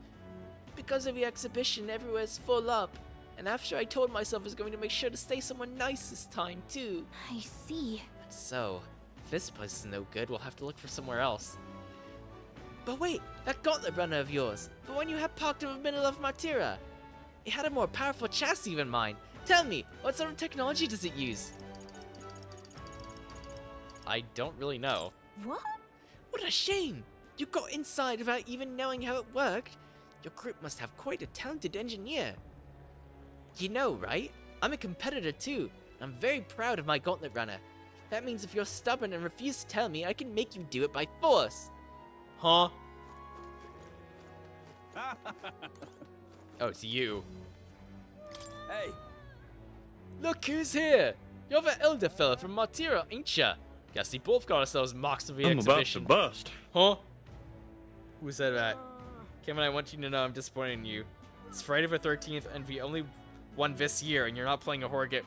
Because of the exhibition, everywhere's full up. And after I told myself I was going to make sure to stay somewhere nice this time, too. I see. So, if this place is no good, we'll have to look for somewhere else. But wait, that gauntlet runner of yours, the one you had parked in the middle of Martira. It had a more powerful chassis than mine. Tell me, what sort of technology does it use? I don't really know. What? What a shame! You got inside without even knowing how it worked. Your group must have quite a talented engineer. You know, right? I'm a competitor too. I'm very proud of my gauntlet runner. That means if you're stubborn and refuse to tell me, I can make you do it by force. Huh? Oh, it's you. Hey. Look who's here! You're the elder fella from Martira, ain't ya? Guess we both got ourselves marks of the exhibition. I'm about to bust. Huh? Who said that? Kevin, I want you to know I'm disappointed in you. It's Friday the 13th and the only one this year, and you're not playing a horror game.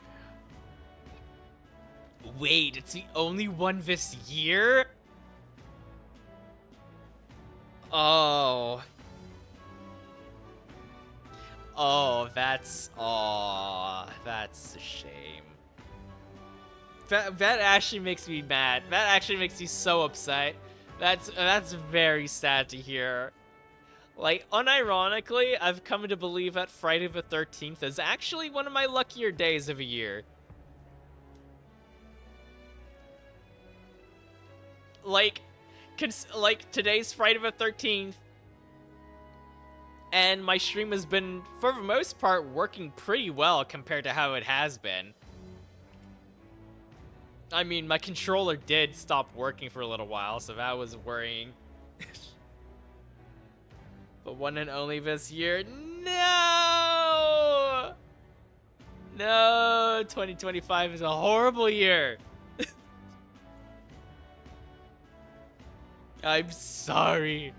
Wait, it's the only one this year? Oh. Oh, that's a shame. That actually makes me mad. That actually makes me so upset. That's very sad to hear. Like, unironically, I've come to believe that Friday the 13th is actually one of my luckier days of the year. Like today's Friday the 13th, and my stream has been, for the most part, working pretty well compared to how it has been. I mean, my controller did stop working for a little while, so that was worrying. But one and only this year, no! No, 2025 is a horrible year. I'm sorry.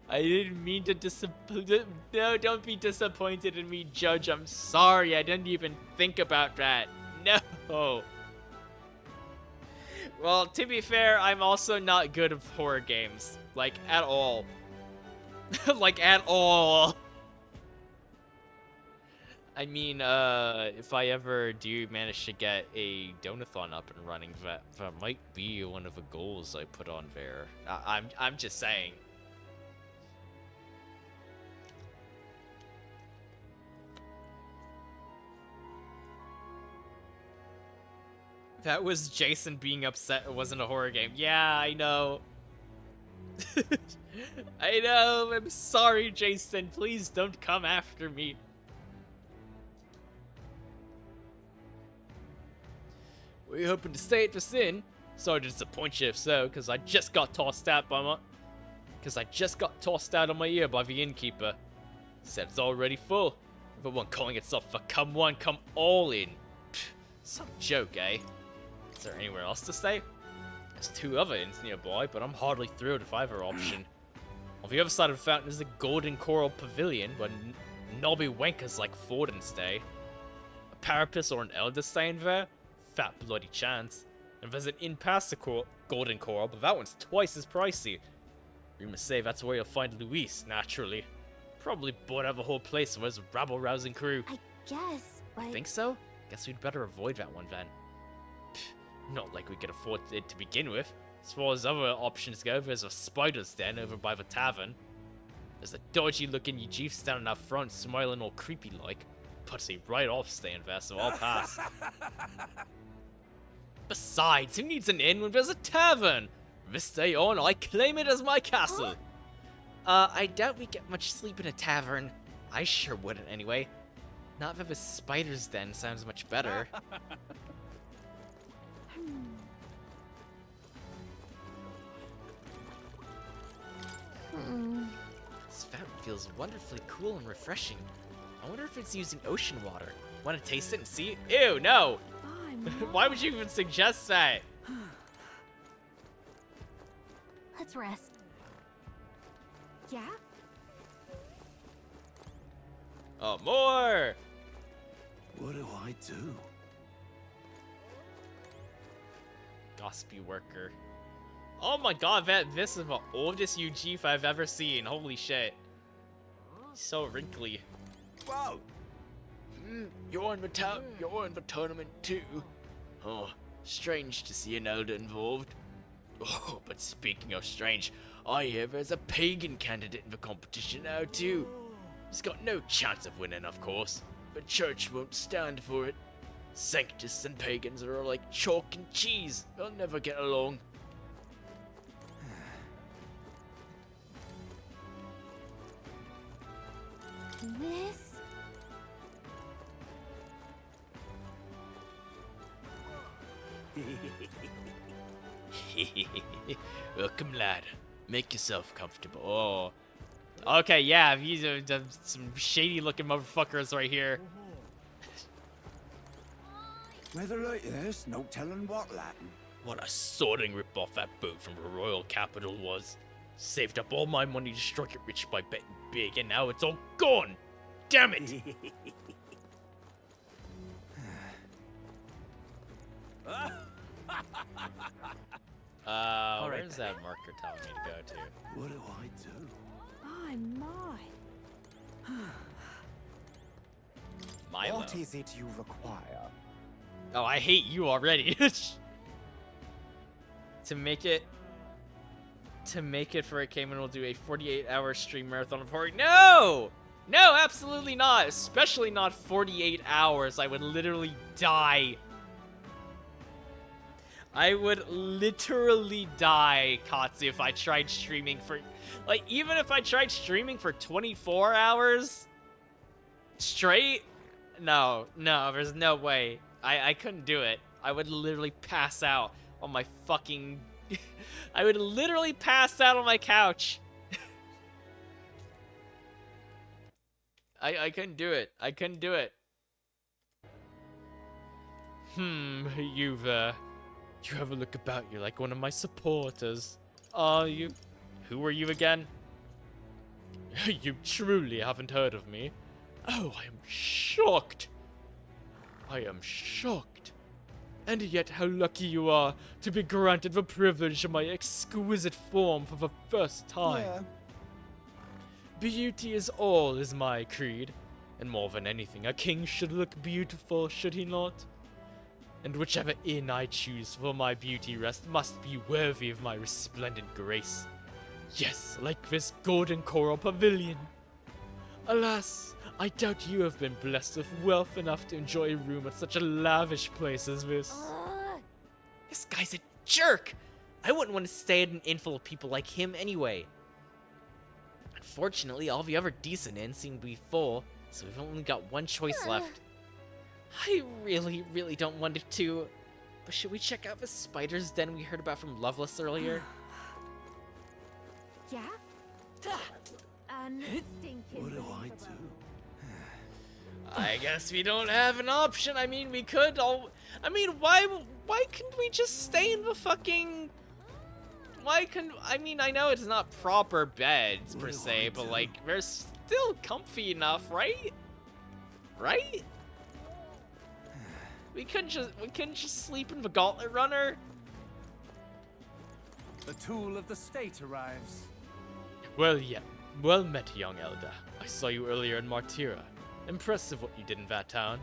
I didn't mean to disappoint. No, don't be disappointed in me, Judge. I'm sorry. I didn't even think about that. No. Well, to be fair, I'm also not good at horror games. Like, at all. Like, at all. I mean, if I ever do manage to get a donathon up and running, that might be one of the goals I put on there. I'm just saying. That was Jason being upset it wasn't a horror game. Yeah, I know. I know, I'm sorry, Jason. Please don't come after me. Were you hoping to stay at this inn? Sorry to disappoint you if so, because I just got tossed out on my ear by the innkeeper. Said it's already full. The one calling itself a come one, come all in. Pfft, some joke, eh? Is there anywhere else to stay? There's 2 other inns nearby, but I'm hardly thrilled with either option. On the other side of the fountain is the Golden Coral Pavilion, where knobby wankers like Forden stay. A parapet or an elder staying there? Fat bloody chance. And there's an inn past the Golden Coral, but that one's twice as pricey. Rumors say that's where you'll find Luis, naturally. Probably bought out the whole place with his rabble-rousing crew. I guess, but... You think so? Guess we'd better avoid that one then. Pfft, not like we could afford it to begin with. As far as other options go, there's a spider's den over by the tavern. There's a dodgy-looking Yujif standing out front, smiling all creepy-like. Puts me right off staying there, so I'll pass. Besides, who needs an inn when there's a tavern? This day on, I claim it as my castle. I doubt we get much sleep in a tavern. I sure wouldn't anyway. Not that the spider's den sounds much better. This fountain feels wonderfully cool and refreshing. I wonder if it's using ocean water. Want to taste it and see? Ew, no! Why would you even suggest that? Let's rest. Yeah? Oh, more! What do I do? Gossipy worker. Oh my god, this is the oldest Ujif I've ever seen. Holy shit. So wrinkly. Whoa! You're in the tournament too. Oh, strange to see an elder involved. Oh, but speaking of strange, I hear there's a pagan candidate in the competition now too. He's got no chance of winning, of course. The church won't stand for it. Sanctists and pagans are like chalk and cheese. They'll never get along. This? Welcome, lad. Make yourself comfortable. Oh. Okay, yeah, these are some shady-looking motherfuckers right here. Weather like this, no telling what Latin. What a sorting rip-off that boat from the royal capital was. Saved up all my money to strike it rich by betting big, and now it's all gone. Damn it! Where's that marker telling me to go to? What do I do? Milo. What is it you require? Oh, I hate you already. To make it for it came in, we'll do a 48-hour stream marathon of horror. No! No, absolutely not. Especially not 48 hours. I would literally die. I would literally die, Katsu, if I tried streaming for... Like, even if I tried streaming for 24 hours straight? No, there's no way. I couldn't do it. I would literally pass out on my fucking... I would literally pass out on my couch. I couldn't do it. I couldn't do it. You have a look about you like one of my supporters. Are you? Who are you again? You truly haven't heard of me. Oh, I am shocked. I am shocked. And yet how lucky you are to be granted the privilege of my exquisite form for the first time. Yeah. Beauty is all is my creed. And more than anything, a king should look beautiful, should he not? And whichever inn I choose for my beauty rest must be worthy of my resplendent grace. Yes, like this golden coral pavilion. Alas, I doubt you have been blessed with wealth enough to enjoy a room at such a lavish place as this. This guy's a jerk! I wouldn't want to stay at an inn full of people like him anyway. Unfortunately, all the other decent inns seem to be full, so we've only got one choice left. I really, really don't want to, but should we check out the spider's den we heard about from Loveless earlier? Yeah? What do I do? I guess we don't have an option. I mean, we could all... I mean, why couldn't we just stay in the fucking... I mean, I know it's not proper beds, per se, but, like, they're still comfy enough, right? Right? We couldn't just sleep in the Gauntlet Runner? The tool of the state arrives. Well, yeah. Well met, young elder. I saw you earlier in Martira. Impressive what you did in that town.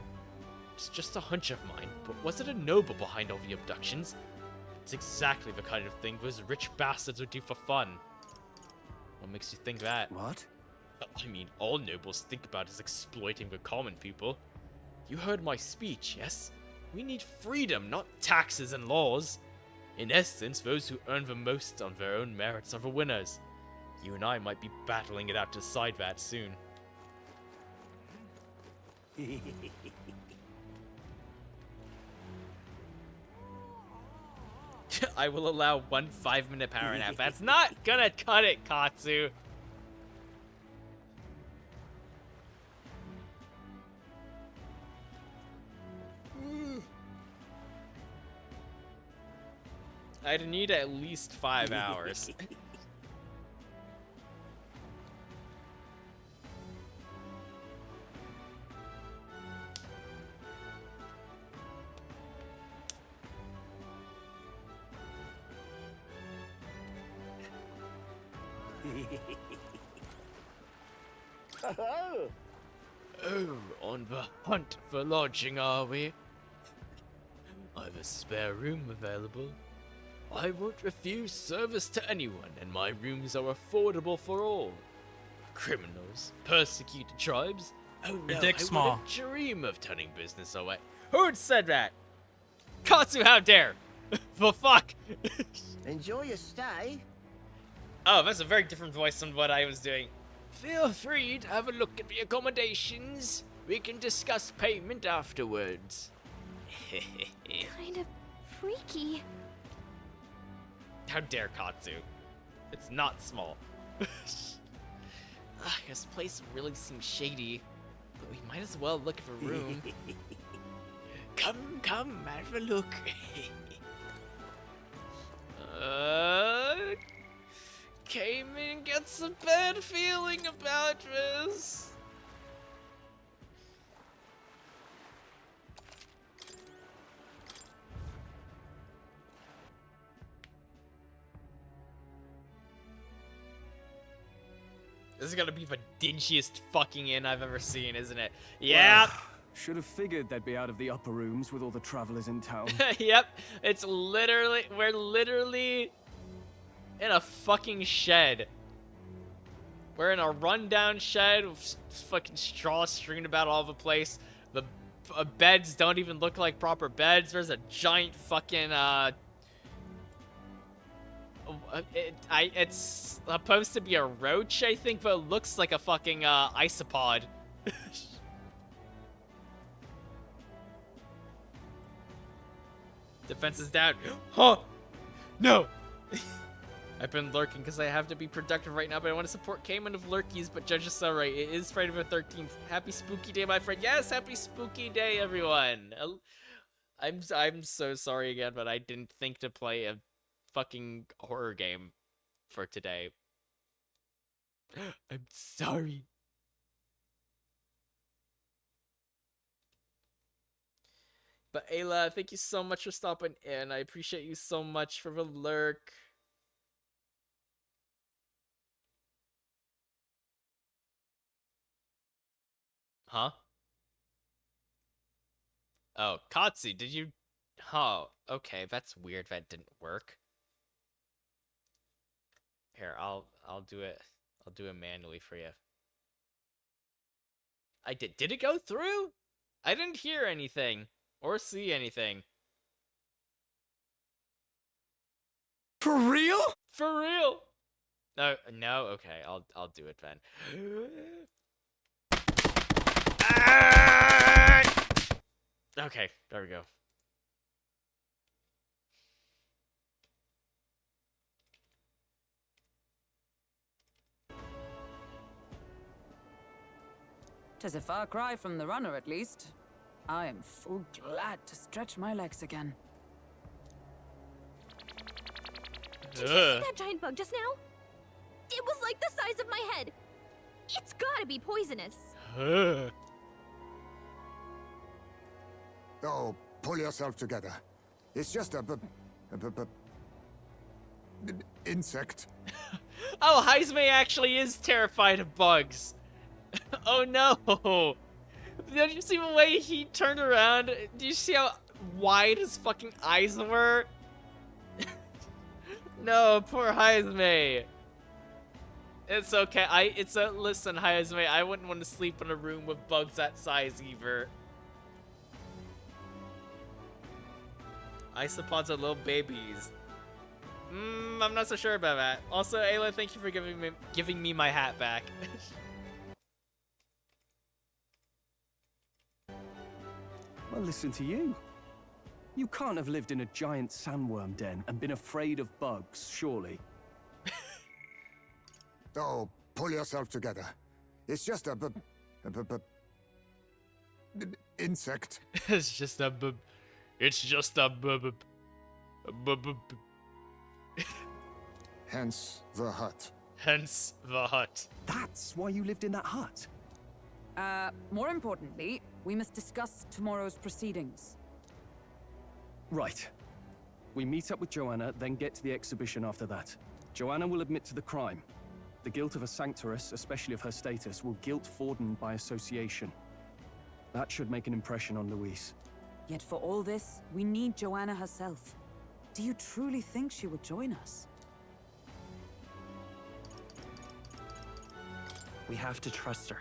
It's just a hunch of mine, but was it a noble behind all the abductions? It's exactly the kind of thing those rich bastards would do for fun. What makes you think that? What? I mean, all nobles think about is exploiting the common people. You heard my speech, yes? We need freedom, not taxes and laws. In essence, those who earn the most on their own merits are the winners. You and I might be battling it out to decide that soon. I will allow 1 5-minute power nap. That's not gonna cut it, Katsu. I'd need at least 5 hours. Oh, on the hunt for lodging, are we? I've a spare room available. I won't refuse service to anyone, and my rooms are affordable for all. Criminals, persecuted tribes. Oh no, I wouldn't dream of turning business away. Who'd said that? Katsu, how dare! The fuck? Enjoy your stay. Oh, that's a very different voice than what I was doing. Feel free to have a look at the accommodations. We can discuss payment afterwards. Kind of freaky. How dare Katsu? It's not small. This place really seems shady, but we might as well look for a room. Come, have a look. Cayman gets a bad feeling about this. This is gonna be the dingiest fucking inn I've ever seen, isn't it? Yeah. Well, should have figured they'd be out of the upper rooms with all the travelers in town. Yep. It's literally, we're literally in a fucking shed. We're in a rundown shed with fucking straw stringed about all over the place. The beds don't even look like proper beds. There's a giant fucking it's supposed to be a roach, I think, but it looks like a fucking isopod. Defense is down. Huh! No! I've been lurking because I have to be productive right now, but I want to support Cayman of Lurkies, but Judge is so right. It is Friday the 13th. Happy spooky day, my friend. Yes, happy spooky day, everyone. I'm so sorry again, but I didn't think to play a fucking horror game for today. I'm sorry. But Ayla, thank you so much for stopping in. I appreciate you so much for the lurk. Huh? Oh, Katsu, did you... Oh, okay, that's weird that didn't work. Here, I'll do it. I'll do it manually for you. I did. Did it go through? I didn't hear anything or see anything. For real? For real. No, no. Okay, I'll do it then. Okay, there we go. Tis a far cry from the runner, at least. I am full glad to stretch my legs again. Did you see that giant bug just now? It was like the size of my head. It's gotta be poisonous. Oh, pull yourself together. It's just a insect. Oh, Heisme actually is terrified of bugs. Oh no! Did you see the way he turned around? Do you see how wide his fucking eyes were? No, poor Heisme. It's okay. Listen, Heisme, I wouldn't want to sleep in a room with bugs that size either. Isopods are little babies. I'm not so sure about that. Also, Ayla, thank you for giving me my hat back. Well, listen to you. You can't have lived in a giant sandworm den and been afraid of bugs, surely. Oh, pull yourself together. It's just a insect. It's just a Hence the hut. Hence the hut. That's why you lived in that hut? More importantly, we must discuss tomorrow's proceedings. Right. We meet up with Joanna, then get to the exhibition after that. Joanna will admit to the crime. The guilt of a sanctoress, especially of her status, will guilt Forden by association. That should make an impression on Louise. Yet for all this, we need Joanna herself. Do you truly think she would join us? We have to trust her.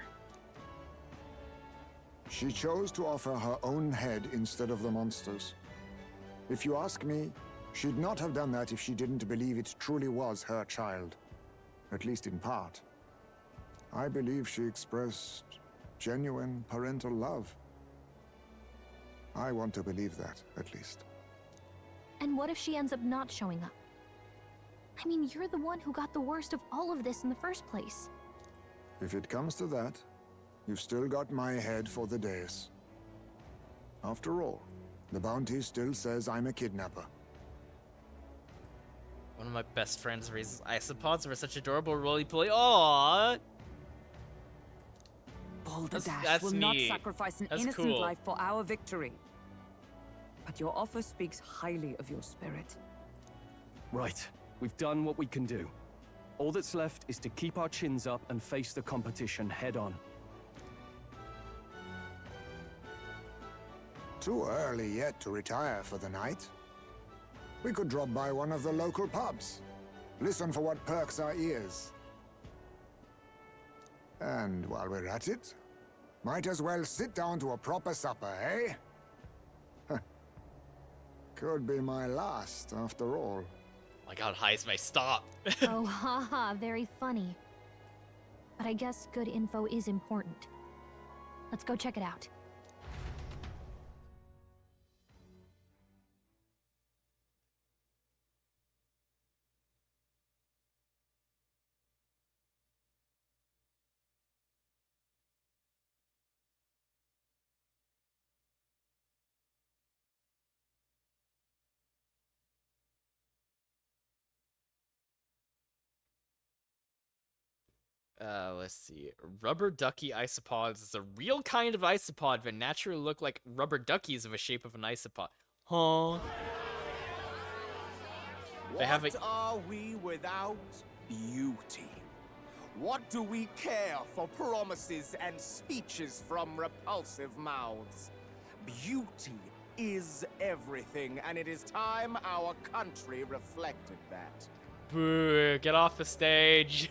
She chose to offer her own head instead of the monster's. If you ask me, she'd not have done that if she didn't believe it truly was her child. At least in part. I believe she expressed genuine parental love. I want to believe that, at least. And what if she ends up not showing up? I mean, you're the one who got the worst of all of this in the first place. If it comes to that, you've still got my head for the dais. After all, the bounty still says I'm a kidnapper. One of my best friends raises isopods for such adorable roly-poly. Aww. Balderdash That's will not sacrifice an That's innocent cool. life for our victory. But your offer speaks highly of your spirit. Right. We've done what we can do. All that's left is to keep our chins up and face the competition head on. Too early yet to retire for the night. We could drop by one of the local pubs. Listen for what perks our ears. And while we're at it, might as well sit down to a proper supper, eh? Could be my last, after all. Oh my god, Heisme, stop. Oh, haha, very funny. But I guess good info is important. Let's go check it out. Let's see. Rubber ducky isopods is a real kind of isopod that naturally look like rubber duckies of the shape of an isopod. Huh? They have What are we without beauty? What do we care for promises and speeches from repulsive mouths? Beauty is everything, and it is time our country reflected that. Boo, get off the stage.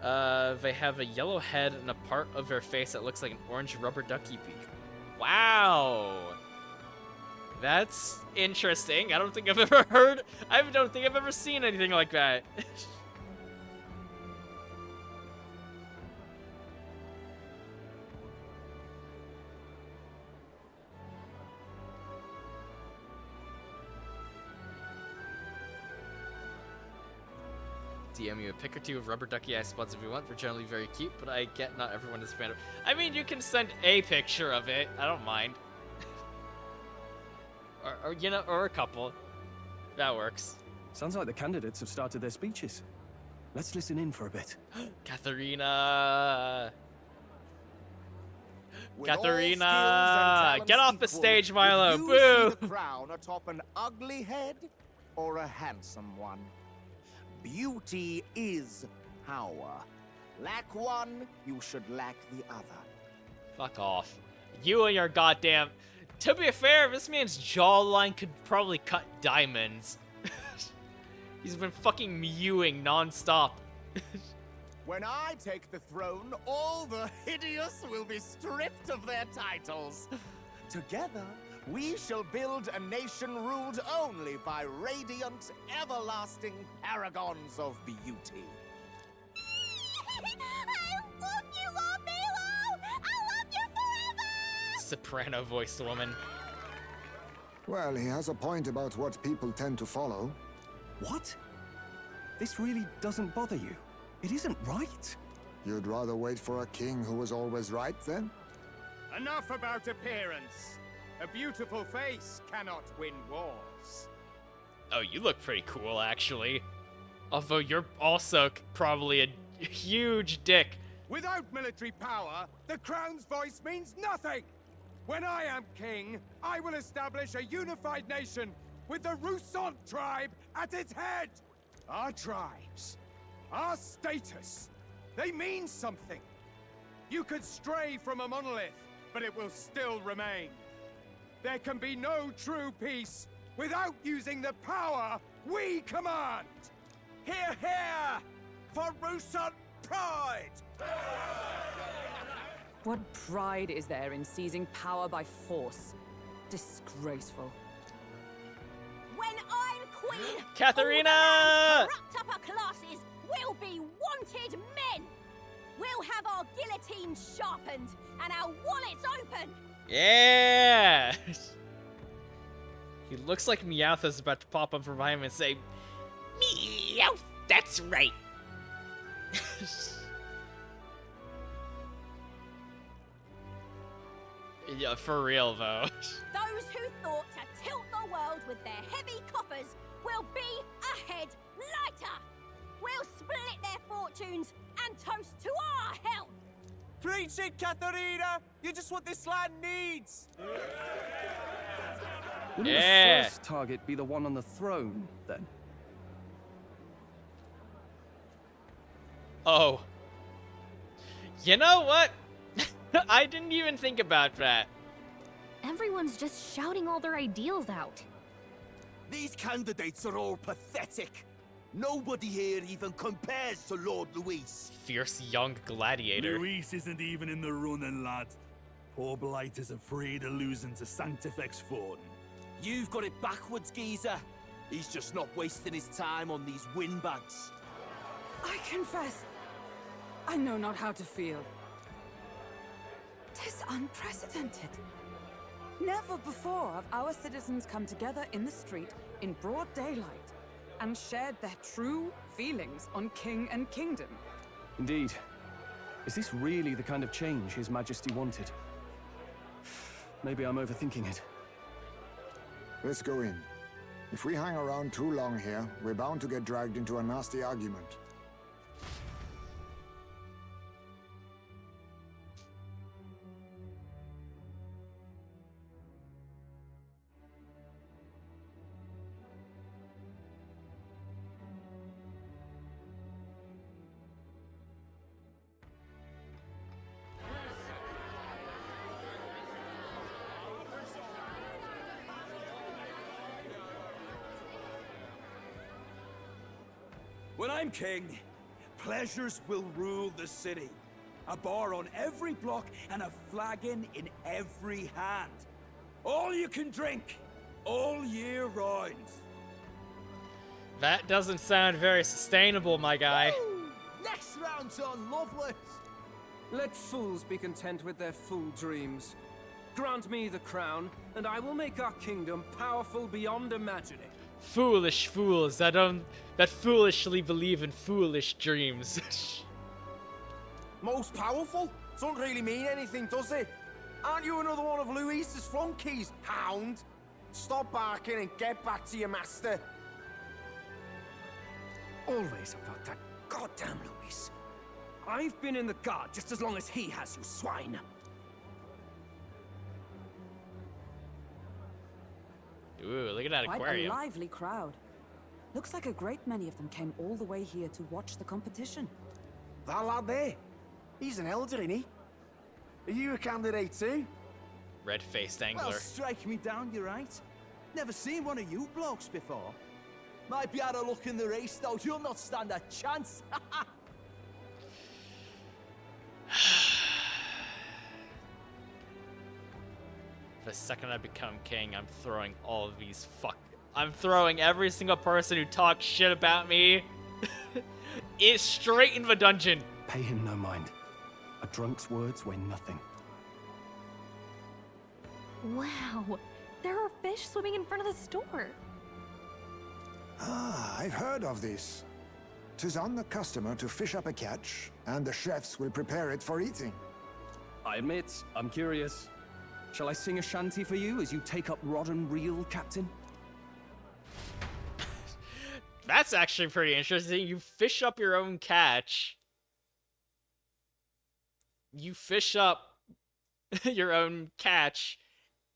They have a yellow head and a part of their face that looks like an orange rubber ducky beak. Wow. That's interesting. I don't think I've ever heard. I don't think I've ever seen anything like that. DM you a pic or two of rubber ducky eye spots if you want. They're generally very cute, but I get not everyone is a fan of. I mean, you can send a picture of it. I don't mind. or you know, or a couple. That works. Sounds like the candidates have started their speeches. Let's listen in for a bit. Katharina. With all Katharina, skills and talents get off the equal, stage, Milo. would you Boo. see the crown atop an ugly head or a handsome one? Beauty is power. Lack one, you should lack the other. Fuck off. You and your goddamn. To be fair, this man's jawline could probably cut diamonds. He's been fucking mewing nonstop. When I take the throne, all the hideous will be stripped of their titles. Together, we shall build a nation ruled only by radiant, everlasting paragons of beauty. I love you, Lord Milo! I love you forever! Soprano-voiced woman. Well, he has a point about what people tend to follow. What? This really doesn't bother you? It isn't right. You'd rather wait for a king who was always right, then? Enough about appearance. A beautiful face cannot win wars. Oh, you look pretty cool, actually. Although you're also probably a huge dick. Without military power, the crown's voice means nothing. When I am king, I will establish a unified nation with the Rousant tribe at its head. Our tribes, our status, they mean something. You could stray from a monolith, but it will still remain. There can be no true peace without using the power we command. Hear, hear, for Rousant pride! What pride is there in seizing power by force? Disgraceful. When I'm queen, Katharina! all the corrupt upper classes will be wanted men. We'll have our guillotines sharpened and our wallets open. Yeah! He looks like Meowth's about to pop up from behind him and say, Meow, that's right. Yeah, for real though. Those who thought to tilt the world with their heavy coffers will be a head lighter. We'll split their fortunes and toast to our health. Preach it, Katharina! You're just what this land needs! Wouldn't Yeah. the first target be the one on the throne, then? Oh. You know what? I didn't even think about that. Everyone's just shouting all their ideals out. These candidates are all pathetic. Nobody here even compares to Lord Luis. Fierce young gladiator. Luis isn't even in the running, lad. Poor Blight is afraid of losing to Sanctifex Forden. You've got it backwards, geezer. He's just not wasting his time on these windbags. I confess, I know not how to feel. 'Tis unprecedented. Never before have our citizens come together in the street in broad daylight and shared their true feelings on king and kingdom. Indeed. Is this really the kind of change His Majesty wanted? Maybe I'm overthinking it. Let's go in. If we hang around too long here, we're bound to get dragged into a nasty argument. When I'm king, pleasures will rule the city. A bar on every block and a flagon in every hand. All you can drink, all year round. That doesn't sound very sustainable, my guy. Woo! Next round's on Loveless. Let fools be content with their fool dreams. Grant me the crown, and I will make our kingdom powerful beyond imagining. Foolish fools that foolishly believe in foolish dreams. Most powerful? Doesn't really mean anything, does it? Aren't you another one of Louise's flunkies, hound? Stop barking and get back to your master. Always about that goddamn Louis. I've been in the guard just as long as he has, you swine. Ooh, look at that aquarium. Quite a lively crowd. Looks like a great many of them came all the way here to watch the competition. That lad there, he's an elder, isn't he? Are you a candidate too? Red-faced angler. Well, strike me down, you're right. Never seen one of you blokes before. Might be out of luck in the race, though. You'll not stand a chance. The second I become king, I'm throwing all of these I'm throwing every single person who talks shit about me is straight in the dungeon. Pay him no mind. A drunk's words weigh nothing. Wow, there are fish swimming in front of the store. Ah, I've heard of this. 'Tis on the customer to fish up a catch, and the chefs will prepare it for eating. I admit, I'm curious. Shall I sing a shanty for you as you take up rod and reel, Captain? That's actually pretty interesting. You fish up your own catch. You fish up your own catch,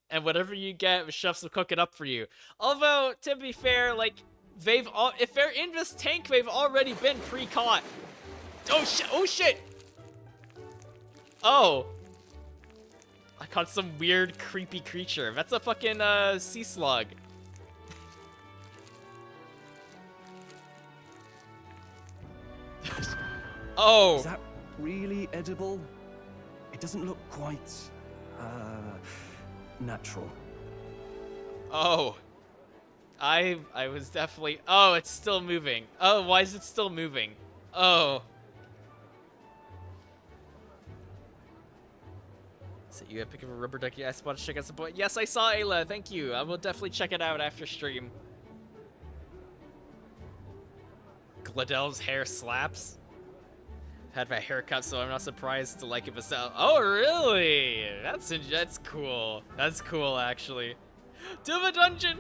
and whatever you get, the chefs will cook it up for you. Although, to be fair, like, if they're in this tank, they've already been pre-caught. Oh shit! Oh shit! Oh! I caught some weird, creepy creature. That's a fucking sea slug. Oh! Is that really edible? It doesn't look quite, natural. Oh. I was definitely... Oh, it's still moving. Oh, why is it still moving? Oh. So you gotta pick up a rubber ducky. I spotted to check out some point. Yes, I saw Ayla. Thank you. I will definitely check it out after stream. Gladell's hair slaps. I've had my haircut, so I'm not surprised to like it myself. Oh, really? That's cool. That's cool, actually. To the dungeon.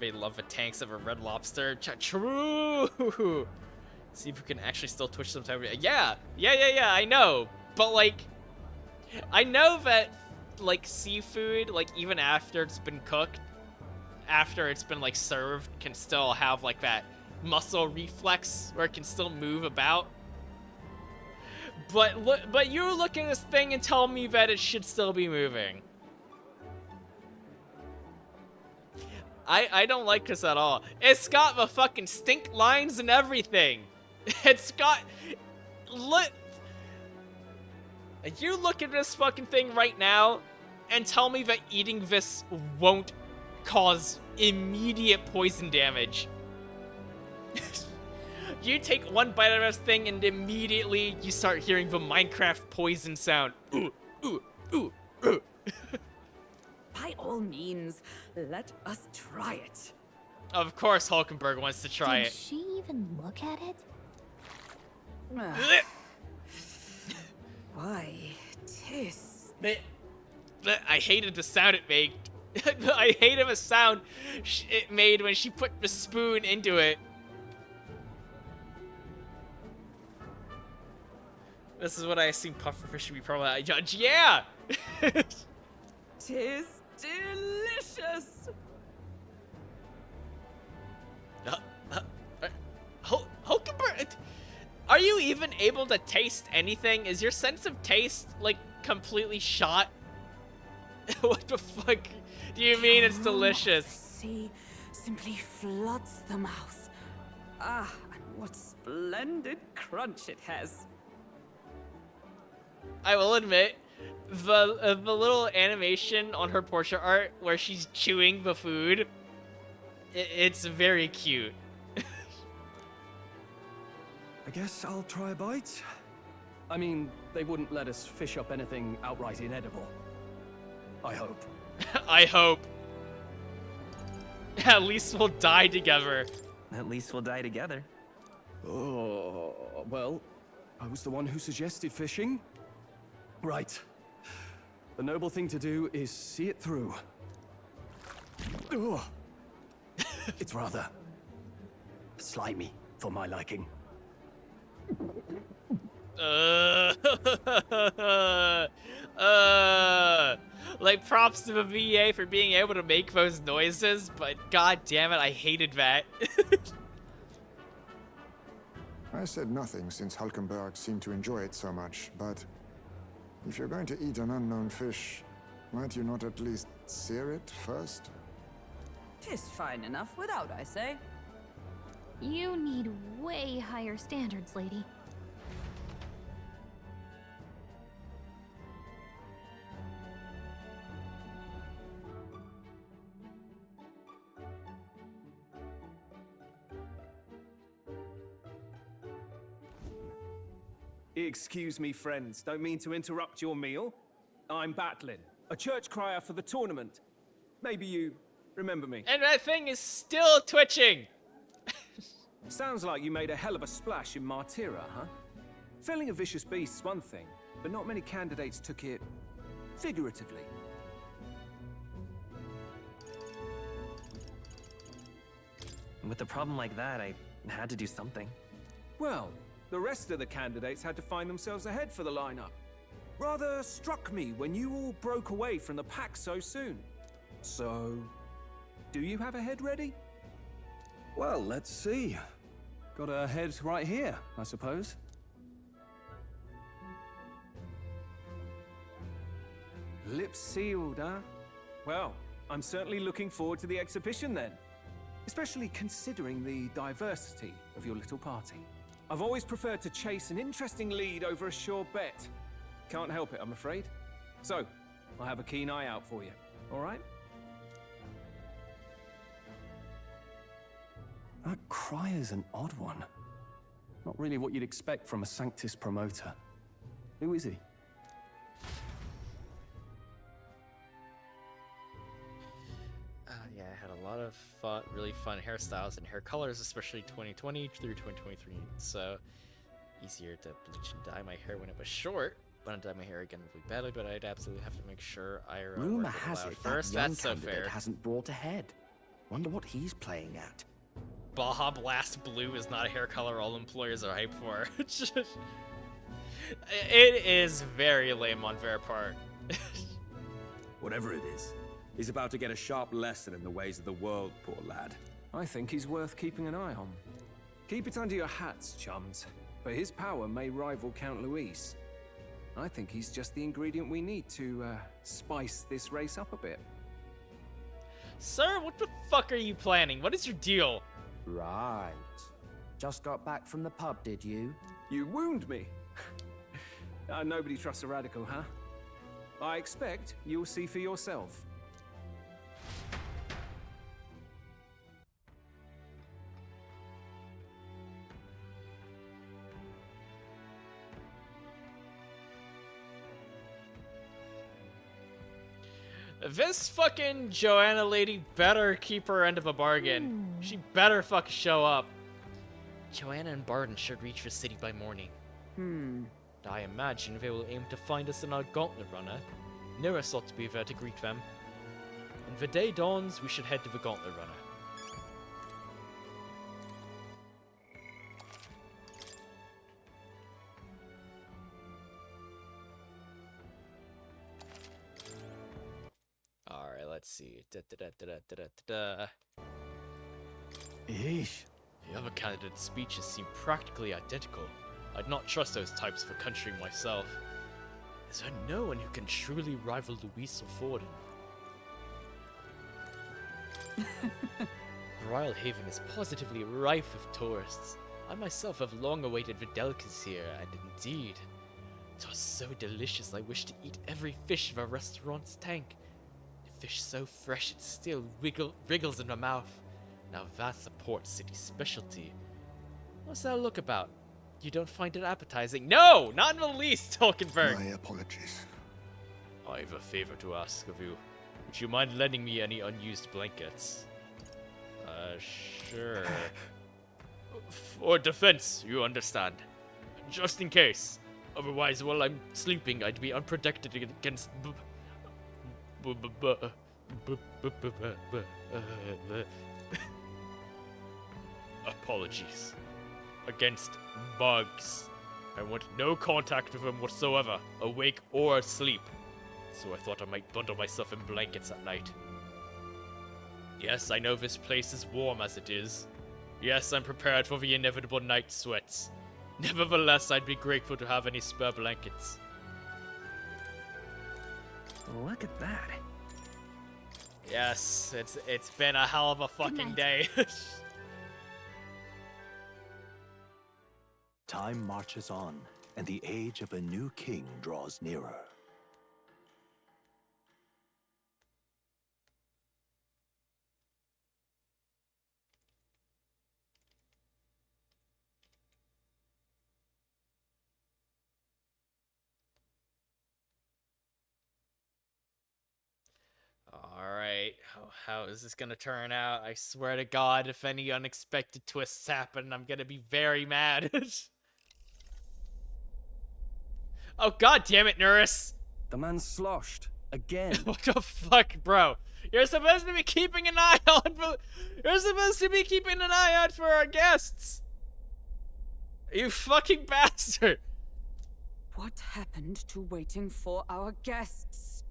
They love the tanks of a red lobster. True. See if we can actually still twitch some time. Yeah. I know, but like, I know that like seafood, like even after it's been cooked, after it's been like served, can still have like that muscle reflex where it can still move about. But you look at this thing and tell me that it should still be moving. I don't like this at all. It's got the fucking stink lines and everything. It's got... You look at this fucking thing right now and tell me that eating this won't cause immediate poison damage. You take one bite of this thing and immediately you start hearing the Minecraft poison sound. Ooh, ooh, ooh, ooh. By all means, let us try it. Of course Hulkenberg wants to try Did it. she even look at it? Why, tis... I hated the sound it made. I hated the sound it made when she put the spoon into it. This is what I assume pufferfish should be probably judge. Yeah! Tis delicious! Hulkenberg, are you even able to taste anything? Is your sense of taste, like, completely shot? What the fuck do you mean it's delicious? Sea simply floods the mouth. Ah, and what splendid crunch it has. I will admit the little animation on her portrait art where she's chewing the food, it's very cute. I guess I'll try a bite. I mean, they wouldn't let us fish up anything outright inedible. I hope. I hope. At least we'll die together. At least we'll die together. Oh, well, I was the one who suggested fishing. Right. The noble thing to do is see it through. Ugh. It's rather slimy for my liking. Like, props to the VA for being able to make those noises, but god damn it, I hated that. I said nothing since Hulkenberg seemed to enjoy it so much, but if you're going to eat an unknown fish, might you not at least sear it first? 'Tis fine enough without, I say. You need way higher standards, lady. Excuse me, friends. Don't mean to interrupt your meal. I'm Batlin, a church crier for the tournament. Maybe you remember me. And that thing is still twitching. Sounds like you made a hell of a splash in Martyra, huh? Felling a vicious beast's one thing, but not many candidates took it figuratively. With a problem like that, I had to do something. Well, the rest of the candidates had to find themselves ahead for the lineup. Rather struck me when you all broke away from the pack so soon. So, do you have a head ready? Well, let's see. Got a head right here, I suppose. Lips sealed, huh? Well, I'm certainly looking forward to the exhibition then. Especially considering the diversity of your little party. I've always preferred to chase an interesting lead over a sure bet. Can't help it, I'm afraid. So, I'll have a keen eye out for you, all right? That crier's an odd one. Not really what you'd expect from a Sanctus promoter. Who is he? Yeah, I had a lot of fun, really fun hairstyles and hair colors, especially 2020 through 2023. So easier to bleach and dye my hair when it was short. When I dye my hair again really badly, but I'd absolutely have to make sure I Rumor has it first. that young That's so candidate fair. hasn't brought ahead. Wonder what he's playing at. Baja Blast Blue is not a hair color all employers are hyped for. It is very lame on their part. Whatever it is, he's about to get a sharp lesson in the ways of the world, poor lad. I think he's worth keeping an eye on. Keep it under your hats, chums. But his power may rival Count Luis. I think he's just the ingredient we need to spice this race up a bit. Sir, what the fuck are you planning? What is your deal? Right. Just got back from the pub, did you? You wound me. Nobody trusts a radical, huh? I expect you'll see for yourself. This fucking Joanna lady better keep her end of a bargain. She better fucking show up. Joanna and Barton should reach the city by morning. I imagine they will aim to find us in our gauntlet runner. Nearest ought to be there to greet them. When the day dawns, we should head to the gauntlet runner. Alright, let's see. Yeesh. The other candidates' speeches seem practically identical. I'd not trust those types for country myself. Is there no one who can truly rival Luis or Forden? Brilehaven is positively rife with tourists. I myself have long awaited the delicacy here, and indeed, It was so delicious, I wish to eat every fish of a restaurant's tank. The fish so fresh it still wriggles in my mouth. Now that's a port city specialty. What's that look about? You don't find it appetizing? No! Not in the least, Hulkenberg! My apologies. I have a favor to ask of you. Would you mind lending me any unused blankets? Sure. For defense, you understand. Just in case. Otherwise, while I'm sleeping, I'd be unprotected against apologies. Against bugs. I want no contact with them whatsoever, awake or asleep. So I thought I might bundle myself in blankets at night. Yes, I know this place is warm as it is. Yes, I'm prepared for the inevitable night sweats. Nevertheless, I'd be grateful to have any spare blankets. Look at that. Yes, it's been a hell of a fucking day. Time marches on, and the age of a new king draws nearer. Alright, how is this gonna turn out? I swear to God, if any unexpected twists happen, I'm gonna be very mad. Oh, God damn it, Nurse! The man's sloshed. Again. What the fuck, bro? You're supposed to be keeping an eye on for... You're supposed to be keeping an eye out for our guests! You fucking bastard! What happened to waiting for our guests?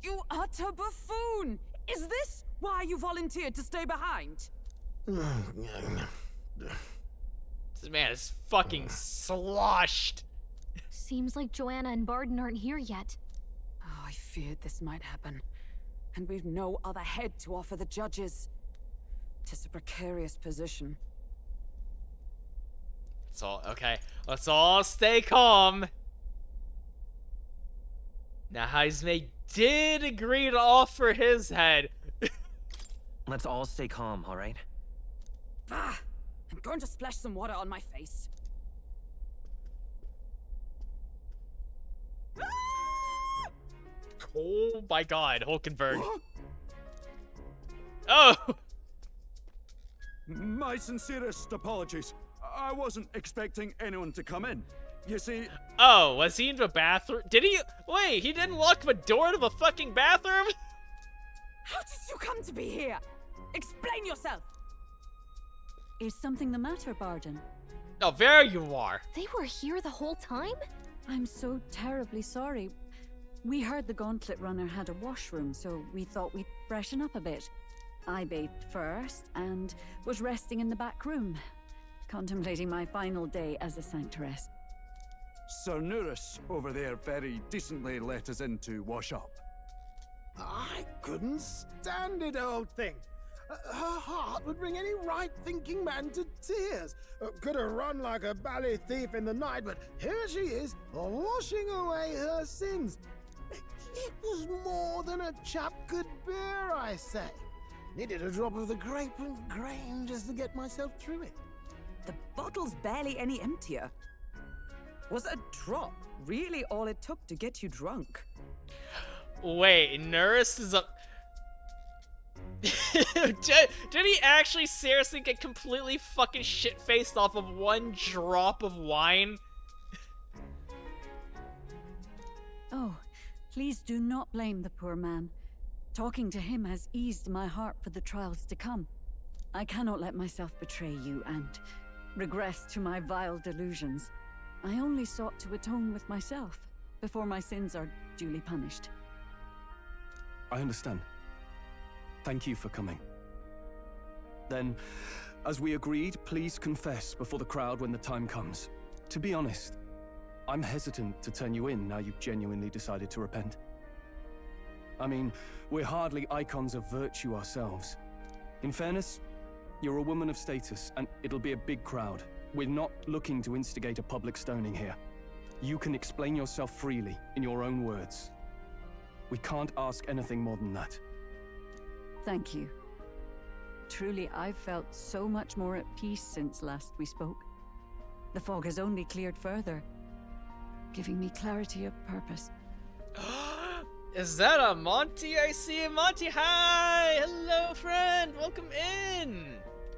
You utter buffoon! Is this why you volunteered to stay behind? This man is fucking sloshed. Seems like Joanna and Barden aren't here yet. Oh, I feared this might happen. And we've no other head to offer the judges. 'Tis a precarious position. It's all okay. Let's all stay calm. Now, Heismay did agree to offer his head. Let's all stay calm, all right? Ah! I'm going to splash some water on my face. Oh my God, Hulkenberg. Oh! My sincerest apologies. I wasn't expecting anyone to come in. You see... Oh, was he in the bathroom? Did he... Wait, he didn't lock the door to the fucking bathroom? How did you come to be here? Explain yourself! Is something the matter, Barden? Oh, there you are. They were here the whole time? I'm so terribly sorry. We heard the Gauntlet Runner had a washroom, so we thought we'd freshen up a bit. I bathed first and was resting in the back room, contemplating my final day as a sanctoress. Sir Nuris over there very decently let us in to wash up. I couldn't stand it, old thing. Her heart would bring any right-thinking man to tears. Could have run like a ballet thief in the night, but here she is, washing away her sins. It was more than a chap could bear, I say. Needed a drop of the grape and grain just to get myself through it. The bottle's barely any emptier. Was a drop really all it took to get you drunk? Wait, Nurse is a... did he actually seriously get completely fucking shit-faced off of one drop of wine? Oh, please do not blame the poor man. Talking to him has eased my heart for the trials to come. I cannot let myself betray you and regress to my vile delusions. I only sought to atone with myself before my sins are duly punished. I understand. Thank you for coming. Then, as we agreed, please confess before the crowd when the time comes. To be honest, I'm hesitant to turn you in now you've genuinely decided to repent. I mean, we're hardly icons of virtue ourselves. In fairness, you're a woman of status, and it'll be a big crowd. We're not looking to instigate a public stoning here. You can explain yourself freely, in your own words. We can't ask anything more than that. Thank you. Truly, I've felt so much more at peace since last we spoke. The fog has only cleared further, giving me clarity of purpose. Is that a Monty I see? Monty, hi! Hello, friend! Welcome in!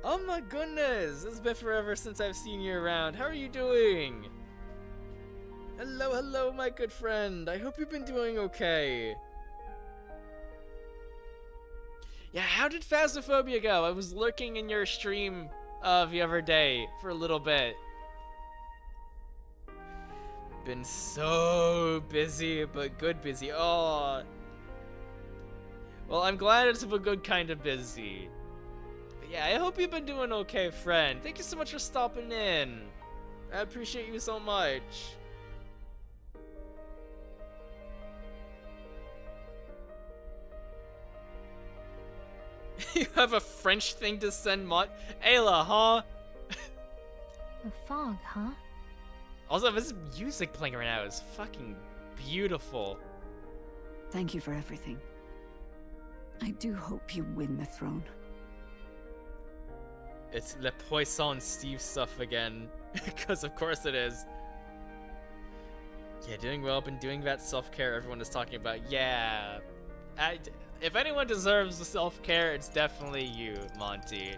Oh my goodness! It's been forever since I've seen you around. How are you doing? Hello, hello, my good friend. I hope you've been doing okay. Yeah, how did Phasmophobia go? I was lurking in your stream the other day for a little bit. Been so busy, but good busy. Oh. Well, I'm glad it's a good kind of busy. But yeah, I hope you've been doing okay, friend. Thank you so much for stopping in. I appreciate you so much. You have a French thing to send Ayla, huh? The fog, huh? Also, this music playing right now is fucking beautiful. Thank you for everything. I do hope you win the throne. It's Le Poisson Steve stuff again. Because of course it is. Yeah, doing well. Been doing that self-care everyone is talking about. Yeah. If anyone deserves the self-care, it's definitely you, Monty.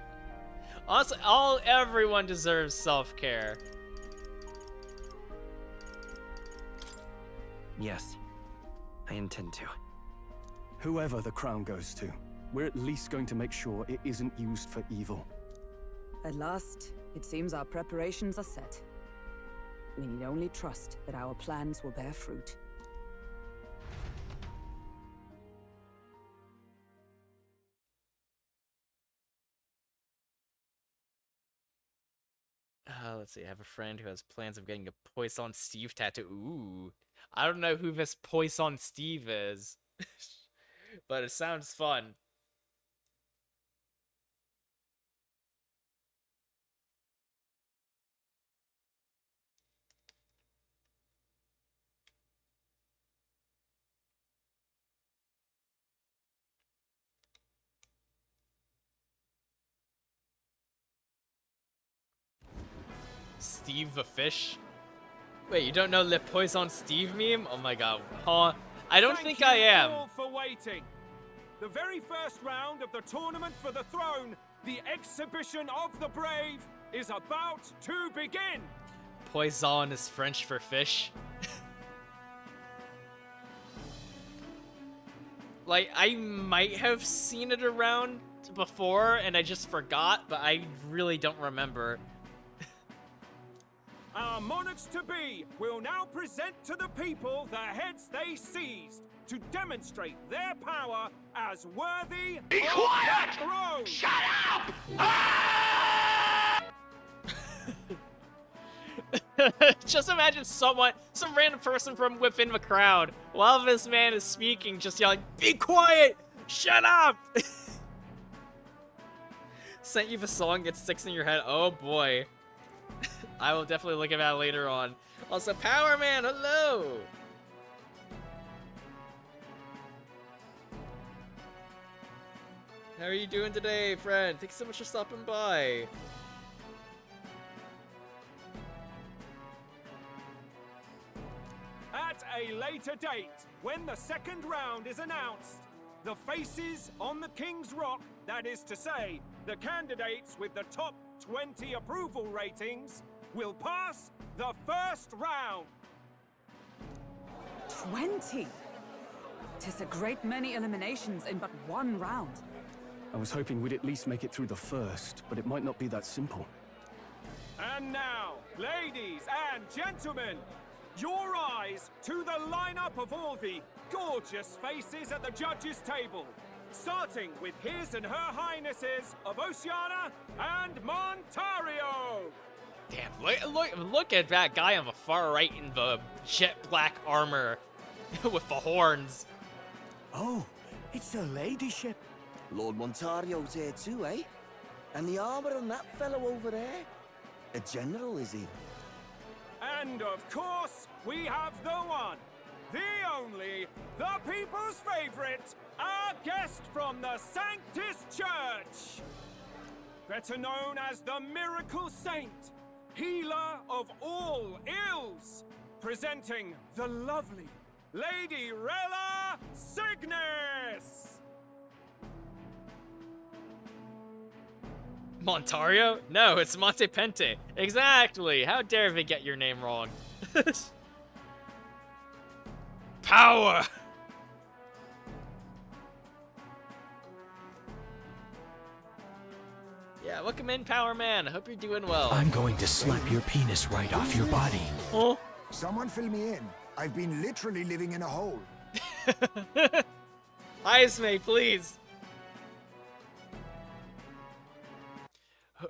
Also, everyone deserves self-care. Yes, I intend to. Whoever the crown goes to, we're at least going to make sure it isn't used for evil. At last, it seems our preparations are set. We need only trust that our plans will bear fruit. Let's see. I have a friend who has plans of getting a Poisson Steve tattoo. Ooh. I don't know who this Poisson Steve is. But it sounds fun. Steve the fish? Wait, you don't know Le Poisson Steve meme? Oh my god. Huh? I don't think I am. Thank you all for waiting. The very first round of the tournament for the throne, the exhibition of the brave, is about to begin. Poisson is French for fish. Like, I might have seen it around before and I just forgot, but I really don't remember. Our monarchs-to-be will now present to the people the heads they seized to demonstrate their power as worthy of the throne. Shut up! Just imagine some random person from within the crowd, while this man is speaking, just yelling, "Be quiet! Shut up!" Sent you the song, it sticks in your head. Oh boy. I will definitely look at that later on. Also, Power Man, hello! How are you doing today, friend? Thanks so much for stopping by. At a later date, when the second round is announced, the faces on the King's Rock, that is to say, the candidates with the top 20 approval ratings, will pass the first round. 20? 'Tis a great many eliminations in but one round. I was hoping we'd at least make it through the first, but it might not be that simple. And now, ladies and gentlemen, your eyes to the lineup of all the gorgeous faces at the judges' table, starting with His and Her Highnesses of Oceania and Montario. Damn, look at that guy on the far right in the jet black armor with the horns. Oh, it's a ladyship. Lord Montario's here too, eh? And the armor on that fellow over there? A general, is he? And of course, we have the one, the only, the people's favorite, our guest from the Sanctus Church. Better known as the Miracle Saint, healer of all ills, presenting the lovely Lady Rella Cygnus. Montario? No, it's Montepente. Exactly. How dare they get your name wrong? Power! Yeah, welcome in, Power Man. I hope you're doing well. I'm going to slap your penis right off your body. Oh. Someone fill me in. I've been literally living in a hole. Esme, please.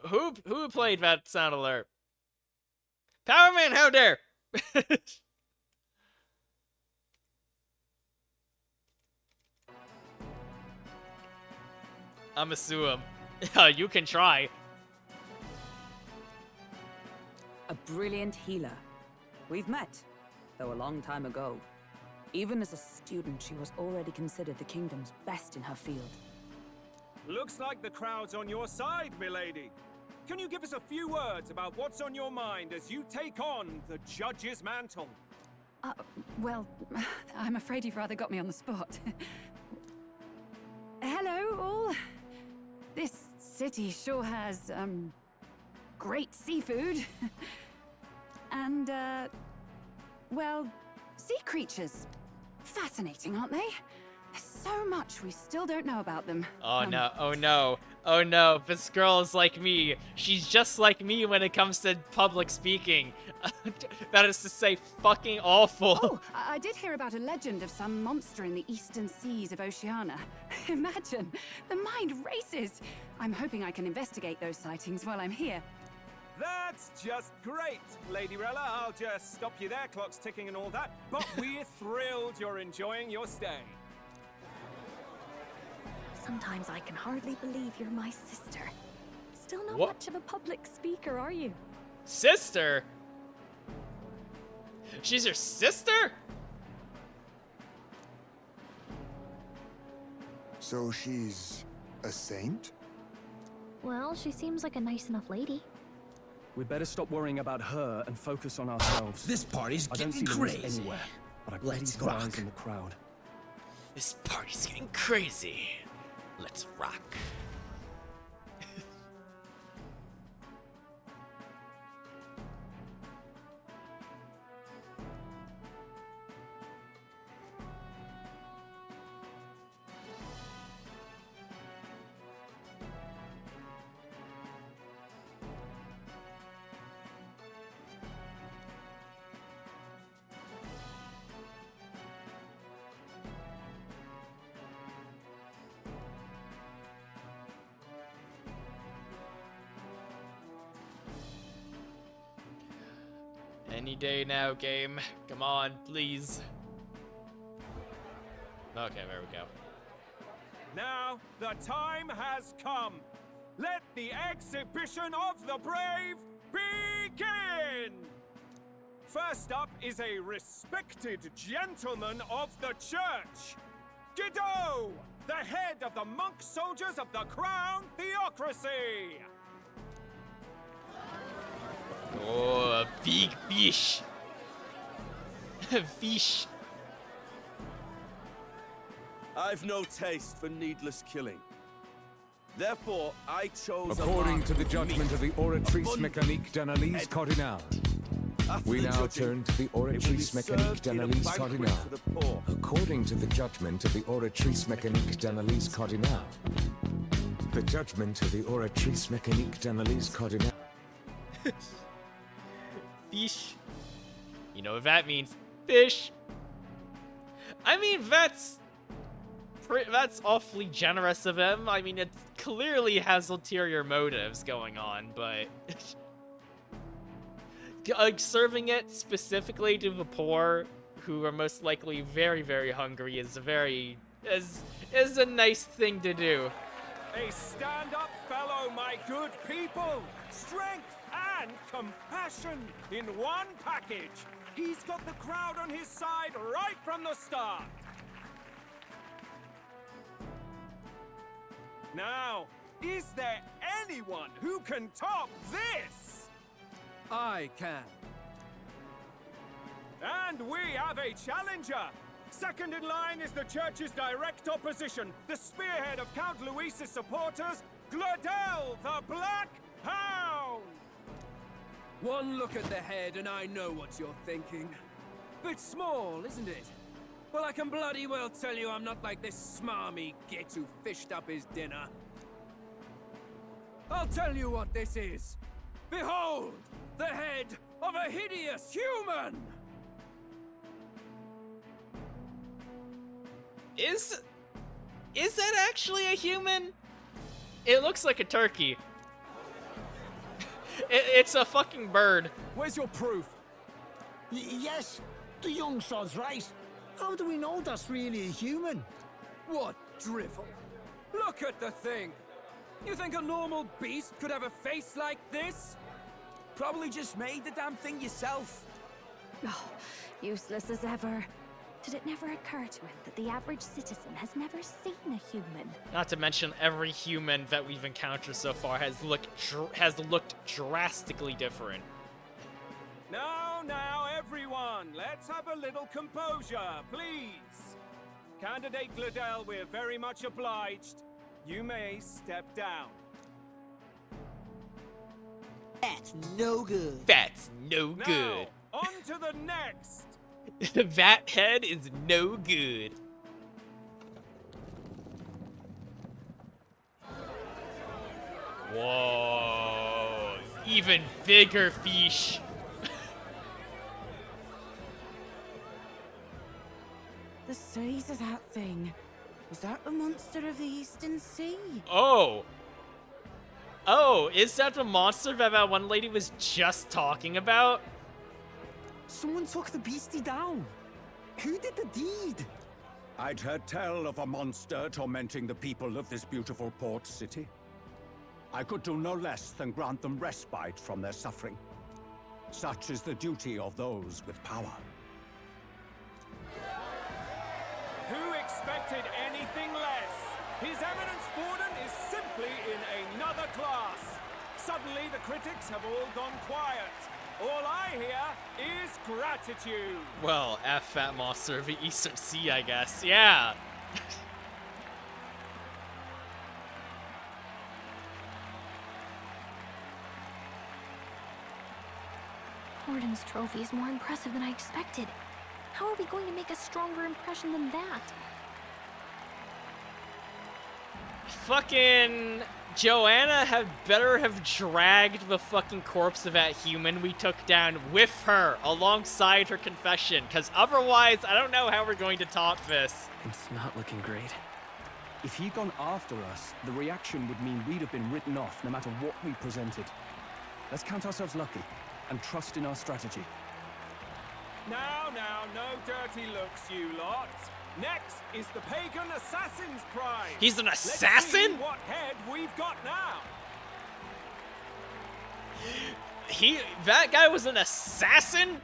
Who played that sound alert? Power Man, how dare! I'ma sue him. You can try. A brilliant healer. We've met, though a long time ago. Even as a student, she was already considered the kingdom's best in her field. Looks like the crowd's on your side, milady. Can you give us a few words about what's on your mind as you take on the judge's mantle? Well, I'm afraid you've rather got me on the spot. Hello, all. This city sure has, great seafood. And, well, sea creatures. Fascinating, aren't they? There's so much we still don't know about them. Oh no, oh no, oh no, this girl is like me. She's just like me when it comes to public speaking. That is to say, fucking awful. Oh, I did hear about a legend of some monster in the eastern seas of Oceania. Imagine, the mind races. I'm hoping I can investigate those sightings while I'm here. That's just great, Lady Rella. I'll just stop you there, clock's ticking and all that. But we're thrilled you're enjoying your stay. Sometimes I can hardly believe you're my sister. Still not What? much of a public speaker, are you? Sister? She's your sister? So she's a saint? Well, she seems like a nice enough lady. We'd better stop worrying about her and focus on ourselves. This party's I don't see getting Louise crazy. anywhere, but I bet Let's he's got rock. eyes in the crowd. This party's getting crazy. Let's rock. Any day now, game. Come on, please. Okay, there we go. Now, the time has come. Let the exhibition of the brave begin! First up is a respected gentleman of the church. Guido, the head of the monk soldiers of the Crown Theocracy. Oh, a big fish. Fish. I've no taste for needless killing. Therefore, I chose According to the judgment of the Oratrice Mécanique d'Analyse Cardinal, we now turn to the Oratrice Mécanique d'Analyse Cardinal. According to the judgment of the Oratrice Mécanique d'Analyse Cardinal, the judgment of the Oratrice Mécanique d'Analyse Cardinal. Fish. You know what that means. Fish. I mean, that's awfully generous of him. I mean, it clearly has ulterior motives going on, but serving it specifically to the poor, who are most likely very, very hungry, is a nice thing to do. A stand-up fellow, my good people. Strength and compassion in one package. He's got the crowd on his side right from the start. Now, is there anyone who can top this? I can. And we have a challenger. Second in line is the church's direct opposition, the spearhead of Count Luis's supporters, Gladel the Black Hound! One look at the head and I know what you're thinking. Bit small, isn't it? Well, I can bloody well tell you I'm not like this smarmy git who fished up his dinner. I'll tell you what this is. Behold, the head of a hideous human! Is that actually a human? It looks like a turkey. It's a fucking bird. Where's your proof? Yes, the young sod's right. How do we know that's really a human? What drivel? Look at the thing! You think a normal beast could have a face like this? Probably just made the damn thing yourself. Oh, useless as ever. Did it never occur to him that the average citizen has never seen a human? Not to mention every human that we've encountered so far has looked drastically different. Now, everyone, let's have a little composure, please. Candidate Gladel, we're very much obliged. You may step down. That's no good. That's no good. Now, on to the next. That head is no good. Whoa. Even bigger fish. The size of that thing. Is that the monster of the Eastern Sea? Oh. Oh, is that the monster that that one lady was just talking about? Someone took the beastie down. Who did the deed? I'd heard tell of a monster tormenting the people of this beautiful port city. I could do no less than grant them respite from their suffering. Such is the duty of those with power. Who expected anything less? His Eminence Borden is simply in another class. Suddenly the critics have all gone quiet. All I hear is gratitude. Well, F that monster of the Eastern Sea, I guess. Yeah. Borden's trophy is more impressive than I expected. How are we going to make a stronger impression than that? Fucking Joanna had better have dragged the fucking corpse of that human we took down with her alongside her confession, because otherwise I don't know how we're going to top this. It's not looking great. If he'd gone after us, the reaction would mean we'd have been written off no matter what we presented. Let's count ourselves lucky and trust in our strategy. Now, no dirty looks, you lot. Next is the Pagan Assassin's Prize. He's an Let's assassin? see what head we've got now. That guy was an assassin?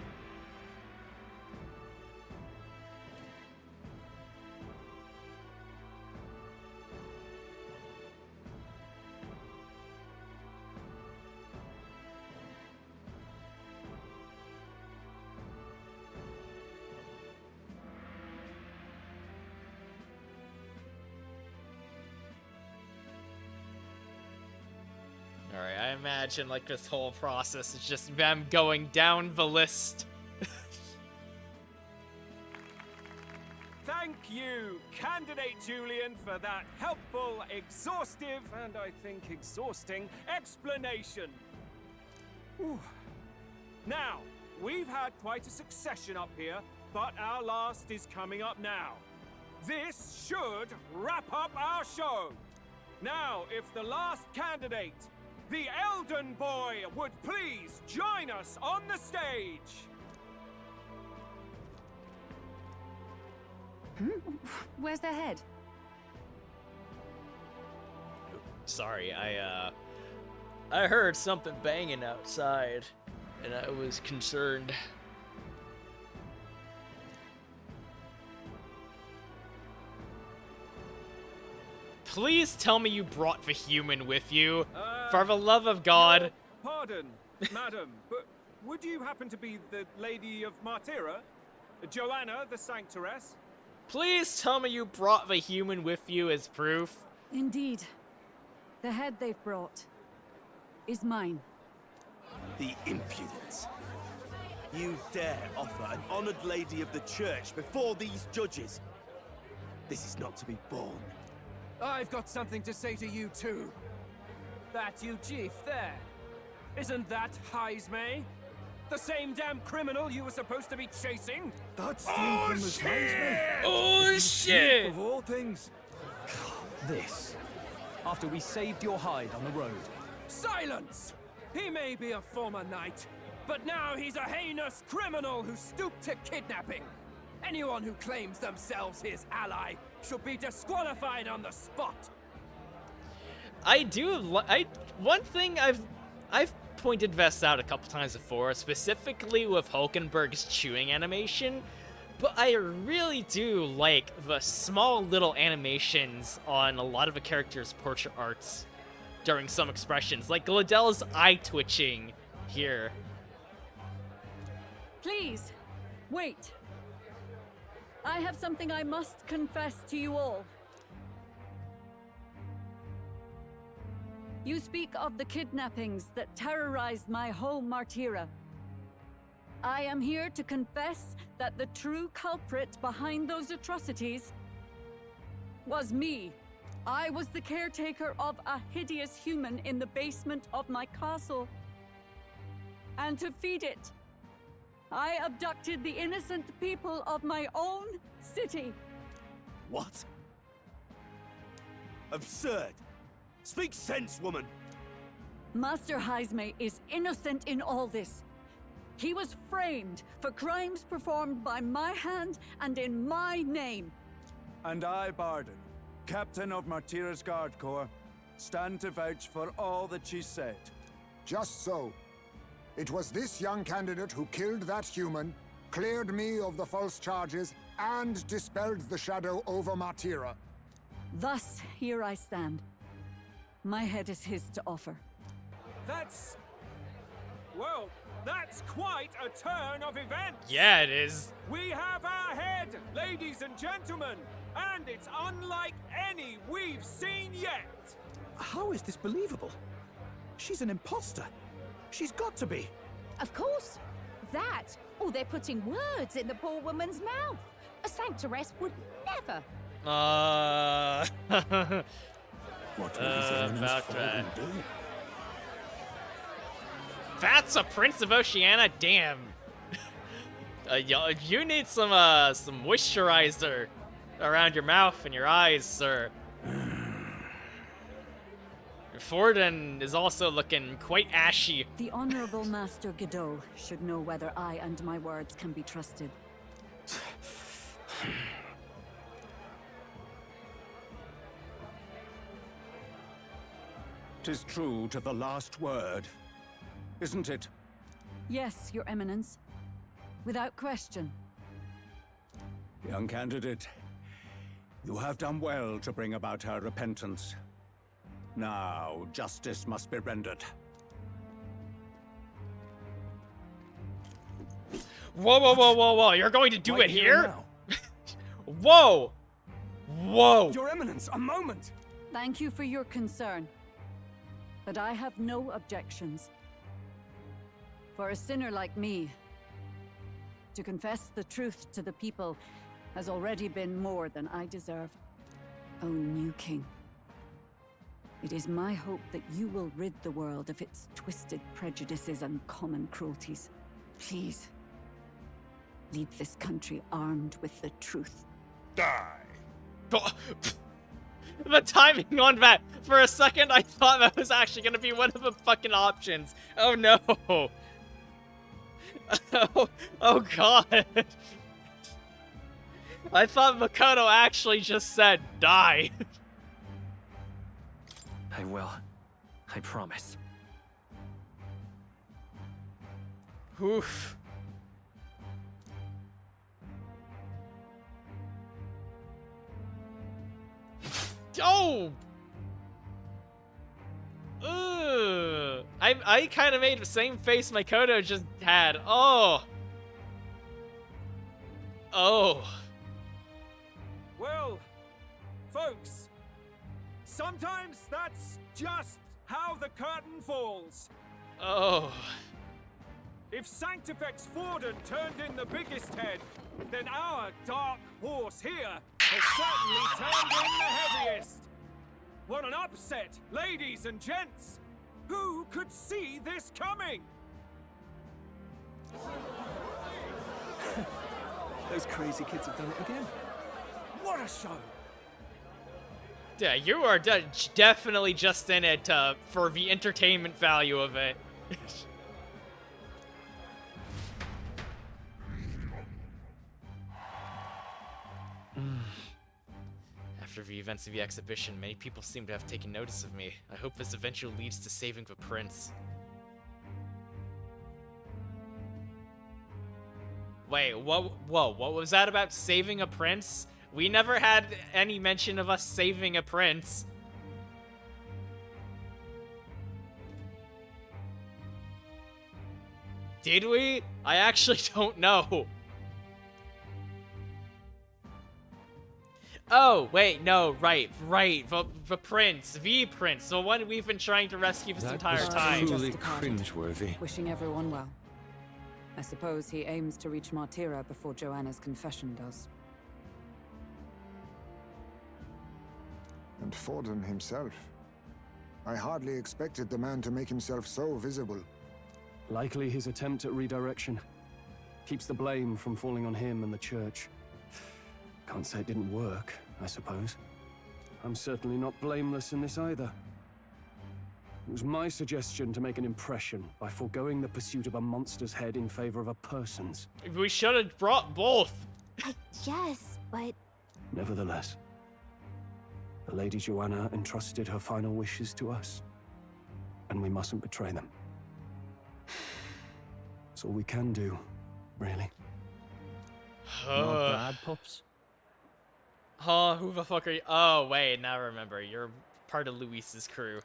Alright, I imagine like this whole process is just them going down the list. Thank you, Candidate Julian, for that helpful, exhaustive, and I think exhausting explanation. Whew. Now, we've had quite a succession up here, but our last is coming up now. This should wrap up our show. Now, if the last candidate, the Elden Boy, would please join us on the stage. Where's their head? Sorry, I heard something banging outside, and I was concerned. Please tell me you brought the human with you. For the love of God. Pardon, madam, but would you happen to be the Lady of Martira? Joanna, the Sanctoress? Please tell me you brought the human with you as proof. Indeed. The head they've brought is mine. The impudence. You dare offer an honored lady of the church before these judges? This is not to be borne. I've got something to say to you too. That you chief there. Isn't that Heismay? The same damn criminal you were supposed to be chasing? That's the infamous Heismay. Oh shit! Of all things. This. After we saved your hide on the road. Silence! He may be a former knight, but now he's a heinous criminal who stooped to kidnapping. Anyone who claims themselves his ally should be disqualified on the spot. One thing I've pointed this out a couple times before, specifically with Hulkenberg's chewing animation, but I really do like the small little animations on a lot of the characters' portrait arts during some expressions, like Gladell's eye twitching here. Please, wait. I have something I must confess to you all. You speak of the kidnappings that terrorized my home, Martira. I am here to confess that the true culprit behind those atrocities was me. I was the caretaker of a hideous human in the basement of my castle. And to feed it, I abducted the innocent people of my own city. What? Absurd! Speak sense, woman! Master Heismay is innocent in all this. He was framed for crimes performed by my hand and in my name. And I, Barden, Captain of Martira's Guard Corps, stand to vouch for all that she said. Just so. It was this young candidate who killed that human, cleared me of the false charges, and dispelled the shadow over Martira. Thus, here I stand. My head is his to offer. That's... well, that's quite a turn of events! Yeah, it is. We have our head, ladies and gentlemen, and it's unlike any we've seen yet! How is this believable? She's an imposter. She's got to be. Of course. That, or they're putting words in the poor woman's mouth. A Sanctoress would never. What will his eminence about fall that. and do? That's a Prince of Oceania? Damn. You need some moisturizer around your mouth and your eyes, sir. Forden is also looking quite ashy. The Honorable Master Godot should know whether I and my words can be trusted. 'Tis true to the last word, isn't it? Yes, Your Eminence. Without question. Young candidate, you have done well to bring about her repentance. Now, justice must be rendered. Whoa, whoa, whoa, whoa, whoa. You're going to do Right it here here? Whoa! Whoa! Your Eminence, a moment! Thank you for your concern. But I have no objections. For a sinner like me, to confess the truth to the people has already been more than I deserve. O new king, it is my hope that you will rid the world of its twisted prejudices and common cruelties. Please, lead this country armed with the truth. Die! The timing on that. For a second, I thought that was actually going to be one of the fucking options. Oh, no. Oh, God. I thought Makoto actually just said, die. I will. I promise. Oof. Oh! Ugh. I kind of made the same face Makoto just had. Oh. Oh. Well, folks, sometimes that's just how the curtain falls. Oh. If Sanctifex Forden turned in the biggest head, then our dark horse here has certainly turned in the heaviest. What an upset, ladies and gents! Who could see this coming? Those crazy kids have done it again. What a show! Yeah, you are definitely just in it for the entertainment value of it. After the events of the exhibition, many people seem to have taken notice of me. I hope this eventually leads to saving the prince. Wait, whoa, what was that about saving a prince? We never had any mention of us saving a prince. Did we? I actually don't know. Oh, wait, no, right, the prince, the one we've been trying to rescue this entire time. Truly cringeworthy. Wishing everyone well. I suppose he aims to reach Martira before Joanna's confession does. And Forden himself. I hardly expected the man to make himself so visible. Likely his attempt at redirection. Keeps the blame from falling on him and the church. Can't say it didn't work, I suppose. I'm certainly not blameless in this either. It was my suggestion to make an impression by foregoing the pursuit of a monster's head in favor of a person's. We should have brought both. I guess, but... Nevertheless, the Lady Joanna entrusted her final wishes to us, and we mustn't betray them. It's all we can do, really. Not bad, pups. Huh, who the fuck are you? Oh, wait, now I remember. You're part of Luis's crew.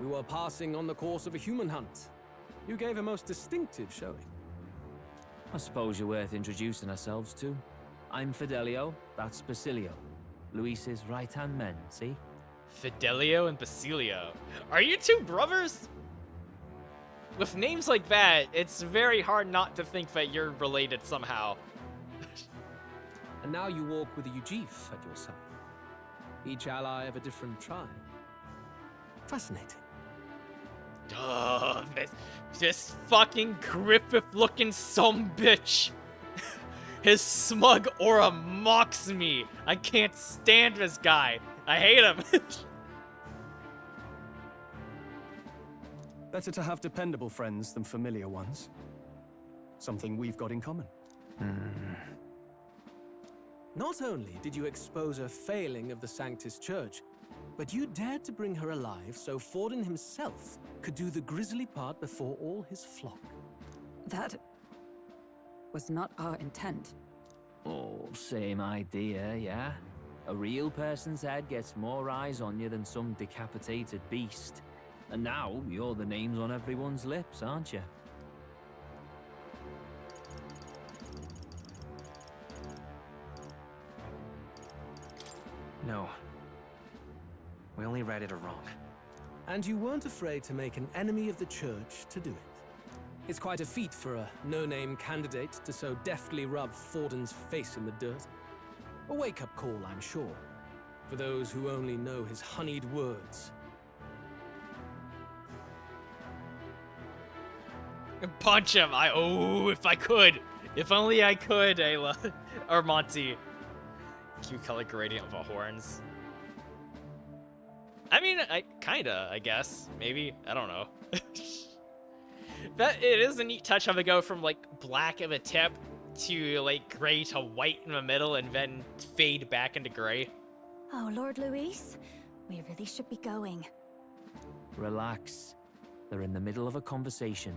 We were passing on the course of a human hunt. You gave a most distinctive showing. I suppose you're worth introducing ourselves to. I'm Fidelio, that's Basilio. Luis's right-hand men, see? Fidelio and Basilio. Are you two brothers? With names like that, it's very hard not to think that you're related somehow. And now you walk with a Ujif at your side. Each ally of a different tribe. Fascinating. Oh, this fucking Griffith-looking sumbitch. His smug aura mocks me. I can't stand this guy. I hate him. Better to have dependable friends than familiar ones. Something we've got in common. Not only did you expose a failing of the Sanctus Church, but you dared to bring her alive so Forden himself could do the grisly part before all his flock. That was not our intent. Oh, same idea, yeah? A real person's head gets more eyes on you than some decapitated beast. And now, you're the names on everyone's lips, aren't you? No. We only read it wrong. And you weren't afraid to make an enemy of the church to do it. It's quite a feat for a no-name candidate to so deftly rub Forden's face in the dirt. A wake-up call, I'm sure, for those who only know his honeyed words. Punch him. If I could. If only I could, Ayla. Or Monty. Cute color gradient of the horns. I mean, I guess. Maybe. I don't know. That it is a neat touch how they go from like black at the tip to like gray to white in the middle and then fade back into gray. Oh, Lord Luis, we really should be going. Relax. They're in the middle of a conversation.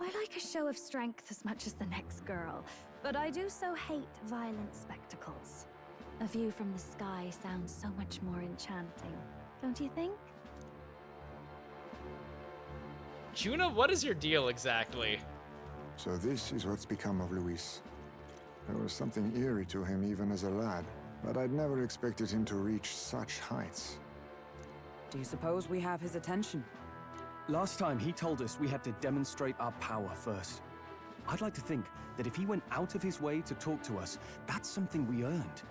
I like a show of strength as much as the next girl, but I do so hate violent spectacles. A view from the sky sounds so much more enchanting, don't you think? Juna, what is your deal exactly? So this is what's become of Luis. There was something eerie to him even as a lad, but I'd never expected him to reach such heights. Do you suppose we have his attention? Last time he told us we had to demonstrate our power first. I'd like to think that if he went out of his way to talk to us, that's something we earned.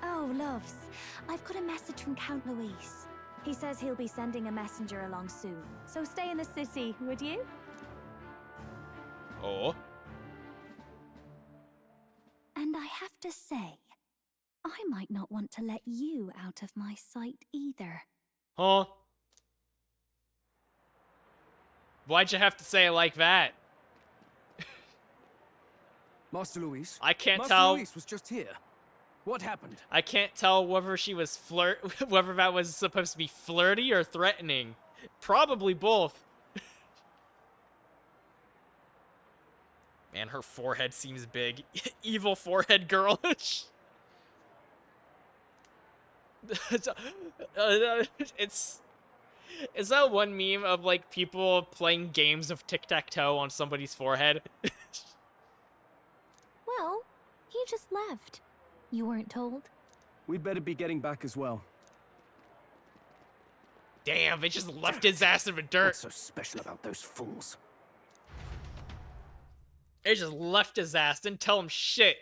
Oh, loves, I've got a message from Count Luis. He says he'll be sending a messenger along soon, so stay in the city, would you? Oh. And I have to say, I might not want to let you out of my sight either. Huh? Why'd you have to say it like that? Master Luis? I can't Master tell. Luis was just here. What happened? I can't tell whether she was whether that was supposed to be flirty or threatening. Probably both. Man, her forehead seems big. Evil forehead girl. Is that one meme of like people playing games of tic-tac-toe on somebody's forehead? Well, he just left. You weren't told? We'd better be getting back as well. Damn, they just left his ass in the dirt. What's so special about those fools? They just left his ass, didn't tell him shit.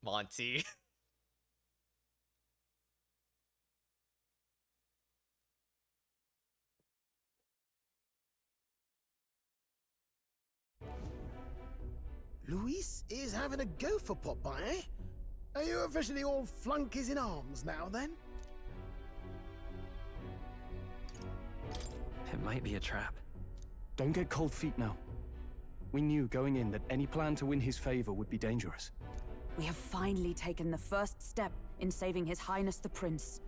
Monty. Luis is having a go for Popeye, eh? Are you officially all flunkies in arms now, then? It might be a trap. Don't get cold feet now. We knew going in that any plan to win his favor would be dangerous. We have finally taken the first step in saving His Highness the Prince.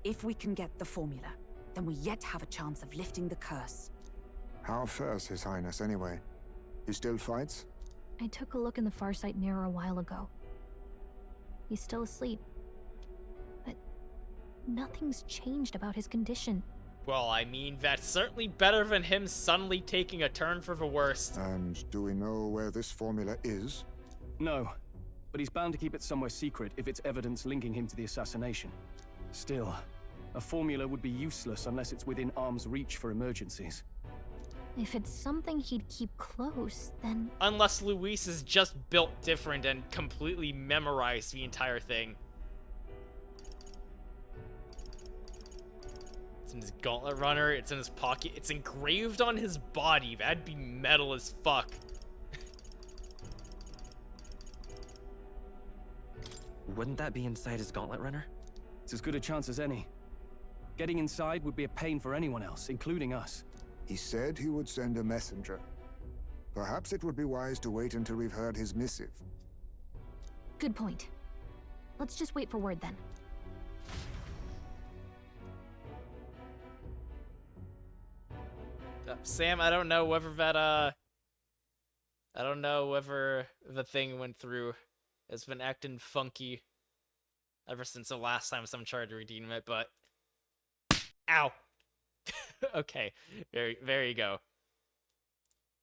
If we can get the formula, then we yet have a chance of lifting the curse. How fares His Highness, anyway? He still fights? I took a look in the Farsight mirror a while ago. He's still asleep. But nothing's changed about his condition. Well, I mean, that's certainly better than him suddenly taking a turn for the worst. And do we know where this formula is? No, but he's bound to keep it somewhere secret if it's evidence linking him to the assassination. Still, a formula would be useless unless it's within arm's reach for emergencies. If it's something he'd keep close, then... Unless Luis is just built different and completely memorized the entire thing. It's in his gauntlet runner, it's in his pocket, it's engraved on his body. That'd be metal as fuck. Wouldn't that be inside his gauntlet runner? It's as good a chance as any. Getting inside would be a pain for anyone else, including us. He said he would send a messenger. Perhaps it would be wise to wait until we've heard his missive. Good point. Let's just wait for word then. Sam, I don't know whether that, I don't know whether the thing went through. It's been acting funky ever since the last time someone tried to redeem it, but... Ow! Okay, there you go.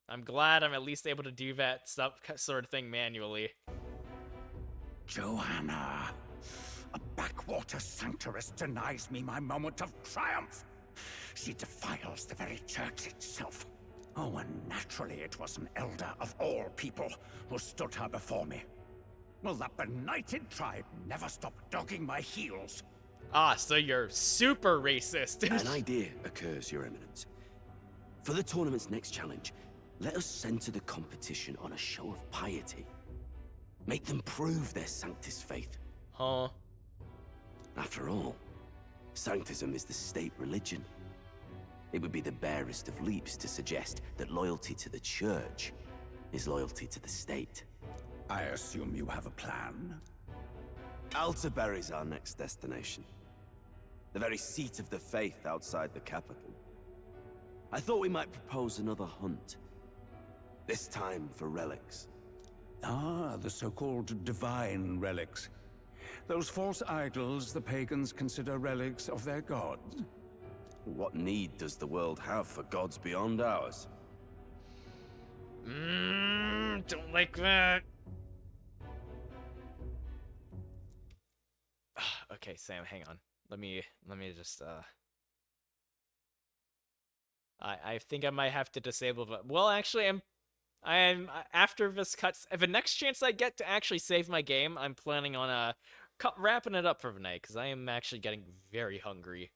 I'm glad I'm at least able to do that sort of thing manually. Joanna, a backwater sanctuarist denies me my moment of triumph. She defiles the very church itself. Oh, and naturally it was an elder of all people who stood her before me. Will that benighted tribe never stop dogging my heels? Ah, so you're super racist. An idea occurs, Your Eminence. For the tournament's next challenge, let us center the competition on a show of piety. Make them prove their Sanctus faith. Huh? After all, Sanctism is the state religion. It would be the barest of leaps to suggest that loyalty to the church is loyalty to the state. I assume you have a plan? Altaberry's our next destination. The very seat of the faith outside the capital. I thought we might propose another hunt. This time for relics. Ah, the so-called divine relics. Those false idols the pagans consider relics of their gods. What need does the world have for gods beyond ours? Don't like that. Okay, Sam, hang on. Let me just I think I might have to disable the. Well, actually, I'm after this cuts. The next chance I get to actually save my game, I'm planning on wrapping it up for the night because I am actually getting very hungry.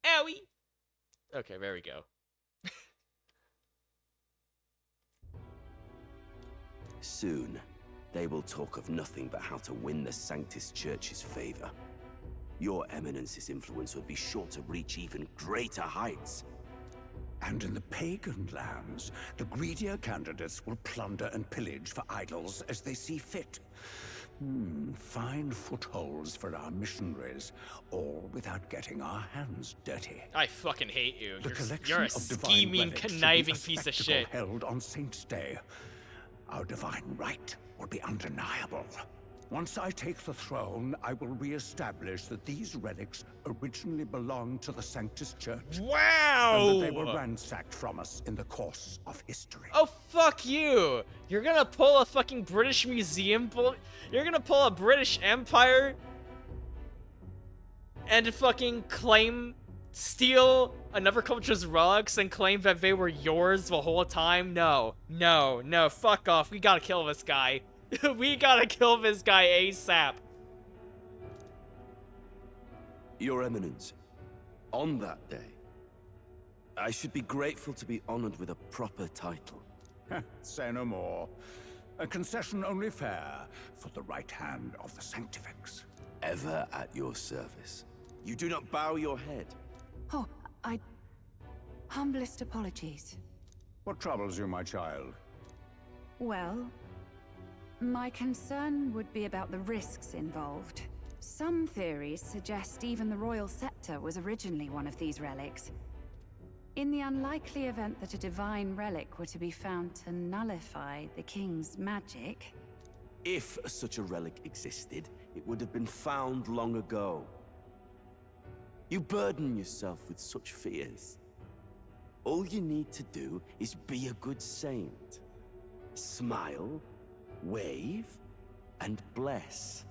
Owie. Okay, there we go. Soon, they will talk of nothing but how to win the Sanctus Church's favor. Your Eminence's influence would be sure to reach even greater heights. And in the pagan lands, the greedier candidates will plunder and pillage for idols as they see fit. Fine footholds for our missionaries, all without getting our hands dirty. I fucking hate you. The You're a of divine scheming, relics should be conniving a piece of spectacle shit. held on Saint's Day. Our divine right will be undeniable. Once I take the throne, I will re-establish that these relics originally belonged to the Sanctus Church. Wow! And that they were ransacked from us in the course of history. Oh, fuck you! You're gonna pull a fucking British museum You're gonna pull a British Empire and fucking steal another culture's relics and claim that they were yours the whole time? No. No, no, fuck off. We gotta kill this guy. We gotta kill this guy ASAP. Your Eminence, on that day, I should be grateful to be honored with a proper title. Say no more. A concession only fair for the right hand of the Sanctifex. Ever at your service. You do not bow your head. Oh, humblest apologies. What troubles you, my child? Well, my concern would be about the risks involved. Some theories suggest even the royal scepter was originally one of these relics. In the unlikely event that a divine relic were to be found to nullify the king's magic... If such a relic existed, it would have been found long ago. You burden yourself with such fears. All you need to do is be a good saint. Smile, wave, and bless.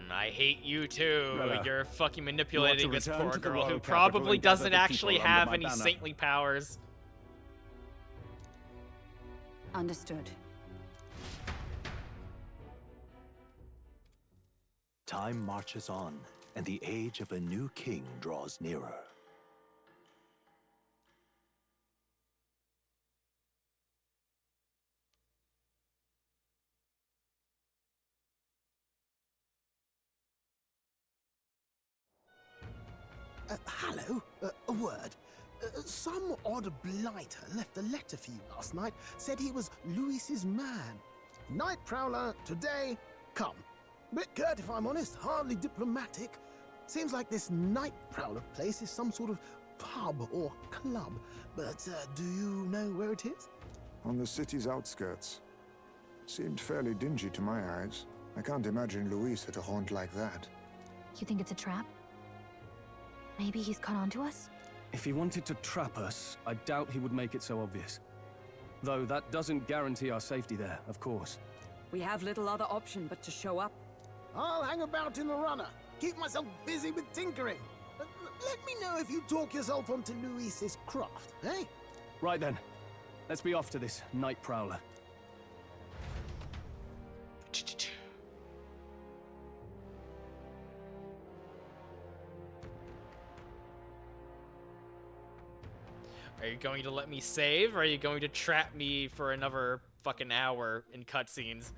I hate you too. Rella, You're fucking manipulating this return poor to the girl who royal probably capital and gather doesn't the actually people under have my any banner. saintly powers. Understood. Time marches on, and the age of a new king draws nearer. Hello, a word. Some odd blighter left a letter for you last night. Said he was Louis's man. Night Prowler, today, come. Bit curt if I'm honest, hardly diplomatic. Seems like this Night Prowler place is some sort of pub or club. But do you know where it is? On the city's outskirts. Seemed fairly dingy to my eyes. I can't imagine Luis at a haunt like that. You think it's a trap? Maybe he's caught on to us? If he wanted to trap us, I doubt he would make it so obvious. Though that doesn't guarantee our safety there, of course. We have little other option but to show up. I'll hang about in the runner. Keep myself busy with tinkering. Let me know if you talk yourself onto Luis's craft, eh? Right then. Let's be off to this Night Prowler. Are you going to let me save, or are you going to trap me for another fucking hour in cutscenes?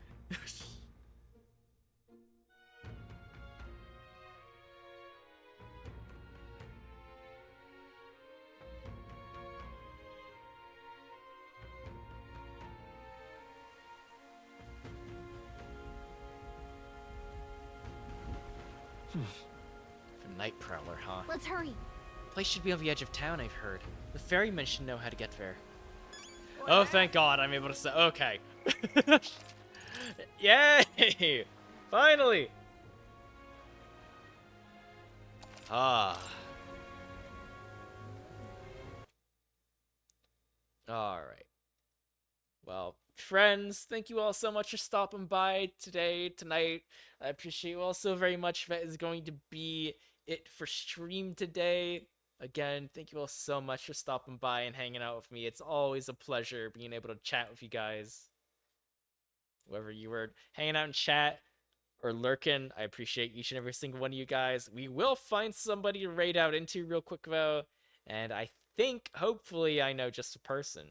For Night Prowler, huh? Let's hurry. Place should be on the edge of town, I've heard. The ferryman should know how to get there. Oh, thank God, I'm able to say. Okay. Yay! Finally! Ah. Alright. Well, friends, thank you all so much for stopping by tonight. I appreciate you all so very much. That is going to be it for stream today. Again, thank you all so much for stopping by and hanging out with me. It's always a pleasure being able to chat with you guys. Whether you were hanging out in chat or lurking, I appreciate each and every single one of you guys. We will find somebody to raid out into real quick, though. And I think, hopefully, I know just a person.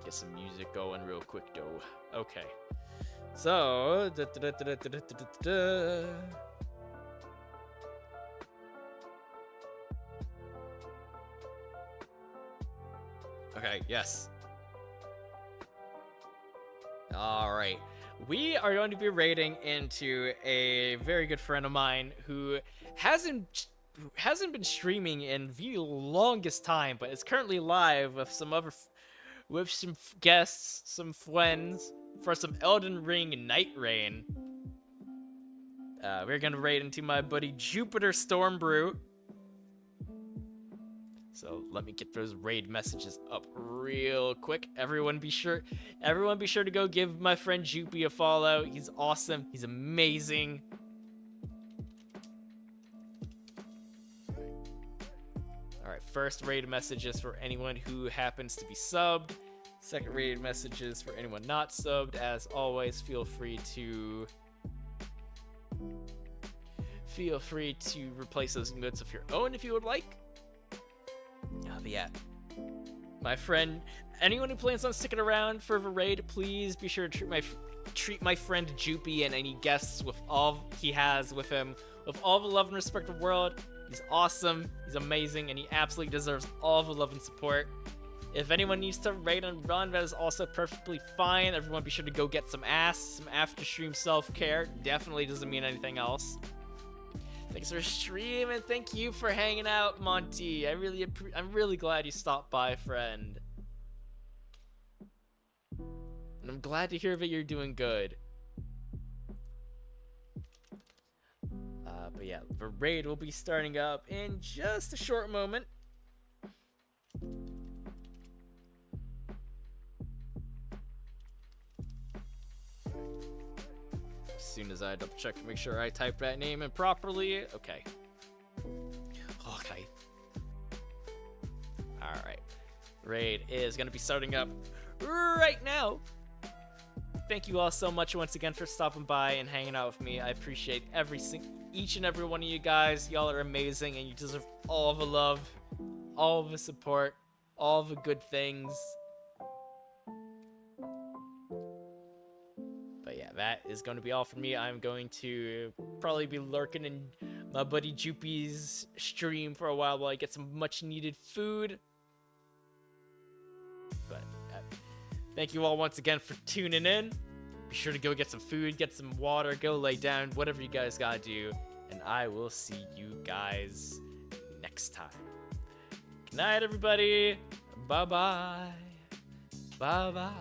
Get some music going real quick, though. Okay. So... Okay, yes. Alright. We are going to be raiding into a very good friend of mine who hasn't been streaming in the longest time, but is currently live with some guests, some friends, for some Elden Ring Night Rain. We're gonna raid into my buddy Jupiter Stormbrew. So let me get those raid messages up real quick. Everyone be sure to go give my friend Jupy a follow. He's awesome. He's amazing. Alright, first raid messages for anyone who happens to be subbed. Second raid messages for anyone not subbed. As always, feel free to replace those emotes of your own if you would like. But yeah, my friend, anyone who plans on sticking around for the raid, please be sure to treat my friend Jupy and any guests with all he has with him with all the love and respect of the world. He's awesome, he's amazing, and he absolutely deserves all the love and support. If anyone needs to raid and run, that is also perfectly fine. Everyone be sure to go get some after stream self-care. Definitely doesn't mean anything else. Thanks for streaming. Thank you for hanging out, Monty. I'm really glad you stopped by, friend. And I'm glad to hear that you're doing good. But yeah, the raid will be starting up in just a short moment. As soon as I double check to make sure I typed that name in properly. Okay. Okay. Alright. Raid is going to be starting up right now. Thank you all so much once again for stopping by and hanging out with me. I appreciate each and every one of you guys. Y'all are amazing and you deserve all the love, all the support, all the good things. But yeah, that is going to be all from me. I'm going to probably be lurking in my buddy Jupy's stream for a while I get some much needed food. But thank you all once again for tuning in. Be sure to go get some food, get some water, go lay down, whatever you guys gotta do. And I will see you guys next time. Good night, everybody. Bye-bye. Bye-bye.